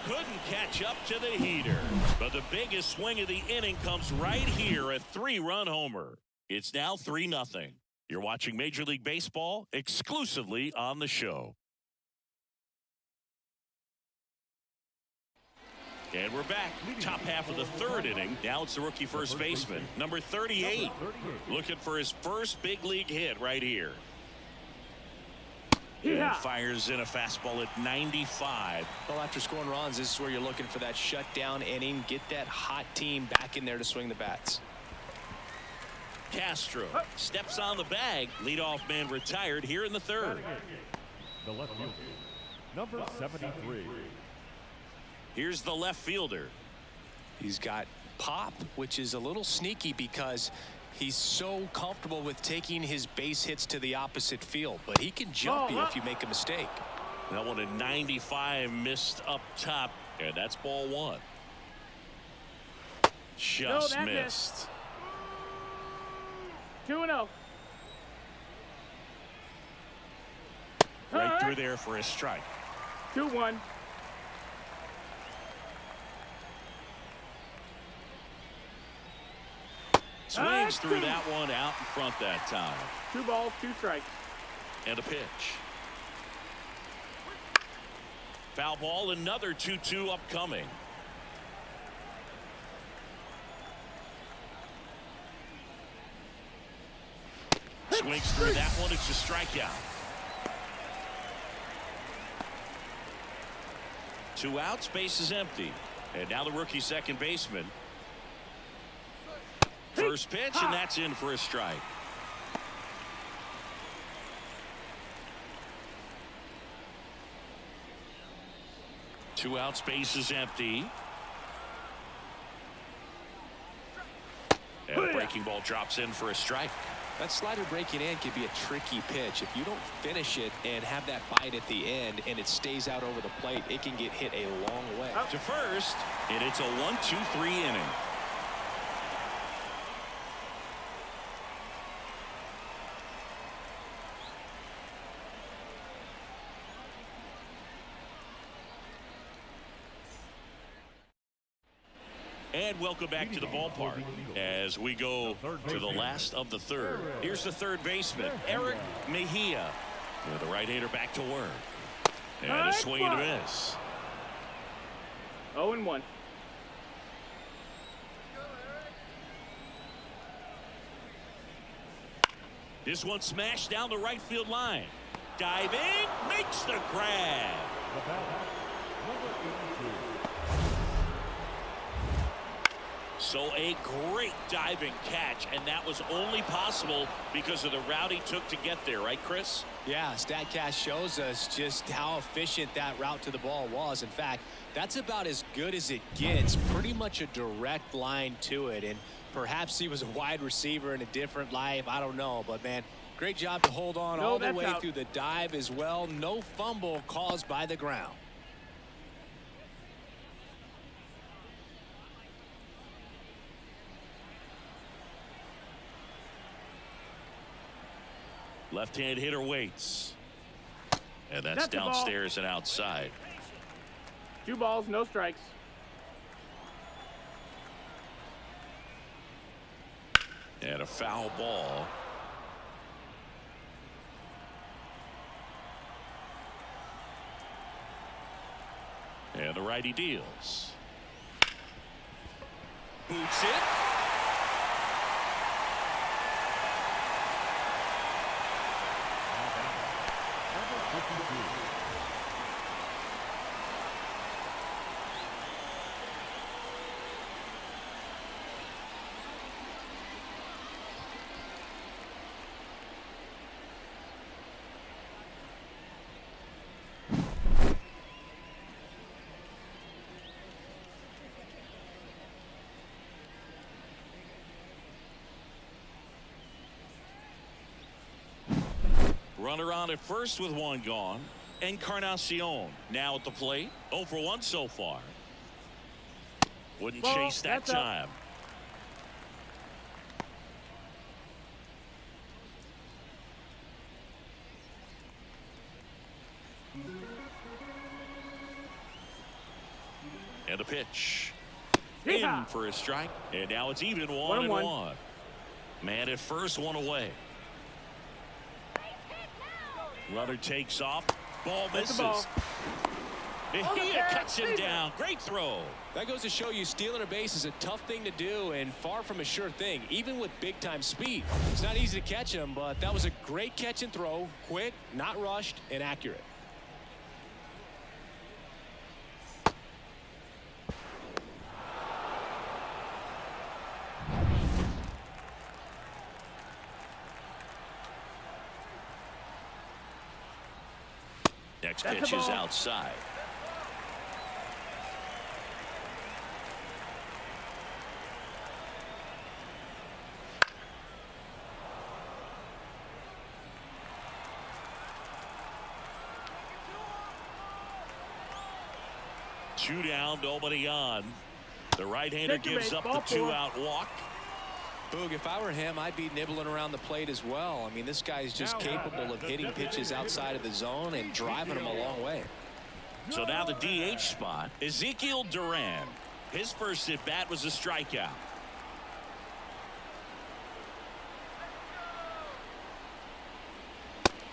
Couldn't catch up to the heater. But the biggest swing of the inning comes right here, a 3-run homer. It's now 3-0. You're watching Major League Baseball exclusively on the show. And we're back. Top half of the third inning. Now it's the rookie first baseman, number 38. Looking for his first big league hit right here. And fires in a fastball at 95. Well, after scoring runs, this is where you're looking for that shutdown inning. Get that hot team back in there to swing the bats. Castro steps on the bag. Leadoff man retired here in the third. The left fielder, number 73. Here's the left fielder. He's got pop, which is a little sneaky because he's so comfortable with taking his base hits to the opposite field, but he can jump you if you make a mistake. That one at 95 missed up top, and that's ball 1. Just missed. 2-0. Right through there for a strike. 2-1. Swings through that one out in front that time. 2 balls, 2 strikes. And a pitch. Foul ball, another 2-2 upcoming. Swings through that one. It's a strikeout. 2 outs, base is empty. And now the rookie second baseman. First pitch, and that's in for a strike. Two outs, base is empty. And the breaking ball drops in for a strike. That slider breaking in can be a tricky pitch. If you don't finish it and have that bite at the end and it stays out over the plate, it can get hit a long way. To first, and it's a 1-2-3 inning. And welcome back to the ballpark as we go to the last of the third. Here's the third baseman, Eric Mejia, with the right-hander back to work. And a swing and a miss. 0-1. This one smashed down the right field line. Diving, makes the grab. So a great diving catch, and that was only possible because of the route he took to get there, right, Chris? Yeah, StatCast shows us just how efficient that route to the ball was. In fact, that's about as good as it gets. Pretty much a direct line to it, and perhaps he was a wide receiver in a different life. I don't know, but man, great job to hold on all the way through the dive as well. No fumble caused by the ground. Left-hand hitter waits. And that's downstairs and outside. 2 balls, no strikes. And a foul ball. And the righty deals. Boots it. Runner on at first with 1 gone. Encarnacion now at the plate. 0 for 1 so far. Wouldn't chase that time. And a pitch. In for a strike. And now it's even 1-1. Man at first, 1 away. Runner takes off. Ball misses. Mejia cuts him down. Great throw. That goes to show you stealing a base is a tough thing to do and far from a sure thing, even with big-time speed. It's not easy to catch him, but that was a great catch and throw. Quick, not rushed, and accurate. Next pitch is outside. Two down, nobody on. The right-hander gives up the 2-out walk. Boog, if I were him, I'd be nibbling around the plate as well. I mean, this guy's just capable of hitting pitches outside of the zone and driving them a long way. So now the DH spot, Ezekiel Duran. His first at bat was a strikeout.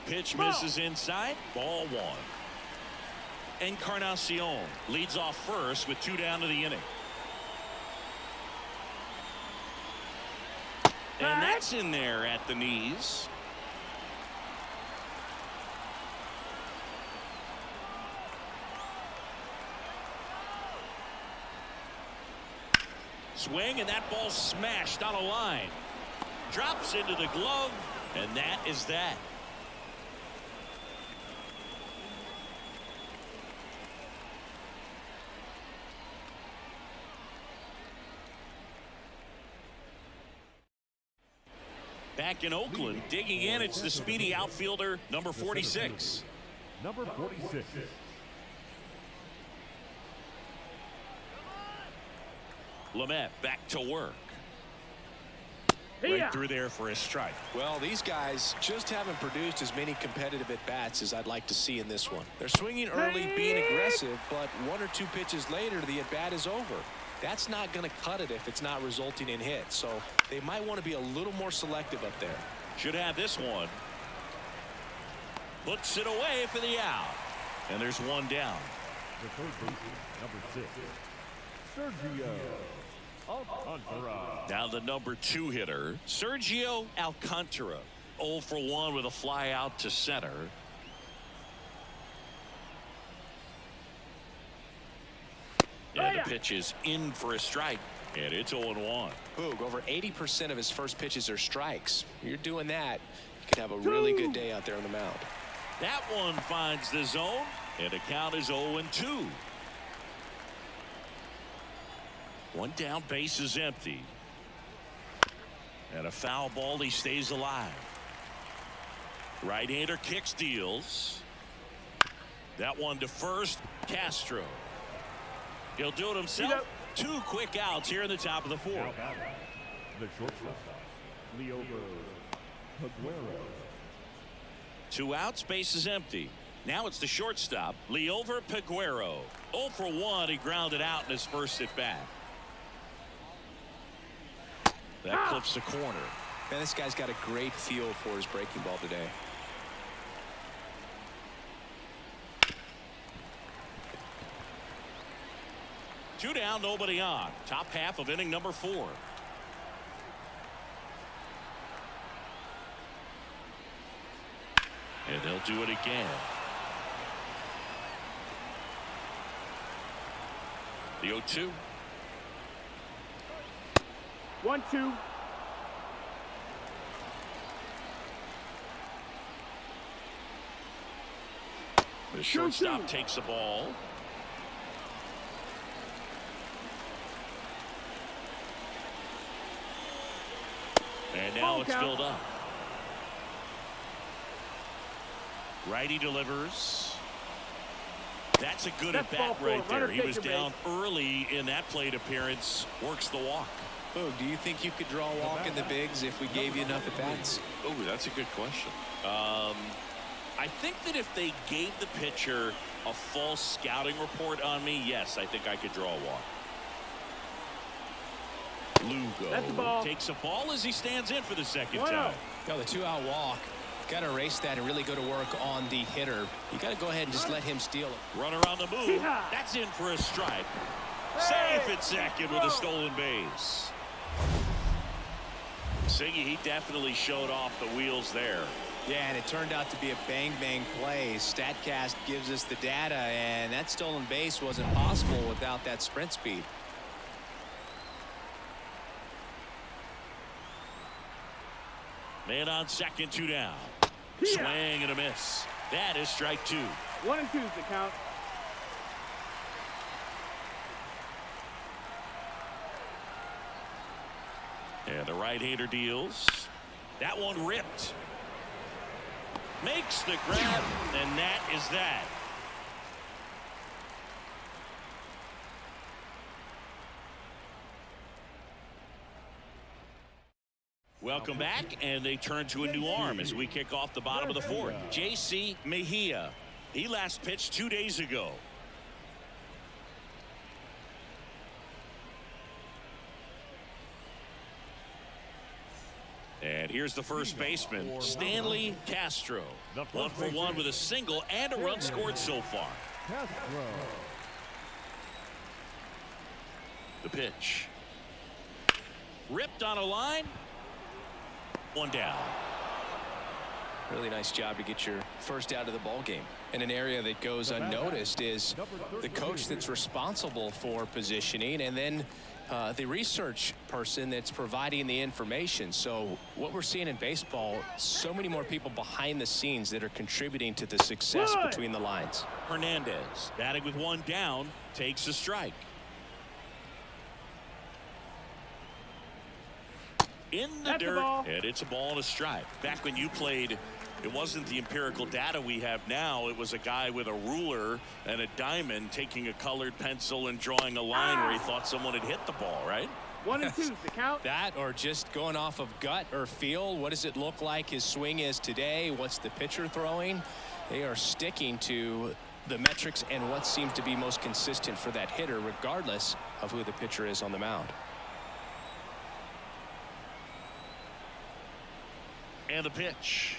Pitch misses inside. Ball 1. Encarnacion leads off first with 2 down to the inning. And that's in there at the knees. Swing, and that ball smashed on a line. Drops into the glove, and that is that. Back in Oakland, digging in, it's the speedy outfielder, number 46. Number 46. Mlb back to work. Right through there for a strike. Well, these guys just haven't produced as many competitive at-bats as I'd like to see in this one. They're swinging early, being aggressive, but 1 or 2 pitches later, the at-bat is over. That's not going to cut it if it's not resulting in hits. So they might want to be a little more selective up there. Should have this one. Puts it away for the out. And there's 1 down. The third baseman, number 6, Sergio Alcantara. Now the number 2 hitter, Sergio Alcantara. 0 for 1 with a fly out to center. And the pitch is in for a strike. And it's 0-1. Boog, over 80% of his first pitches are strikes. You're doing that, you could have a really good day out there on the mound. That one finds the zone, and the count is 0-2. 1 down, base is empty. And a foul ball, he stays alive. Right-hander kicks, deals. That one to first, Castro. He'll do it himself. 2 quick outs here in the top of the 4th. The shortstop, Mlb The Show. 2 outs, base is empty. Now it's the shortstop, Mlb The Show. 0 for 1, he grounded out in his first at bat. That clips the corner. Man, this guy's got a great feel for his breaking ball today. Two down, nobody on. Top half of inning number 4. And they'll do it again. The 0-2. 1-2. The shortstop takes the ball. And now it's filled up. Righty delivers. That's a good at bat right there. He was down early in that plate appearance. Works the walk. Oh, do you think you could draw a walk in the bigs if we gave you enough at bats? Oh, that's a good question. I think that if they gave the pitcher a false scouting report on me, yes, I think I could draw a walk. Lugo takes a ball as he stands in for the second time. No, the 2-out walk. Got to erase that and really go to work on the hitter. You got to go ahead and just let him steal it. Runner on the move. That's in for a strike. Safe at second with a stolen base. Siggy, he definitely showed off the wheels there. Yeah, and it turned out to be a bang-bang play. StatCast gives us the data, and that stolen base wasn't possible without that sprint speed. Man on second, 2 down. Swing and a miss. That is strike 2. 1 and 2 is the count. And the right-hander deals. That one ripped. Makes the grab, and that is that. Welcome back, and they turn to a new arm as we kick off the bottom of the 4th. J.C. Mejia. He last pitched 2 days ago. And here's the first baseman, Stanley Castro. 1 for 1 with a single and a run scored so far. Castro. The pitch. Ripped on a line. 1 down. Really nice job to get your first out of the ball game. And an area that goes unnoticed is the coach that's responsible for positioning, and then the research person that's providing the information. So what we're seeing in baseball, so many more people behind the scenes that are contributing to the success between the lines. Hernandez batting with 1 down, takes a strike. In the dirt, and it's a ball and a strike. Back when you played, it wasn't the empirical data we have now. It was a guy with a ruler and a diamond taking a colored pencil and drawing a line where he thought someone had hit the ball, right? 1 and 2's the count. That, or just going off of gut or feel. What does it look like his swing is today? What's the pitcher throwing? They are sticking to the metrics and what seems to be most consistent for that hitter, regardless of who the pitcher is on the mound. And the pitch.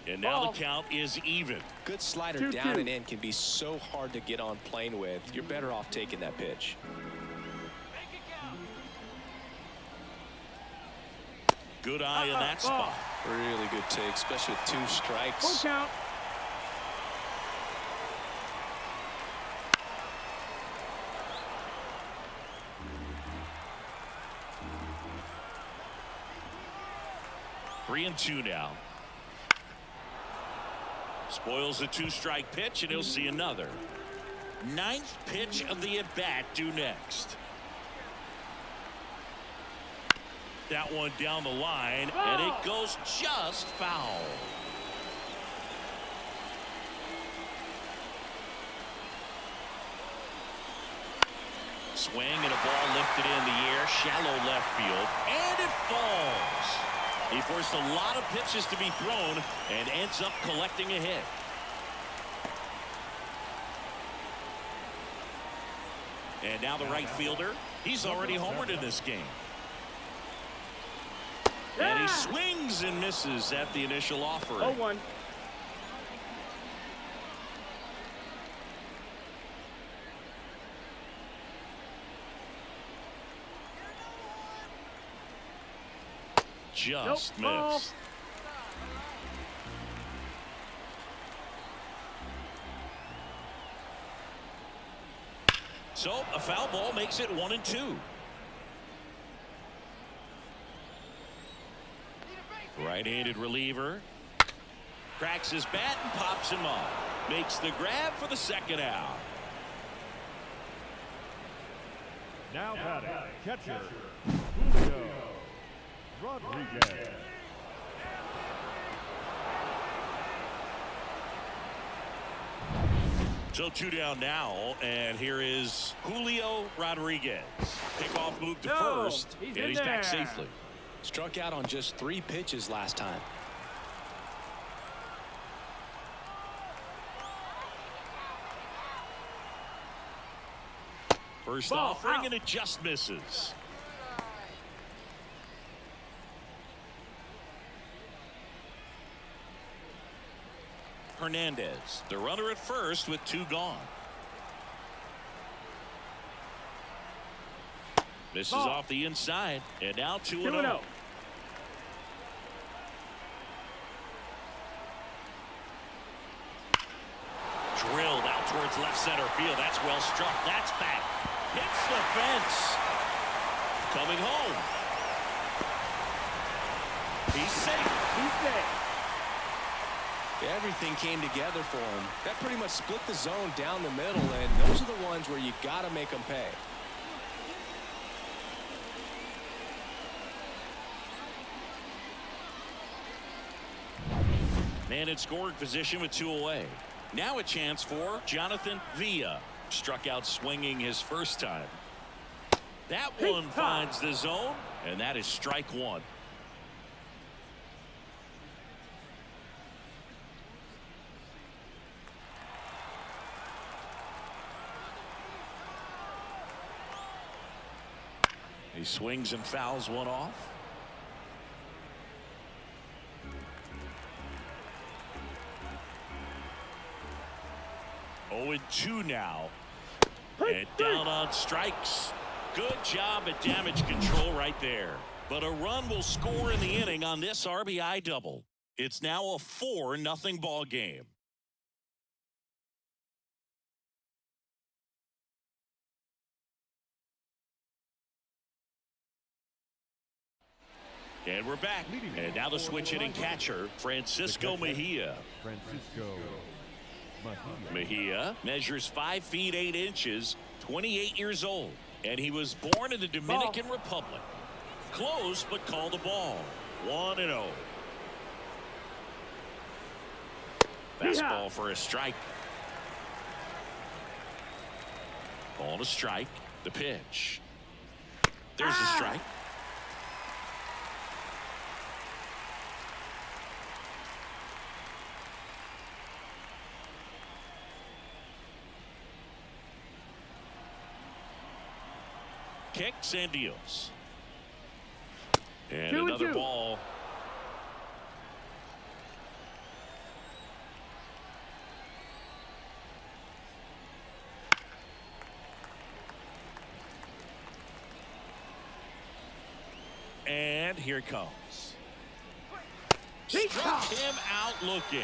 And now the count is even. Good slider 2-2. down and in can be so hard to get on plane with. You're better off taking that pitch. Good eye in that spot. Really good take, especially with 2 strikes. Full count. Three and 2 now. Spoils the 2-strike pitch, and he'll see another. 9th pitch of the at-bat due next. That one down the line, and it goes just foul. Swing and a ball lifted in the air, shallow left field, and it falls. He forced a lot of pitches to be thrown and ends up collecting a hit. And now the right fielder, he's already homered in this game. And he swings and misses at the initial offering. 0-1. Just missed. So a foul ball makes it 1 and 2. Right-handed reliever cracks his bat and pops him up. Makes the grab for the 2nd out. Now batting, catcher, Julio Rodriguez. So 2 down now, and here is Julio Rodriguez. Pickoff move to first, and he's back safely. Struck out on just 3 pitches last time. First offering, and it just misses. Hernandez, the runner at first with 2 gone. Misses off the inside, and now 2-0. Drilled out towards left center field. That's well struck. That's back. Hits the fence. Coming home. He's safe. He's safe. Everything came together for him. That pretty much split the zone down the middle, and those are the ones where you got to make them pay. Man in scoring position with 2 away. Now a chance for Jonathan Villa. Struck out swinging his first time. That one finds the zone, and that is strike 1. He swings and fouls one off. 0-2 now. And down on strikes. Good job at damage control right there. But a run will score in the inning on this RBI double. It's now a 4-0 ball game. And we're back. And now the switch hitting catcher, Francisco Mejia. Mejia measures 5 feet 8 inches, 28 years old. And he was born in the Dominican Republic. Close, but called the ball. 1-0. Fastball for a strike. Ball to strike. The pitch. There's a strike. Kicks and deals. And another ball. And here it comes. Struck him out looking.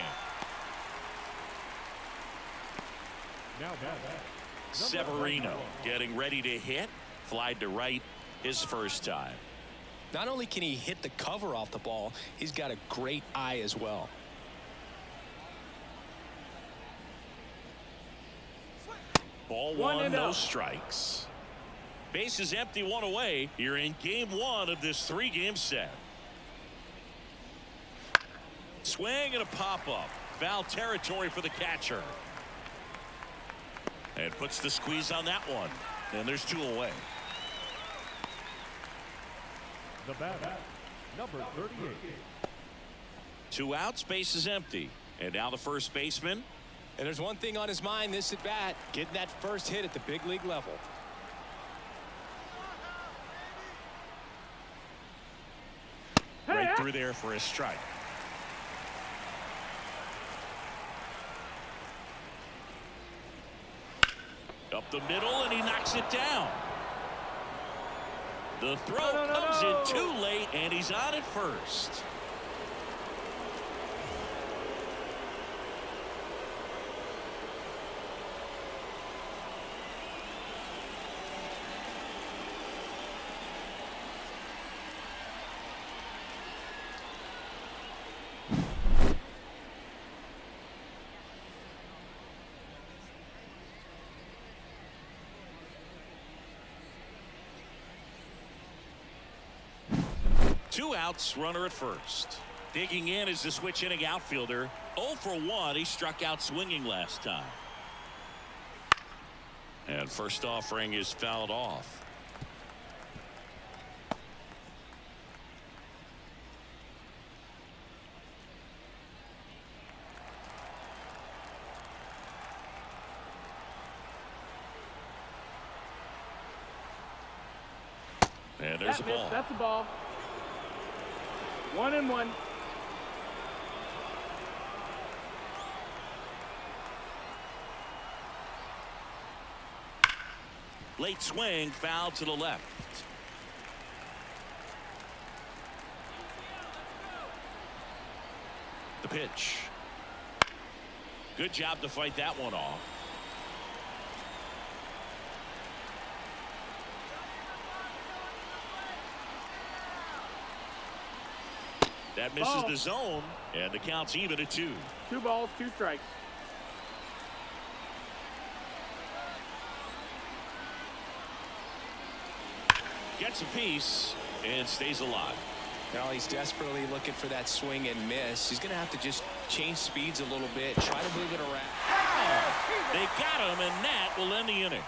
Now back. Severino getting ready to hit. Flied to right his first time. Not only can he hit the cover off the ball, he's got a great eye as well. Ball one, no strikes. Base is empty, 1 away. You're in game 1 of this 3-game set. Swing and a pop-up. Foul territory for the catcher. And puts the squeeze on that one. And there's 2 away. The batter, number 38. 2 outs, base is empty. And now the first baseman. And there's one thing on his mind this at bat, getting that first hit at the big league level. Right through there for a strike. Up the middle, and he knocks it down. The throw comes in too late, and he's on at first. Two outs, runner at first. Digging in is the switch hitting outfielder. 0 for 1. He struck out swinging last time. And first offering is fouled off. And there's a ball. That's a ball. 1-1. Late swing, foul to the left. The pitch. Good job to fight that one off. That misses the zone, and the count's even at 2. 2 balls, 2 strikes. Gets a piece and stays alive. Now he's desperately looking for that swing and miss. He's going to have to just change speeds a little bit, try to move it around. Oh, they got him, and that will end the inning.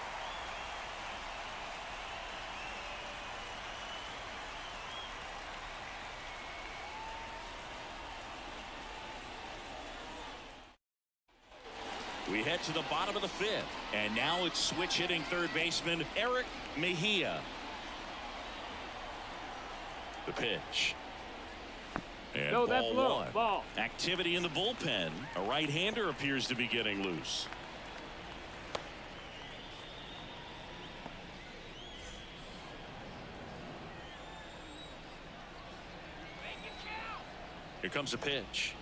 We head to the bottom of the 5th, and now it's switch hitting third baseman Eric Mejia. The pitch. And no, that's low. 1. Activity in the bullpen. A right-hander appears to be getting loose. Here comes a pitch.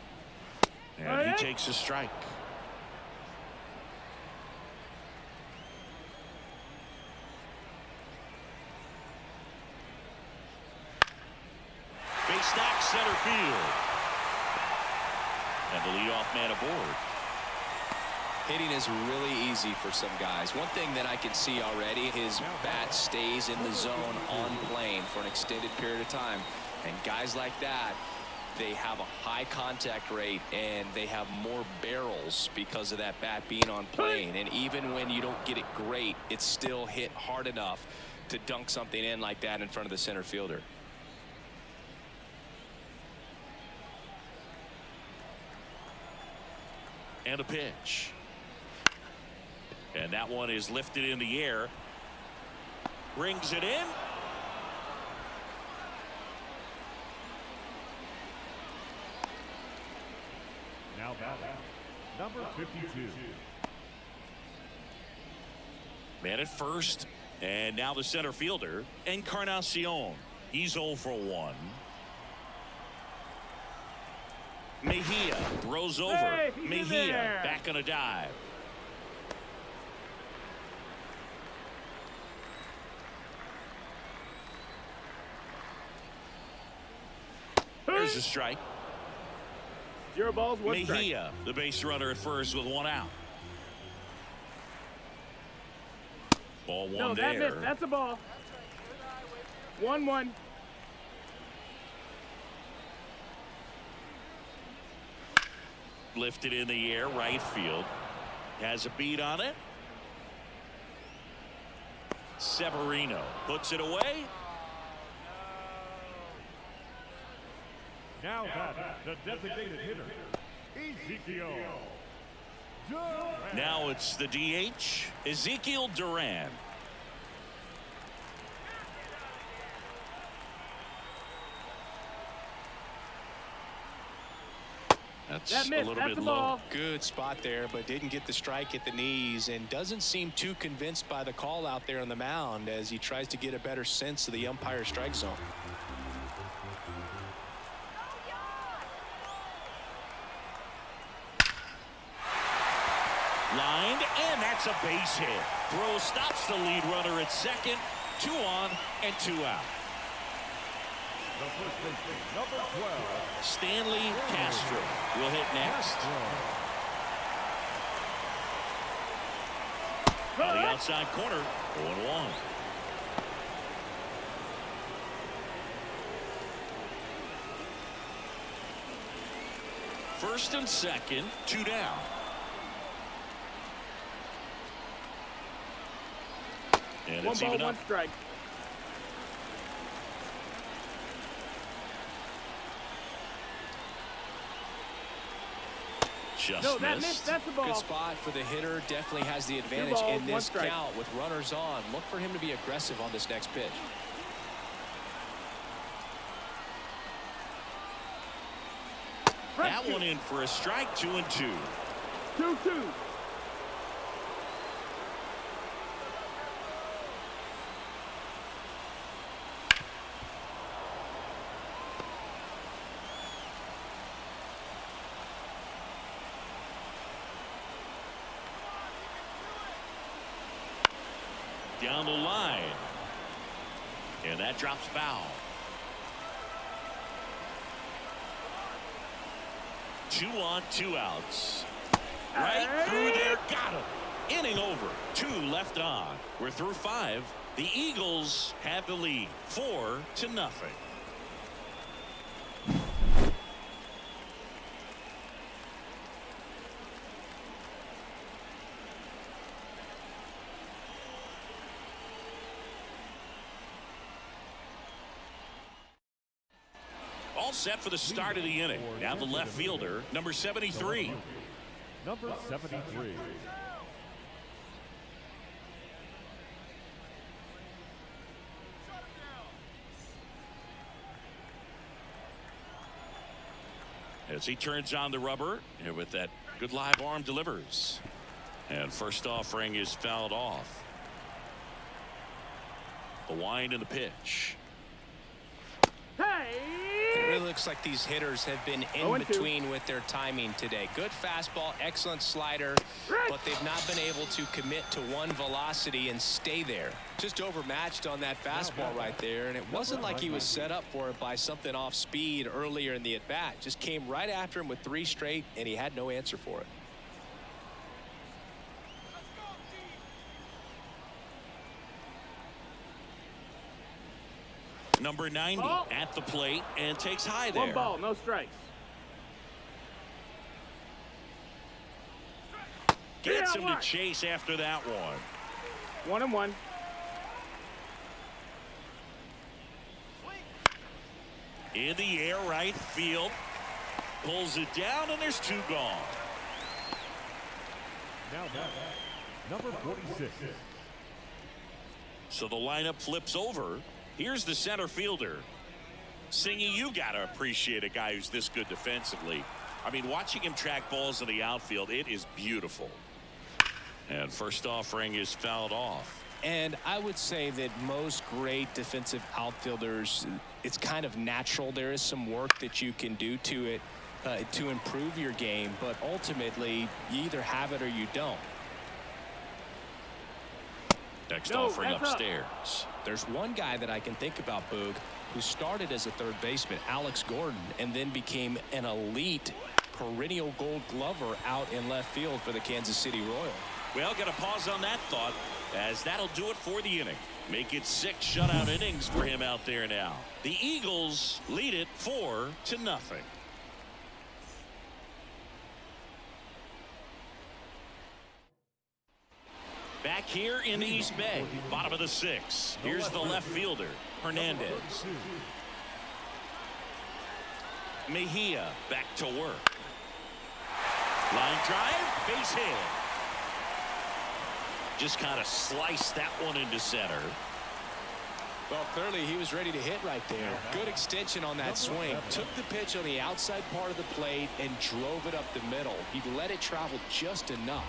And he takes a strike. Base stack center field. And the leadoff man aboard. Hitting is really easy for some guys. One thing that I can see already, his bat stays in the zone on plane for an extended period of time. And guys like that, they have a high contact rate and they have more barrels because of that bat being on plane. And even when you don't get it great, it's still hit hard enough to dunk something in like that in front of the center fielder. And a pitch. And that one is lifted in the air. Brings it in. Now batting, number 52. Man at first. And now the center fielder, Encarnacion. He's 0 for 1. Mejia throws over. Hey, Mejia back on a dive. There's a strike. 0 balls, 1 strike. Mejia, the base runner at first with 1 out. Ball 1 No, that there. missed. That's a ball. 1-1. Lifted in the air, right field. Has a beat on it. Severino puts it away. Now batting, the designated hitter, Ezekiel Duran. Now it's the DH, Ezekiel Duran. That's That a missed. little That's bit a low. ball. Good spot there, but didn't get the strike at the knees and doesn't seem too convinced by the call out there on the mound as he tries to get a better sense of the umpire strike zone. Lined, and that's a base hit. Throw stops the lead runner at second. 2 on and 2 out. The first baseman, number 12. Stanley Castro will hit next. On the outside corner, 0-1. First and second, 2 down. And 1 it's ball, even 1 up. strike. Just No, that missed. missed. That's a ball. Good spot for the hitter. Definitely has the advantage balls, in 1 this strike. count with runners on. Look for him to be aggressive on this next pitch. That one in for a strike. 2-2. 2-2. Down the line. And that drops foul. 2 on, 2 outs. Right through there. Got him. Inning over. 2 left on. We're through 5. The Eagles have the lead. 4-0. All set for the start of the inning. Now the left fielder, number 73. Number 73. As he turns on the rubber, and with that good live arm delivers. And first offering is fouled off. The wind and the pitch. Hey! really looks like these hitters have been in between with their timing today. Good fastball, excellent slider, but they've not been able to commit to one velocity and stay there. Just overmatched on that fastball right there, and it wasn't like he was set up for it by something off speed earlier in the at-bat. Just came right after him with 3 straight, and he had no answer for it. Number 90 at the plate and takes high there. 1 ball, no strikes. Gets him to chase after that one. 1-1. In the air, right field. Pulls it down, and there's 2 gone. Now back, number 46. So the lineup flips over. Here's the center fielder. Singy, you got to appreciate a guy who's this good defensively. I mean, watching him track balls in the outfield, it is beautiful. And first offering is fouled off. And I would say that most great defensive outfielders, it's kind of natural. There is some work that you can do to it to improve your game, but ultimately you either have it or you don't. Next offering upstairs. There's one guy that I can think about, Boog, who started as a third baseman, Alex Gordon, and then became an elite perennial Gold Glover out in left field for the Kansas City Royals. Well, got to pause on that thought, as that'll do it for the inning. Make it 6 shutout innings for him out there now. The Eagles lead it 4-0. Back here in the East Bay, bottom of the 6th. Here's the left fielder, Hernandez. Mejia back to work. Line drive, base hit. Just kind of sliced that one into center. Well, clearly he was ready to hit right there. Good extension on that swing. Took the pitch on the outside part of the plate and drove it up the middle. He let it travel just enough.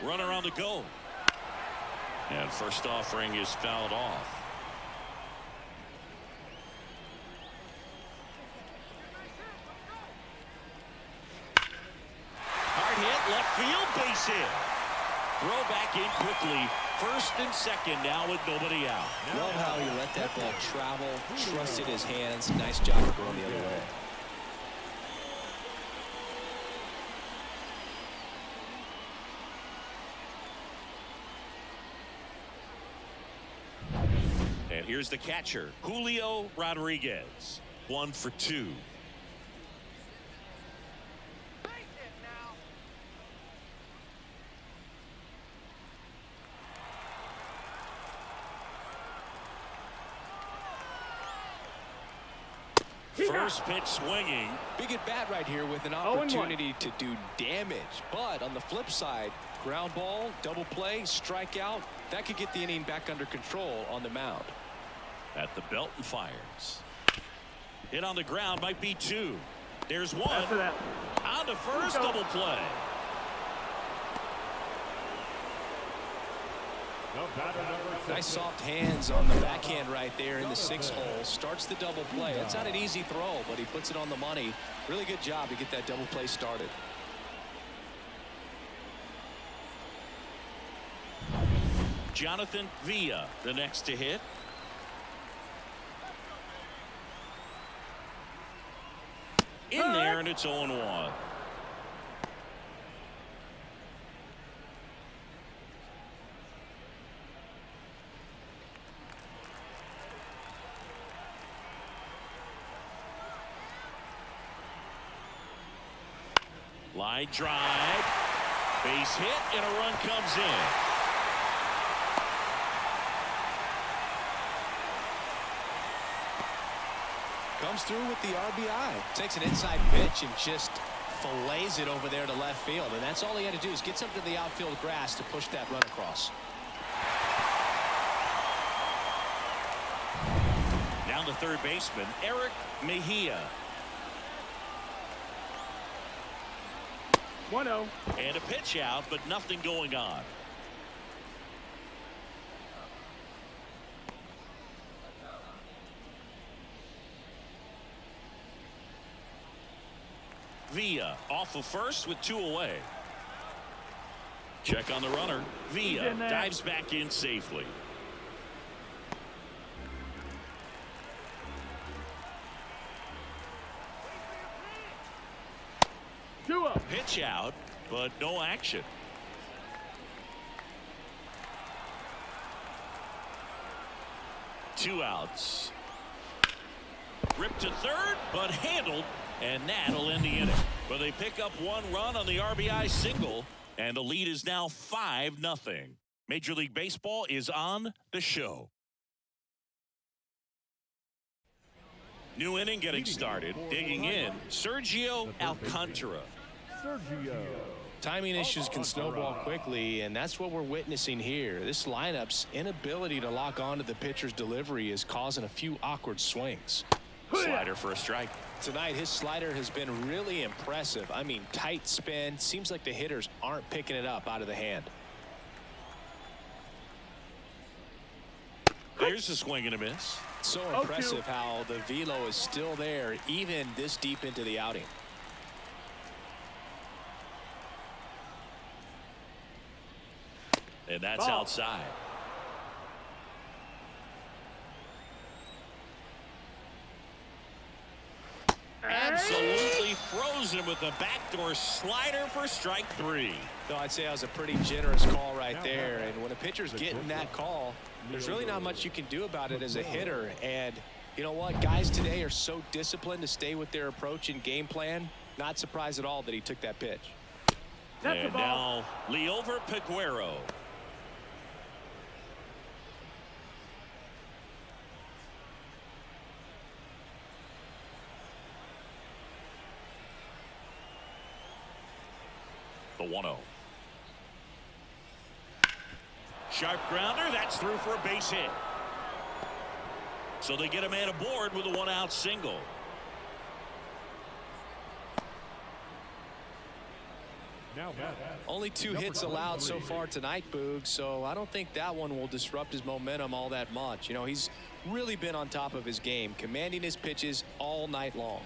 Runner on the go. And first offering is fouled off. Hard hit, left field, base hit. Throw back in quickly. First and second now with nobody out. Love how he let that ball travel, trusted his hands. Nice job of going the other way. And here's the catcher, Julio Rodriguez. 1 for 2. First pitch swinging. Big at bat right here with an opportunity to do damage. But on the flip side, ground ball, double play, strikeout, that could get the inning back under control on the mound. At the belt and fires. Hit on the ground, might be 2. There's 1. On to first, double play. Nice soft hands on the backhand right there in the 6th hole. Starts the double play. That's not an easy throw, but he puts it on the money. Really good job to get that double play started. Jonathan Villa, the next to hit. In there, and it's 0-1. Line drive, base hit, and a run comes in. Comes through with the RBI. Takes an inside pitch and just fillets it over there to left field. And that's all he had to do is get something to the outfield grass to push that run across. Down to third baseman, Eric Mejia. 1-0. And a pitch out, but nothing going on. Villa off of first with 2 away. Check on the runner. Villa dives back in safely. Pitch out, but no action. Two outs. Ripped to third, but handled, and that'll end the inning. But they pick up 1 run on the RBI single, and the lead is now 5-0. Major League Baseball is on the show. New inning getting started. Digging in, Sergio Alcantara. Timing issues can snowball quickly, and that's what we're witnessing here. This lineup's inability to lock onto the pitcher's delivery is causing a few awkward swings. Slider for a strike. Tonight, his slider has been really impressive. I mean, tight spin. Seems like the hitters aren't picking it up out of the hand. There's a swing and a miss. So impressive how the velo is still there even this deep into the outing. And that's outside. Absolutely frozen with a backdoor slider for strike 3. Though I'd say that was a pretty generous call right there. And when a pitcher's getting that call, there's really not much you can do about it as a hitter. And you know what? Guys today are so disciplined to stay with their approach and game plan. Not surprised at all that he took that pitch. And now Liover Peguero. The 1-0. Sharp grounder. That's through for a base hit. So they get a man aboard with a 1-out single. Only 2 hits allowed so far tonight, Boog, so I don't think that one will disrupt his momentum all that much. You know, he's really been on top of his game, commanding his pitches all night long.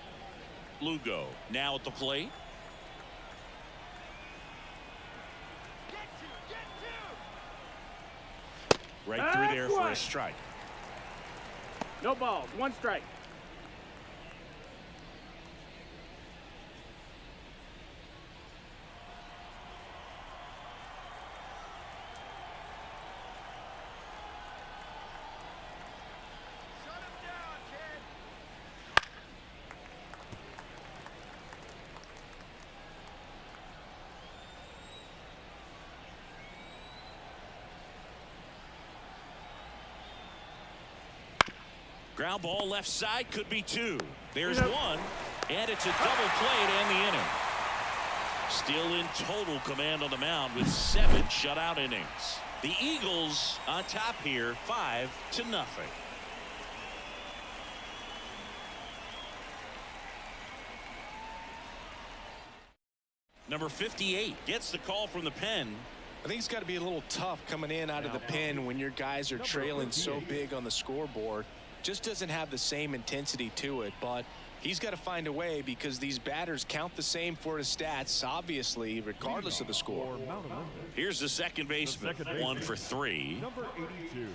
Lugo now at the plate. Right through there for a strike. No balls, 1 strike. Ground ball left side, could be 2. There's 1, and it's a double play to end the inning. Still in total command on the mound with 7 shutout innings. The Eagles on top here, 5-0. Number 58 gets the call from the pen. I think it's got to be a little tough coming in out of the pen when your guys are trailing so big on the scoreboard. Just doesn't have the same intensity to it, but he's got to find a way because these batters count the same for his stats, obviously, regardless of the score. Here's the second baseman, 1 for 3. Number 82.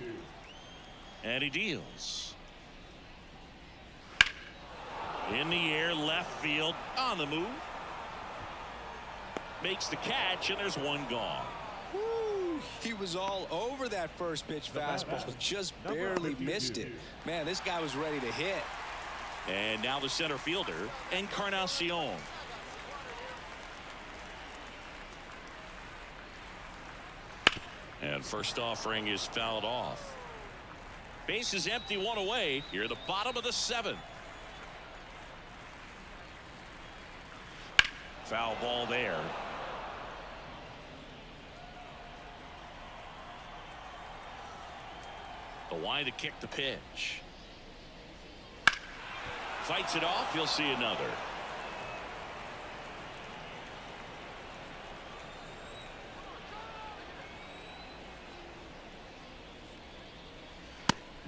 And he deals. In the air, left field, on the move. Makes the catch, and there's 1 gone. He was all over that first pitch fastball, just barely missed it. Man, this guy was ready to hit. And now the center fielder, Encarnacion. And first offering is fouled off. Base is empty, 1 away. Here at the bottom of the 7th. Foul ball there. The wide to kick the pitch. Fights it off. You'll see another.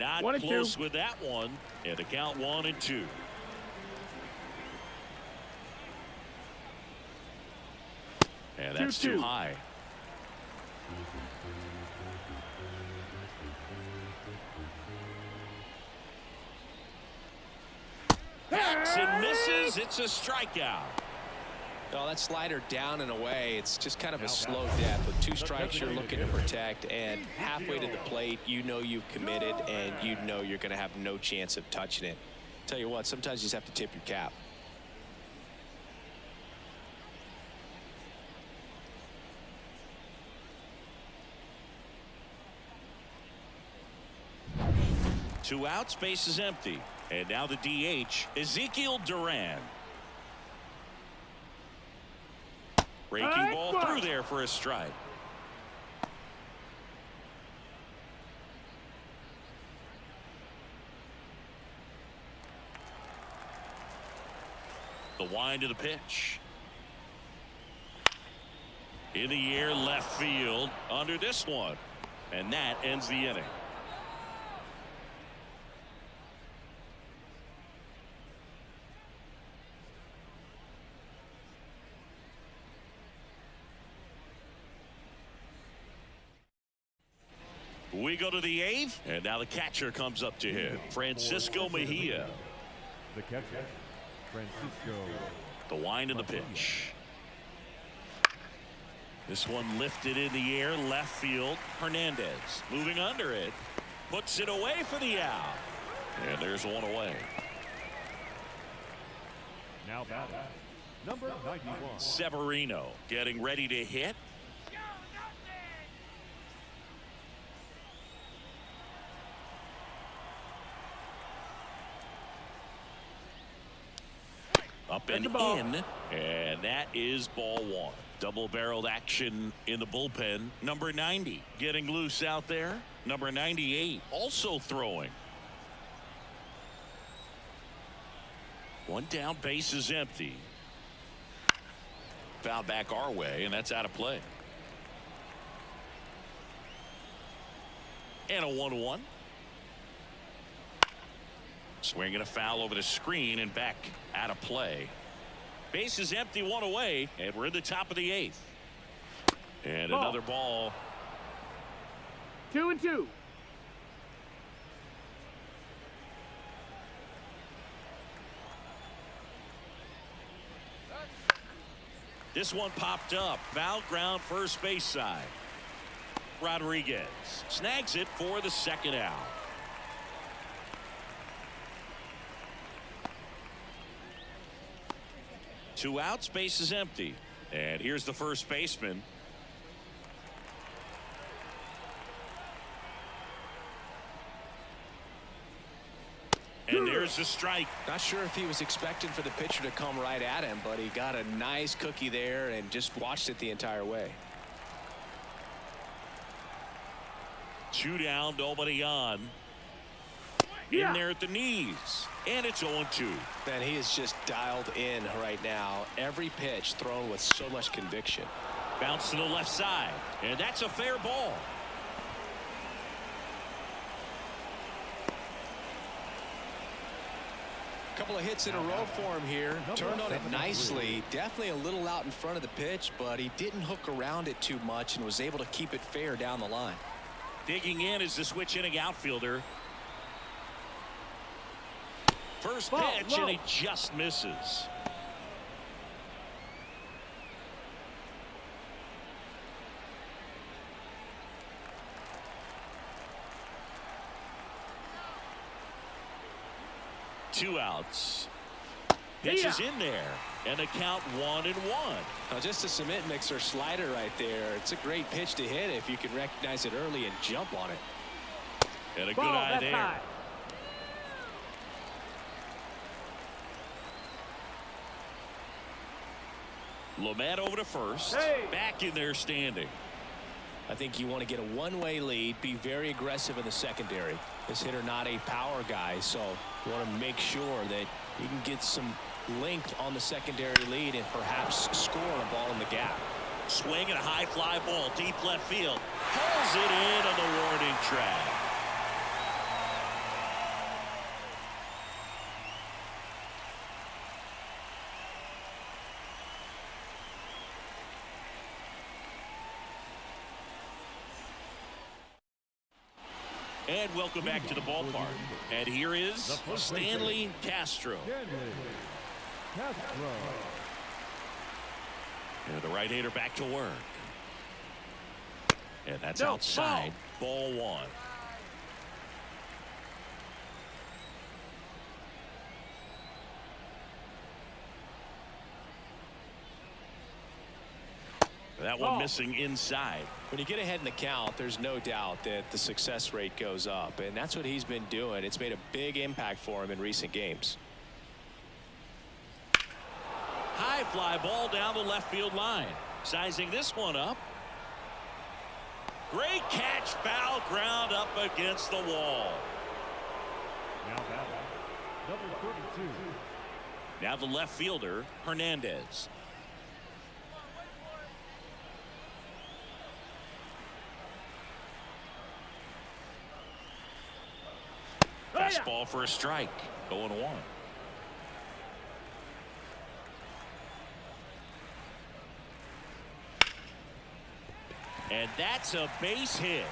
Not 1 and 2. close with that one. And the count 1-2. And that's 2-2. too high. Hacks and misses. It's a strikeout. Well, that slider down and away, it's just kind of a slow death. With 2 strikes you're looking to protect, and halfway to the plate, you know you've committed, and you know you're going to have no chance of touching it. Tell you what, sometimes you just have to tip your cap. Two outs, base is empty. And now the DH, Ezekiel Duran. Breaking ball through there for a strike. The wind of the pitch. In the air, left field under this one. And that ends the inning. We go to the 8th, and now the catcher comes up to him, Francisco Mejia. The catcher, Francisco. The wind of the pitch. This one lifted in the air, left field. Hernandez moving under it, puts it away for the out. And there's one away. Now batting, number 91. Severino getting ready to hit. Up and in, and that is ball 1. Double-barreled action in the bullpen. Number 90 getting loose out there. Number 98 also throwing. One down, base is empty. Foul back our way, and that's out of play. And a 1-1. Swinging a foul over the screen and back out of play. Base is empty, one away, and we're in the top of the 8th. And another ball. 2-2. This one popped up. Foul ground, first base side. Rodriguez snags it for the second out. Two outs, base is empty. And here's the first baseman. And there's a strike. Not sure if he was expecting for the pitcher to come right at him, but he got a nice cookie there and just watched it the entire way. 2 down, nobody on. In there at the knees, and it's 0-2. Man, he is just dialed in right now. Every pitch thrown with so much conviction. Bounce to the left side, and that's a fair ball. Couple of hits in a row for him here. Turned on it nicely. Definitely a little out in front of the pitch, but he didn't hook around it too much and was able to keep it fair down the line. Digging in is the switch inning outfielder. First pitch, and he just misses. Two outs. Pitch is in there, and the count 1-1. Now just a cement mixer slider right there. It's a great pitch to hit if you can recognize it early and jump on it. And a good eye there. High. Lamette over to first. Back in there standing. I think you want to get a one-way lead, be very aggressive in the secondary. This hitter not a power guy, so you want to make sure that you can get some length on the secondary lead and perhaps score a ball in the gap. Swing and a high fly ball deep left field. Pulls it in on the warning track. And welcome back to the ballpark. And here is Stanley Castro. And the right-hander back to work. And that's outside. Ball one. That one missing inside. When you get ahead in the count, there's no doubt that the success rate goes up, and that's what he's been doing. It's made a big impact for him in recent games. High fly ball down the left field line. Sizing this one up. Great catch, foul ground up against the wall. Now batting, number 32. Now the left fielder, Hernandez. Fastball for a strike. 0-1. And that's a base hit.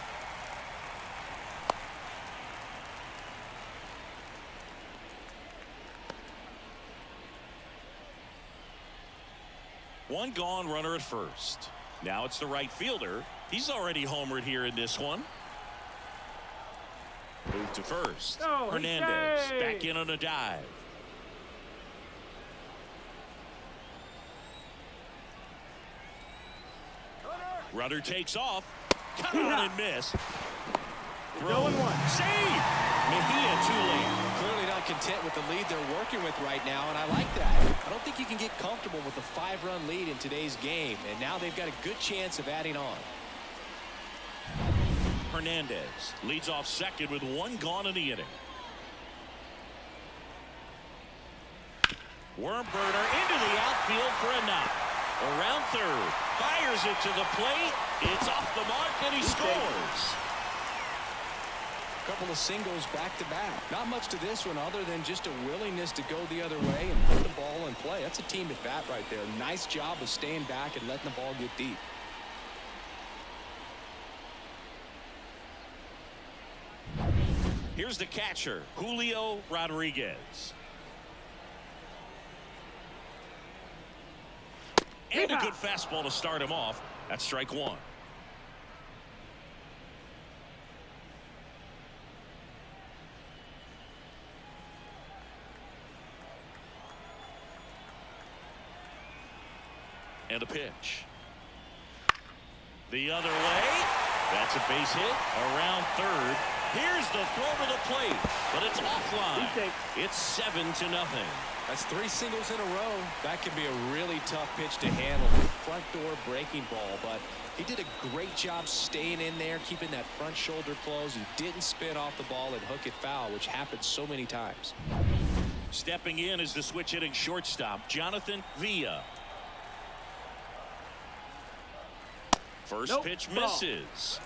One gone, runner at first. Now it's the right fielder. He's already homered here in this one. Move to first. Hernandez back in on a dive. Runner takes off. Cut on and miss. Throw. Save. Mejia too late. Clearly not content with the lead they're working with right now, and I like that. I don't think you can get comfortable with a 5-run lead in today's game, and now they've got a good chance of adding on. Hernandez leads off second with one gone in the inning. Worm burner into the outfield for a knock. Around third, fires it to the plate. It's off the mark and he scores. A couple of singles back to back. Not much to this one other than just a willingness to go the other way and put the ball in play. That's a team at bat right there. Nice job of staying back and letting the ball get deep. Here's the catcher, Julio Rodriguez. And a good fastball to start him off. That's strike one. And a pitch. The other way. That's a base hit around third. Here's the throw to the plate, but it's offline. It's 7-0. That's 3 singles in a row. That can be a really tough pitch to handle. Front door breaking ball, but he did a great job staying in there, keeping that front shoulder closed. He didn't spin off the ball and hook it foul, which happens so many times. Stepping in is the switch hitting shortstop, Jonathan Villa. First pitch misses.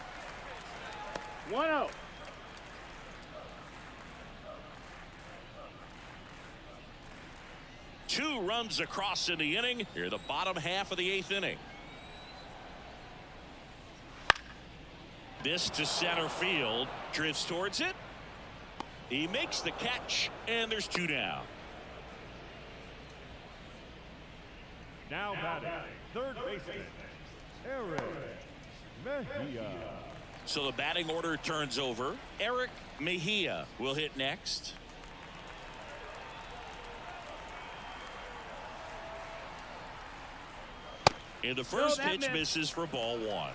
1-0. Two runs across in the inning. Here the bottom half of the 8th inning. This to center field. Drifts towards it. He makes the catch, and there's 2 down. Now batting, third baseman, Eric Mejia. So the batting order turns over. Eric Mejia will hit next. And the first pitch misses for ball one.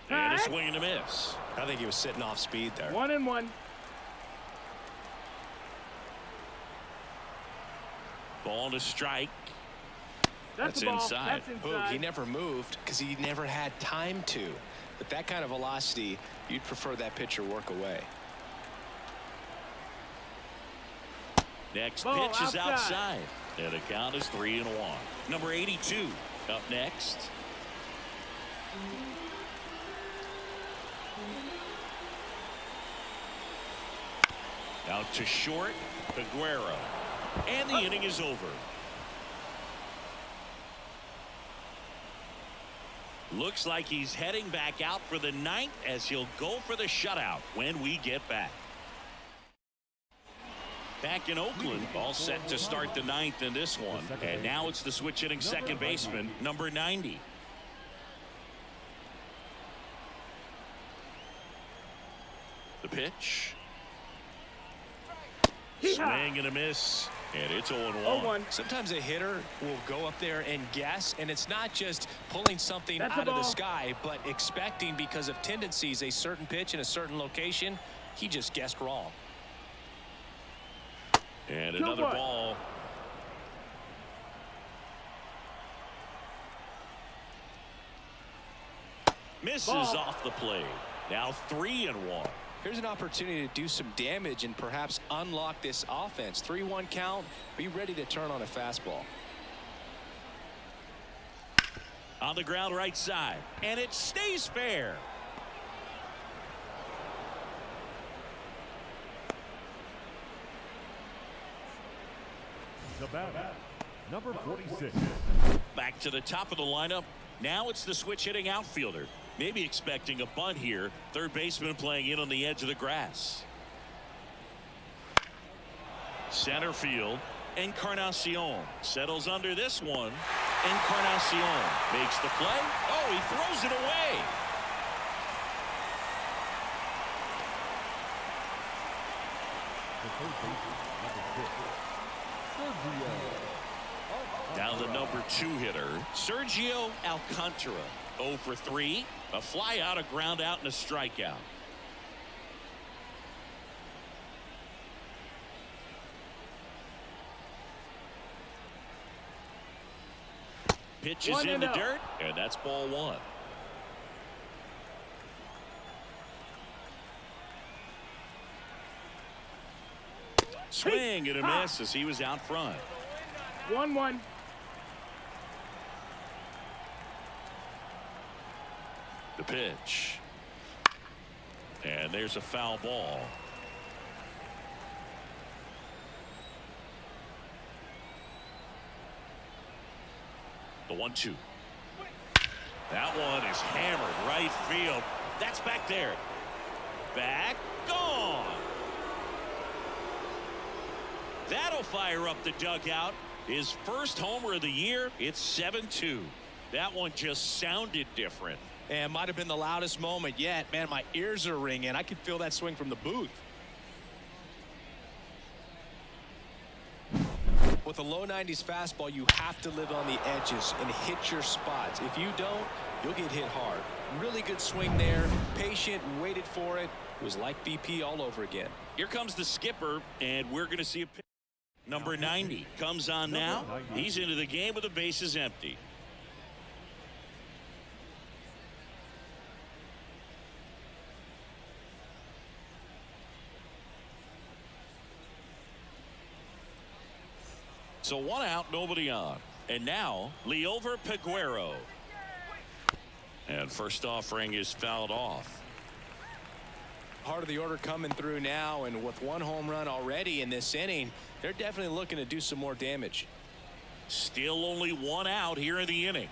And a swing and a miss. I think he was sitting off speed there. 1-1. Ball to strike. That's inside. Oh, he never moved because he never had time to. But that kind of velocity, you'd prefer that pitcher work away. Next pitch is outside. And the count is 3-1. Number 82 up next. Out to short, Aguero. And the inning is over. Looks like he's heading back out for the ninth as he'll go for the shutout when we get back. Back in Oakland, all set to start the ninth in this one. And now it's the switch hitting second baseman, number 90. The pitch. Swing and a miss. And it's 0-1. Sometimes a hitter will go up there and guess, and it's not just pulling something out of the sky, but expecting because of tendencies a certain pitch in a certain location. He just guessed wrong. And another ball. Misses off the plate. Now 3-1. Here's an opportunity to do some damage and perhaps unlock this offense. 3-1 count. Be ready to turn on a fastball. On the ground right side. And it stays fair. The batter, number 46. Back to the top of the lineup. Now it's the switch hitting outfielder. Maybe expecting a bunt here. Third baseman playing in on the edge of the grass. Center field. Encarnacion settles under this one. Encarnacion makes the play. Oh, he throws it away. The third baseman, number 6. Now the number 2 hitter, Sergio Alcantara. 0 for 3. A fly out, a ground out, and a strikeout. Pitch is in the dirt, and that's ball 1. Swing and a miss as he was out front. 1-1. The pitch. And there's a foul ball. The 1-2. That one is hammered right field. That's back there. Back. Gone. That'll fire up the dugout. His first homer of the year. It's 7-2. That one just sounded different. And might have been the loudest moment yet. Man, my ears are ringing. I could feel that swing from the booth. With a low 90s fastball, you have to live on the edges and hit your spots. If you don't, you'll get hit hard. Really good swing there. Patient, waited for it. It was like BP all over again. Here comes the skipper, and we're going to see a pitch. Number 90 comes on now. He's into the game with the bases empty. So 1 out, nobody on. And now, Liover Peguero. And first offering is fouled off. Part of the order coming through now, and with 1 home run already in this inning, they're definitely looking to do some more damage. Still only 1 out here in the inning.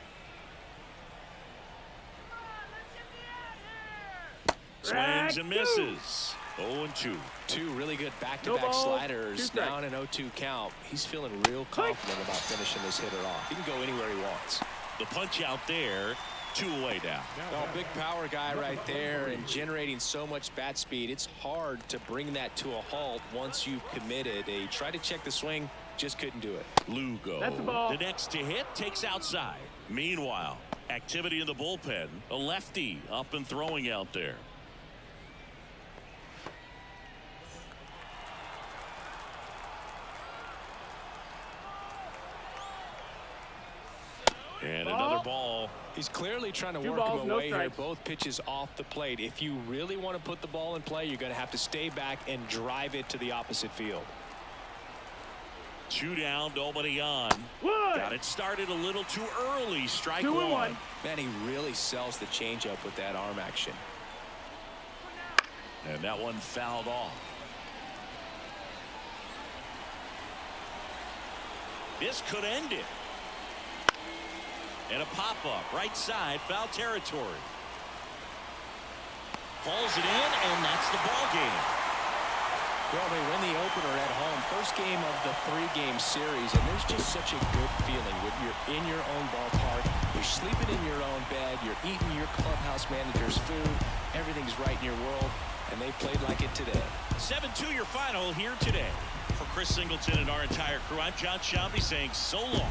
Swings and misses. 0-2. 2 really good back-to-back sliders. Now in an 0-2 count. He's feeling real confident about finishing this hitter off. He can go anywhere he wants. The punch out there. 2 away now. Oh, big power guy right there and generating so much bat speed. It's hard to bring that to a halt once you've committed. They tried to check the swing, just couldn't do it. Lugo, the next to hit, takes outside. Meanwhile, activity in the bullpen. A lefty up and throwing out there. And another ball. He's clearly trying to work him away here. Both pitches off the plate. If you really want to put the ball in play, you're going to have to stay back and drive it to the opposite field. 2 down, nobody on. Got it started a little too early. Strike 1. Man, he really sells the changeup with that arm action. And that one fouled off. This could end it. And a pop-up, right side, foul territory. Hauls it in, and that's the ball game. Well, they win the opener at home. First game of the 3-game series, and there's just such a good feeling when you're in your own ballpark. You're sleeping in your own bed. You're eating your clubhouse manager's food. Everything's right in your world, and they played like it today. 7-2 your final here today. For Chris Singleton and our entire crew, I'm John Shambi saying so long.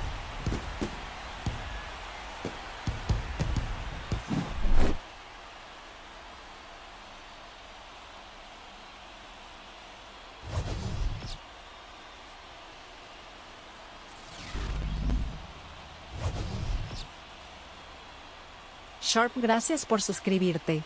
Sharp, gracias por suscribirte.